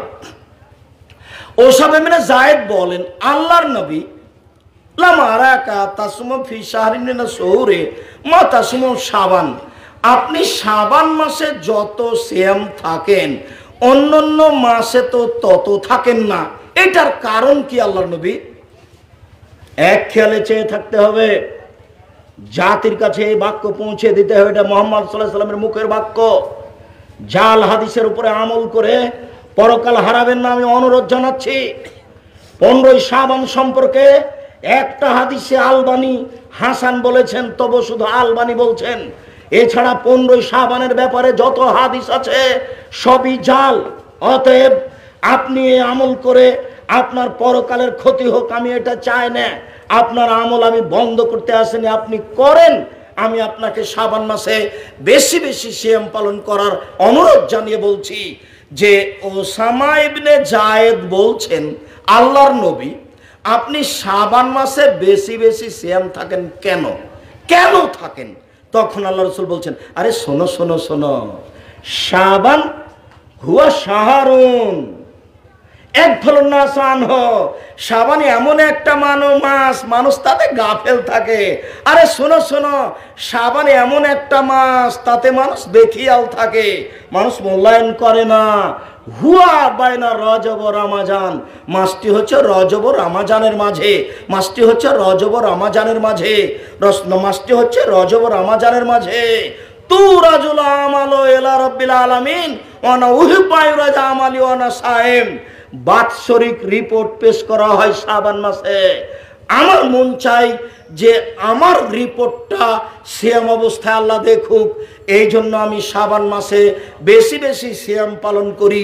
ওসামা ইবনে যায়েদ বলেন, আল্লাহর নবী লামারাকা তাসমু ফি শাহরিন মিন শুহুরে মা তাসমু শাবান। আপনি শাবান মাসে যত সিয়াম থাকেন অন্যান্য মাসে তো তত থাকেন না, এটার কারণ কি আল্লাহর নবী? এক খেয়ালে চেয়ে থাকতে হবে, জাতির কাছে এই বাক্য পৌঁছে দিতে হবে। এটা মুহাম্মদ সাল্লাল্লাহু আলাইহি ওয়াসাল্লামের মুখের বাক্য। জাল হাদিসের উপরে আমল করে পরকাল হারাবেন না, আমি অনুরোধ জানাচ্ছি। 15ই শাবান সম্পর্কে একটা হাদিসে আলবানী হাসান বলেছেন, তবে শুধু আলবানী বলছেন। এছাড়া 15ই শাবানের ব্যাপারে যত হাদিস আছে সবই জাল। অতএব আপনি এই আমল করে আপনার পরকালের ক্ষতি হোক, আমি এটা চাই না। আপনার আমল আমি বন্ধ করতে আসেনি, আপনি করেন। আমি আপনাকে শাবান মাসে বেশি বেশি সিয়াম পালন করার অনুরোধ জানিয়ে বলছি যে ওসামা ইবনে যায়েদ বলছেন, আল্লাহর নবী আপনি শাবান মাসে বেশি বেশি সিয়াম থাকেন কেন, কেন থাকেন? তখন আল্লাহ রাসূল বলছেন, আরে শোনো শোনো শোনো, শাবান হুয়া শাহরুন শাবান এমন একটা মাস, মানুষ তাতে গাফেল থাকে। আরে শোনো শোনো, শাবান এমন একটা মাস, তাতে মানুষ বেখিয়াল থাকে, মানুষ মূল্যায়ন করে না। হুয়া বাইনা রজব ও রমাজান, মাসটি হচ্ছে রজব ও রমাজানের মাঝে, মাসটি হচ্ছে রজব ও রমাজানের মাঝে, মাসটি হচ্ছে রজব ও রমাজানের মাঝে। তু রাজুল আমালো ইলা রাব্বিল আলামিন ওয়া না উহিব্বু রাজা আমালি ওয়া না সায়েম। বাৎসরিক রিপোর্ট পেশ করা হয় শাবান মাসে। আমার মন চাই যে আমার রিপোর্টটা সিয়াম অবস্থায় আল্লাহ দেখুক, এই জন্য আমি শাবান মাসে বেশি বেশি সিয়াম পালন করি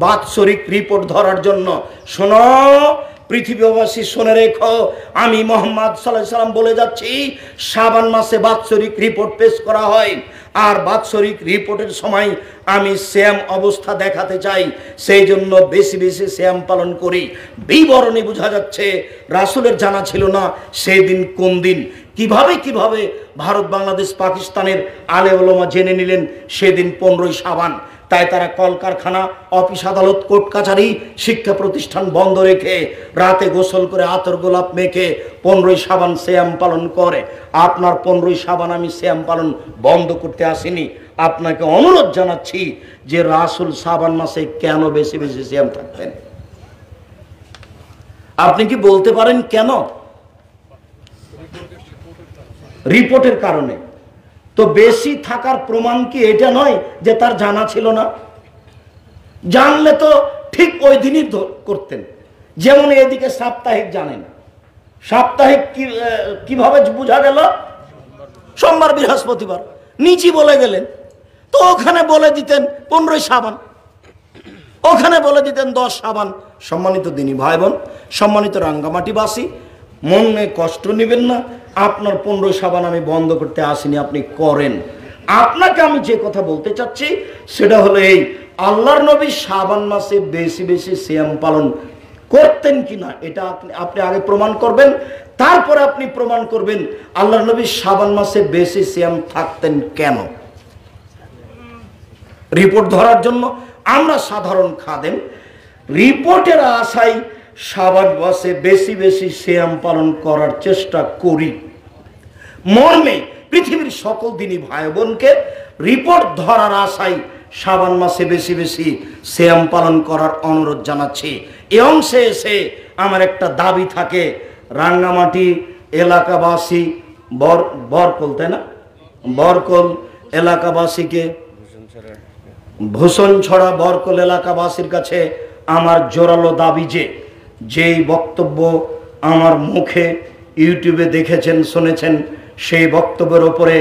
বাৎসরিক রিপোর্ট ধরার জন্য। শোনো পৃথিবীবাসী, শুনে রেখো, আমি মুহাম্মদ সাল্লাল্লাহু আলাইহি ওয়াসাল্লাম বলে যাচ্ছি, শাবান মাসে বাৎসরিক রিপোর্ট পেশ করা হয়। আর বাৎসরিক রিপোর্টের সময় আমি সিয়াম অবস্থা দেখাতে চাই, সেই জন্য বেশি বেশি সিয়াম পালন করি। বিবরণে বোঝা যাচ্ছে রাসূলের জানা ছিল না সেই দিন কোন দিন। কিভাবে ভারত, বাংলাদেশ, পাকিস্তানের আলে ওলামা জেনে নিলেন সেদিন 15ই শাবান। তাই তারা কলকারখানা, অফিস আদালত, কোর্ট কাছারি, শিক্ষা প্রতিষ্ঠান বন্ধ রেখে রাতে গোসল করে আতর গোলাপ মেখে 15ই শাবান সিয়াম পালন করে। আপনার 15ই শাবান আমি সিয়াম পালন বন্ধ করতে আসিনি, আপনাকে অনুরোধ জানাচ্ছি যে রাসূল শাবান মাসে কেন বেশি বেশি সিয়াম থাকতেন? আপনি কি বলতে পারেন কেন? রিপোর্টের কারণে। তো বেশি থাকার প্রমাণ কি এটা নয় যে তার জানা ছিল না? জানলে তো ঠিক ওই দিনই করতেন। যেমন এদিকে সাপ্তাহিক জানেন, সাপ্তাহিক কিভাবে বোঝা গেল? সোমবার বৃহস্পতিবার নিচি বলে গেলেন, তো ওখানে বলে দিতেন 15 শ্রাবণ, ওখানে বলে দিতেন 10 শ্রাবণ। সম্মানিত দিনী ভাই বোন, সম্মানিত রাঙ্গামাটিবাসী, মনে কষ্ট নেবেন না। আপনার 15 শ্রাবণ আমি বন্ধ করতে আসিনি, আপনি করেন। আপনাকে আমি যে কথা বলতে চাচ্ছি সেটা হলো এই, আল্লাহর নবী শ্রাবণ মাসে বেশি বেশি সিয়াম পালন করতেন কিনা এটা আপনি আগে প্রমাণ করবেন, তারপরে আপনি প্রমাণ করবেন আল্লাহর নবী শ্রাবণ মাসে বেশি সিয়াম থাকতেন কেন। রিপোর্ট ধরার জন্য আমরা সাধারণ খাদেম রিপোর্টের আশায় শ্রাবণ মাসে বেশি বেশি সিয়াম পালন করার চেষ্টা করি। মর্মে পৃথিবীর সকল দিনী ভাই বোনকে রিপোর্ট ধরার আশায় শ্রাবণ মাসে বেশি বেশি সিয়াম পালন করার অনুরোধ জানাচ্ছি। এই অংশে এসে আমার একটা দাবি থাকে, রাঙ্গামাটি এলাকাবাসী বরকল, তাই না, বরকল এলাকাবাসীকে, ভূষণ ছড়া বরকল এলাকাবাসীর কাছে আমার জোরালো দাবি যে, যেই বক্তব্য আমার মুখে ইউটিউবে দেখেছেন শুনেছেন, সেই বক্তব্যের ওপরে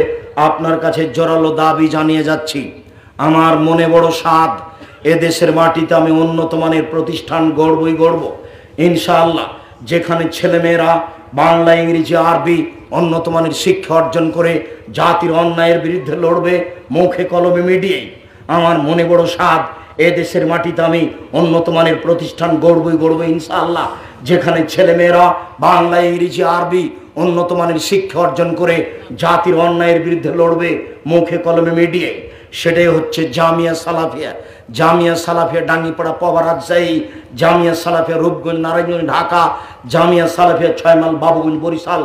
আপনার কাছে জোরালো দাবি জানিয়ে যাচ্ছি। আমার মনে বড় সাধ, এদেশের মাটিতে আমি উন্নত মানের প্রতিষ্ঠান গড়বই গড়ব ইনশাআল্লাহ, যেখানে ছেলেমেয়েরা বাংলা, ইংরেজি, আরবি উন্নত মানের শিক্ষা অর্জন করে জাতির অন্যায়ের বিরুদ্ধে লড়বে মুখে কলমে মিডিয়ায়। আমার মনে বড় সাধ, এদেশের মাটিতে আমি উন্নত মানের প্রতিষ্ঠান গড়বই গড়ব ইনশাআল্লাহ, যেখানে ছেলেমেয়েরা বাংলা, ইংরেজি, আরবি উন্নত মানের শিক্ষা অর্জন করে জাতির অন্যায়ের বিরুদ্ধে লড়বে মুখে কলমে মিডিয়ায়। সেটাই হচ্ছে জামিয়া সালাফিয়া। জামিয়া সালাফিয়া ডাঙ্গিপাড়া পবা রাজশাহী, জামিয়া সালাফিয়া রূপগঞ্জ নারায়ণগঞ্জ ঢাকা, জামিয়া সালাফিয়া 6 মাইল বাবুগঞ্জ বরিশাল,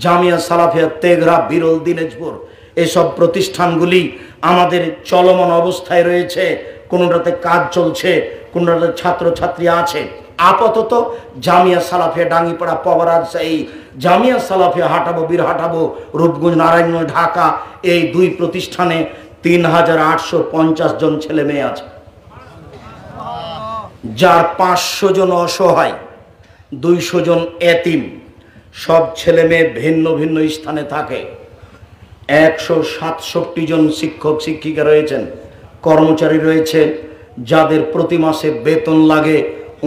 জামিয়া সালাফিয়া তেঘরা বিরল দিনাজপুর। এসব প্রতিষ্ঠানগুলি আমাদের চলমান অবস্থায় রয়েছে, কোনোটাতে কাজ চলছে, কোনোটাতে ছাত্রছাত্রী আছে। আপাতত জামিয়া সালাফিয়া ডাঙ্গিপাড়া পবা রাজশাহী, জামিয়া সালাফিয়া হাটাবো বীরহাটাবো রূপগঞ্জ নারায়ণগঞ্জ ঢাকা, এই 2 প্রতিষ্ঠানে 3850 জন ছেলে মেয়ে আছে, যার 500 জন অসহায়, 200 জন এতিম। সব ছেলে মেয়ে ভিন্ন ভিন্ন স্থানে থাকে। 167 জন শিক্ষক শিক্ষিকা রয়েছেন, কর্মচারী রয়েছে, যাদের প্রতি মাসে বেতন লাগে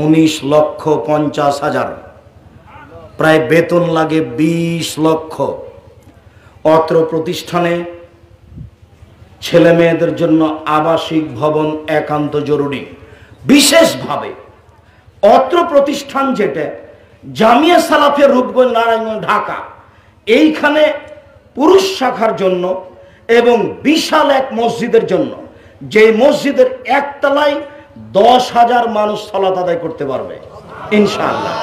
19,50,000, প্রায় বেতন লাগে 20 লক্ষ। অত্র প্রতিষ্ঠানে ছেলে মেয়েদের জন্য আবাসিক ভবন একান্ত জরুরি। বিশেষভাবে অত্র প্রতিষ্ঠান যেটা জামিয়া সালাফিয়া রূপগঞ্জ নারায়ণগঞ্জ ঢাকা, এইখানে পুরুষ শাখার জন্য এবং বিশাল এক মসজিদের জন্য, যে মসজিদের একতলায় 10,000 মানুষ সালাত আদায় করতে পারবে ইনশাআল্লাহ।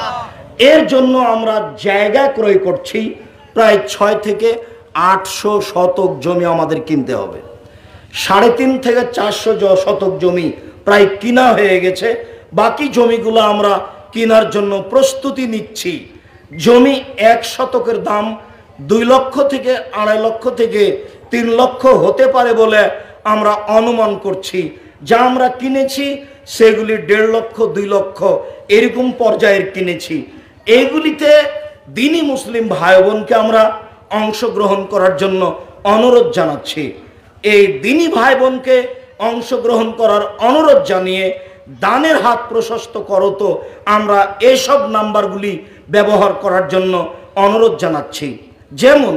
এর জন্য আমরা জায়গা ক্রয় করছি, প্রায় 6 থেকে 800 শতক জমি আমাদের কিনতে হবে। 3.5 থেকে 400 শতক জমি প্রায় কিনা হয়ে গেছে, বাকি জমিগুলো আমরা কেনার জন্য প্রস্তুতি নিচ্ছি। জমি 1 শতকের দাম 2 লক্ষ থেকে 2.5 লক্ষ থেকে 3 লক্ষ হতে পারে বলে আমরা অনুমান করছি। যা আমরা কিনেছি সেগুলি 1.5 লক্ষ 2 লক্ষ এরকম পর্যায়ের কিনেছি। এইগুলিতে দিনী মুসলিম ভাই বোনকে আমরা অংশগ্রহণ করার জন্য অনুরোধ জানাচ্ছি। এই দিনী ভাই বোনকে অংশগ্রহণ করার অনুরোধ জানিয়ে দানের হাত প্রশস্ত করো, তো আমরা এসব নাম্বারগুলি ব্যবহার করার জন্য অনুরোধ জানাচ্ছি। যেমন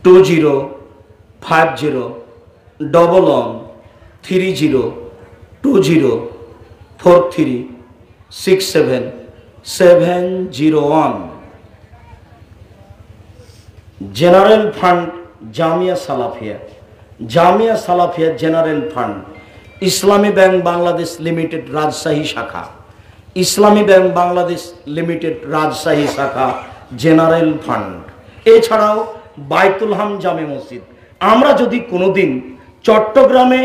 2050113020436771 general fund Jamia Salafia, Jamia Salafia general fund, ইসলামী ব্যাংক বাংলাদেশ লিমিটেড রাজশাহী শাখা, ইসলামী ব্যাংক বাংলাদেশ লিমিটেড রাজশাহী শাখা জেনারেল ফান্ড। এছাড়াও বাইতুল হাম জামে মসজিদ। আমরা যদি কোনোদিন চট্টগ্রামে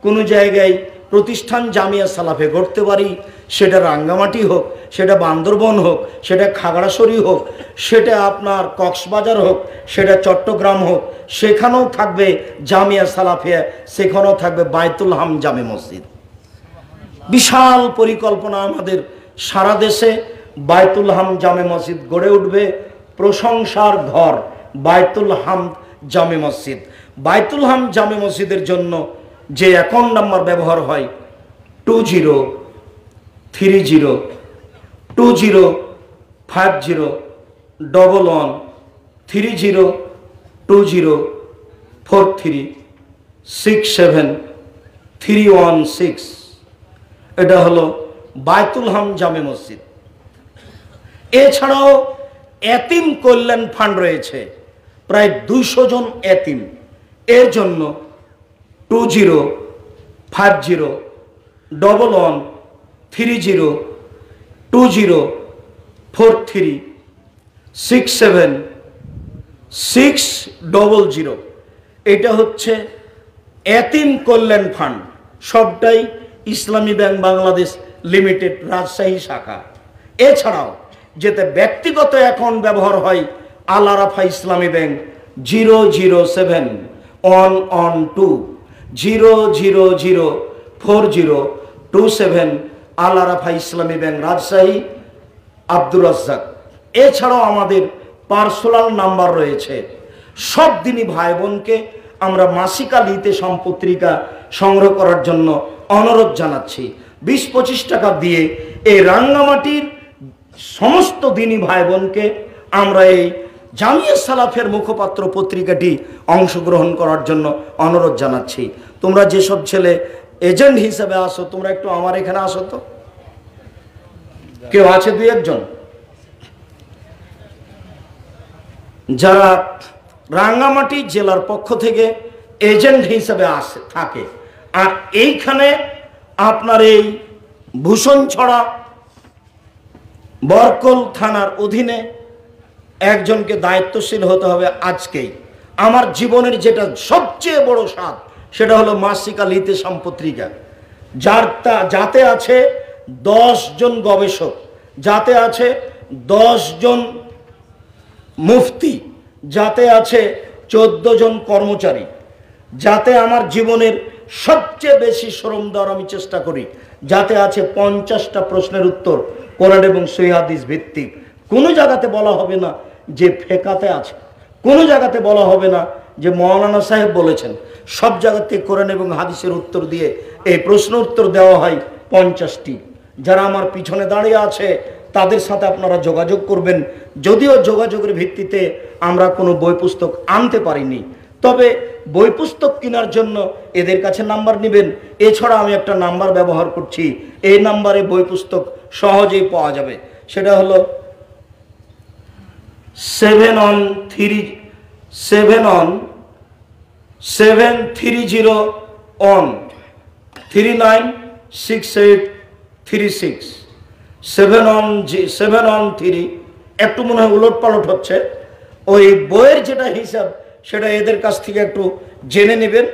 কোনো জায়গায় প্রতিষ্ঠান জামিয়া সালাফে গড়তে পারি, সেটা রাঙ্গামাটি হোক, সেটা বান্দরবন হোক, সেটা খাগড়াছড়ি হোক, সেটা আপনার কক্সবাজার হোক, সেটা চট্টগ্রাম হোক, সেখানেও থাকবে জামিয়া সালাফিয়া, সেখানেও থাকবে বায়তুল হাম জামে মসজিদ। বিশাল পরিকল্পনা আমাদের, সারা দেশে বায়তুল হাম জামে মসজিদ গড়ে উঠবে, প্রশংসার ঘর বায়তুল হাম জামে মসজিদ। বায়তুল হাম জামে মসজিদের জন্য যে অ্যাকাউন্ট নাম্বার ব্যবহার হয় 2050201130204367 এটা হলো বায়তুল হাম জামে মসজিদ। এছাড়াও এতিম কল্যাণ ফান্ড রয়েছে, প্রায় 200 জন এতিম, এর জন্য 2050113043676000। এটা হচ্ছে এতিম কল্যাণ ফান্ড, সবটাই ইসলামী ব্যাংক বাংলাদেশ লিমিটেড রাজশাহী শাখা। এছাড়াও যেতে ব্যক্তিগত অ্যাকাউন্ট ব্যবহার হয় আল আরাফা ইসলামী ব্যাংক 0071120004027 আল আরাফা ইসলামী ব্যাংক রাজশাহী আব্দুর রাজ্জাক। এছাড়াও আমাদের পার্সোনাল নাম্বার রয়েছে। সব দিনই ভাই বোনকে আমরা মাসিক আল ইতেসাম পত্রিকা সংগ্রহ করার জন্য অনুরোধ জানাচ্ছি। 20-25 টাকা দিয়ে এই রাঙ্গামাটির সমস্ত দিনই ভাই বোনকে আমরা এই জামিয়া সালাফের মুখপাত্র পত্রিকাটি অংশগ্রহণ করার জন্য অনুরোধ জানাচ্ছি। তোমরা যেসব ছেলে এজেন্ট হিসেবে আসো, তোমরা একটু আমার এখানে আসো তো। কেউ আছে 2-1 জন যারা রাঙ্গামাটি জেলার পক্ষ থেকে এজেন্ট হিসেবে আসে থাকে। আর এইখানে আপনার এই ভূষণছড়া বরকল থানার অধীনে একজনকে দায়িত্বশীল হতে হবে আজকেই। আমার জীবনের যেটা সবচেয়ে বড় স্বাদ সেটা হলো মাসিক আল ইতেসাম পত্রিকা, যাতে আছে 10 জন গবেষক, যাতে আছে 10 জন মুফতি, যাতে আছে 14 জন কর্মচারী, যাতে আমার জীবনের সবচেয়ে বেশি শ্রম দেওয়ার আমি চেষ্টা করি, যাতে আছে 50টা প্রশ্নের উত্তর কোরআন এবং সহিহ হাদিস ভিত্তিক। কোনো জায়গাতে বলা হবে না যে ফেকাতে আছে, কোনো জায়গাতে বলা হবে না যে মৌলানা সাহেব বলেছেন। সব জায়গাতে কোরআন এবং হাদিসের উত্তর দিয়ে এই প্রশ্ন উত্তর দেওয়া হয় 50টি। যারা আমার পিছনে দাঁড়িয়ে আছে তাদের সাথে আপনারা যোগাযোগ করবেন। যদিও যোগাযোগের ভিত্তিতে আমরা কোনো বই পুস্তক আনতে পারিনি, তবে বই পুস্তক কেনার জন্য এদের কাছে নাম্বার নেবেন। এছাড়া আমি একটা নাম্বার ব্যবহার করছি, এই নাম্বারে বই পুস্তক সহজেই পাওয়া যাবে। সেটা হলো 713 713 একটু মনে হয় উলট পালট হচ্ছে। ওই বইয়ের যেটা হিসাব সেটা এদের কাছ থেকে একটু জেনে নেবেন।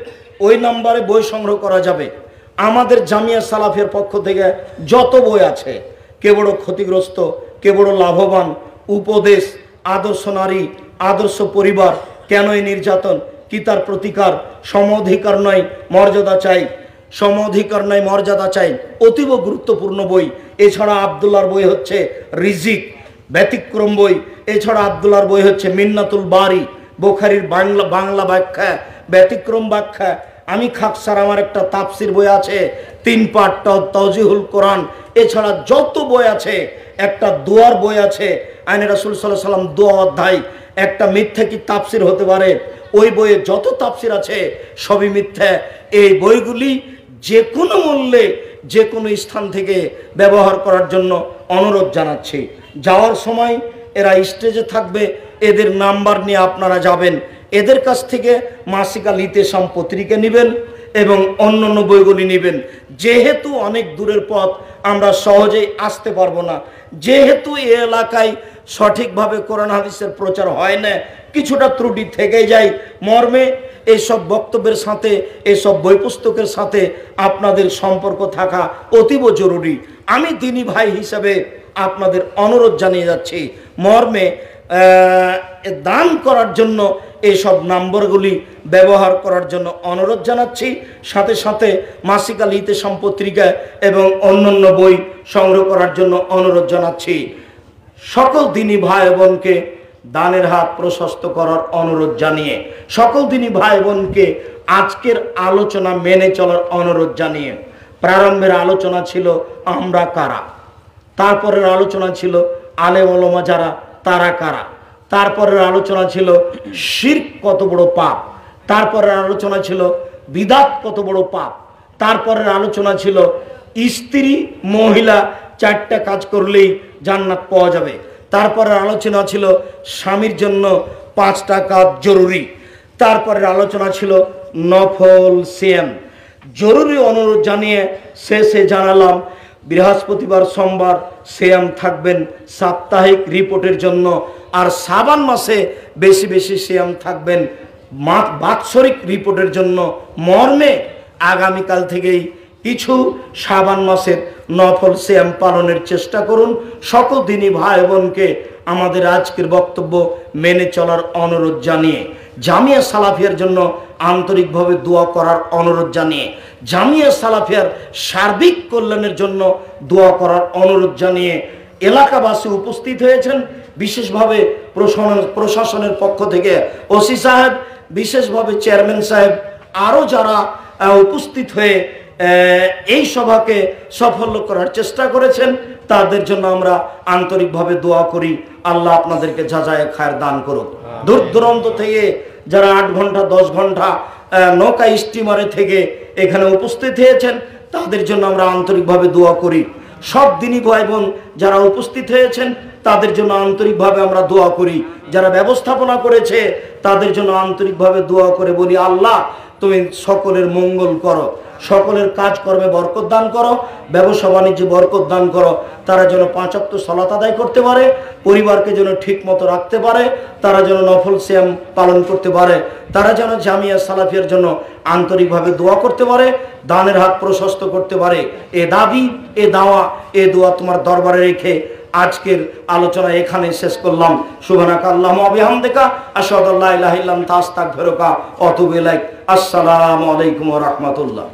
ওই নাম্বারে বই সংগ্রহ করা যাবে। আমাদের জামিয়া সালাফের পক্ষ থেকে যত বই আছে, কে বড় ক্ষতিগ্রস্ত, কে বড় লাভবান, উপদেশ, আদর্শ নারী, আদর্শ পরিবার, কেন এই নির্যাতন, কি তার প্রতিকার, সম অধিকার নয় মর্যাদা চাই, সম অধিকার নয় মর্যাদা চাই, অতীব গুরুত্বপূর্ণ বই। এছাড়া আব্দুল্লাহর বই হচ্ছে রিজিক, ব্যতিক্রম বই। এছাড়া আব্দুল্লাহর বই হচ্ছে মিন্নাতুল বারি, বুখারীর বাংলা ব্যাখ্যা, ব্যতিক্রম ব্যাখ্যা। আমি খাকসার আমার একটা তাফসির বই আছে, 3 পার্ট তাওজিহুল কোরআন। এছাড়া যত বই আছে, একটা দোয়ার বই আছে, আইনে রাসূল সাল্লাল্লাহু আলাইহি ওয়াসাল্লাম দোয়া অধ্যায়। একটা মিথ্যা কি তাফসির হতে পারে? ওই বইয়ে যত তাফসির আছে সবই মিথ্যা। এই বইগুলি যে কোনো মূল্যে যে কোনো স্থান থেকে ব্যবহার করার জন্য অনুরোধ জানাচ্ছি। যাওয়ার সময় এরা স্টেজে থাকবে, এদের নাম্বার নিয়ে আপনারা যাবেন। এদের কাছ থেকে মাসিক আল ইতেসাম পত্রিকা নেবেন এবং অন্যান্য বইগুলি নেবেন। যেহেতু অনেক দূরের পথ, আমরা সহজেই আসতে পারবো না, যেহেতু এই এলাকায় সঠিকভাবে কোরআন হাদিসের প্রচার হয় না, কিছুটা ত্রুটি থেকে যায় মর্মে এইসব বক্তব্যের সাথে, এইসব বই পুস্তকের সাথে আপনাদের সম্পর্ক থাকা অতীব জরুরি। আমি দিনী ভাই হিসাবে আপনাদের অনুরোধ জানিয়ে যাচ্ছি, মর্মে দান করার জন্য এইসব নম্বরগুলি ব্যবহার করার জন্য অনুরোধ জানাচ্ছি। সাথে সাথে মাসিক আল ইতিসাম পত্রিকা এবং অন্যান্য বই সংগ্রহ করার জন্য অনুরোধ জানাচ্ছি। সকল দিনী ভাই বোনকে দানের হাত প্রশস্ত করার অনুরোধ জানিয়ে, সকল দিনী ভাই বোনকে আজকের আলোচনা মেনে চলার অনুরোধ জানিয়ে, প্রারম্ভের আলোচনা ছিল আমরা কারা, তারপরের আলোচনা ছিল আলেম ওলামা যারা তারা কারা, তারপরের আলোচনা ছিল শিরক কত বড় পাপ, তারপরের আলোচনা ছিল বিদাত কত বড় পাপ, তারপরের আলোচনা ছিল স্ত্রী মহিলা 4টা কাজ করলেই জান্নাত পাওয়া যাবে, তারপরের আলোচনা ছিল স্বামীর জন্য 5টা কাজ জরুরি, তারপরের আলোচনা ছিল নফল সিয়াম। জরুরি অনুরোধ জানিয়ে শেষে জানালাম বৃহস্পতিবার সোমবার সিয়াম থাকবেন সাপ্তাহিক রিপোর্টের জন্য, আর শাবান মাসে বেশি বেশি সিয়াম থাকবেন বাৎসরিক রিপোর্টের জন্য। মর্মে আগামীকাল থেকেই কিছু শাবান মাসের নফল সিয়াম পালনের চেষ্টা করুন। সকল দিনী ভাই বোনকে আমাদের আজকের বক্তব্য মেনে চলার অনুরোধ জানিয়ে, জামিয়া সালাফিয়ার জন্য আন্তরিকভাবে দোয়া করার অনুরোধ জানিয়ে, জামিয়া সালাফিয়ার সার্বিক কল্যাণের জন্য দোয়া করার অনুরোধ জানিয়ে, এলাকাবাসী উপস্থিত হয়েছেন, বিশেষভাবে প্রশাসনের পক্ষ থেকে ওসি সাহেব, বিশেষভাবে চেয়ারম্যান সাহেব, আরও যারা উপস্থিত হয়ে এই সভাকে সফল করার চেষ্টা করেছেন, তাদের জন্য আমরা আন্তরিকভাবে দোয়া করি। আল্লাহ আপনাদেরকে যাজায়ে খায়ের দান করুক। দূর দূরান্ত থেকে যারা 8 ঘন্টা 10 ঘন্টা নৌকা স্টিমারে থেকে এখানে উপস্থিত হয়েছেন, তাদের জন্য আমরা আন্তরিকভাবে দোয়া করি। সব দিনী ভাই বোন যারা উপস্থিত হয়েছেন, তাদের জন্য আন্তরিকভাবে আমরা দোয়া করি। যারা ব্যবস্থাপনা করেছে, তাদের জন্য আন্তরিকভাবে দোয়া করে বলি, আল্লাহ তুমি সকলের মঙ্গল করো, সকলের কাজকর্মে বরকত দান করো, ব্যবসা বাণিজ্যে বরকত দান করো, তারা যেন 5 ওয়াক্ত সালাত আদায় করতে পারে, পরিবারকে যেন ঠিক মতো রাখতে পারে, তারা যেন নফল সিয়াম পালন করতে পারে, তারা যেন জামিয়া সালাফিয়ার জন্য আন্তরিকভাবে দোয়া করতে পারে, দানের হাত প্রশস্ত করতে পারে। এ দাবি, এ দাওয়া, এ দোয়া তোমার দরবারে রেখে আজকের আলোচনা এখানে শেষ করলাম। সুবহানাকা আল্লাহুম্মা ওয়া বিহামদিকা আশহাদু আল্লা ইলাহা ইল্লা আনতা আস্তাগফিরুকা ওয়া আতুবু ইলাইক। আসসালামু আলাইকুম ওয়া রাহমাতুল্লাহ।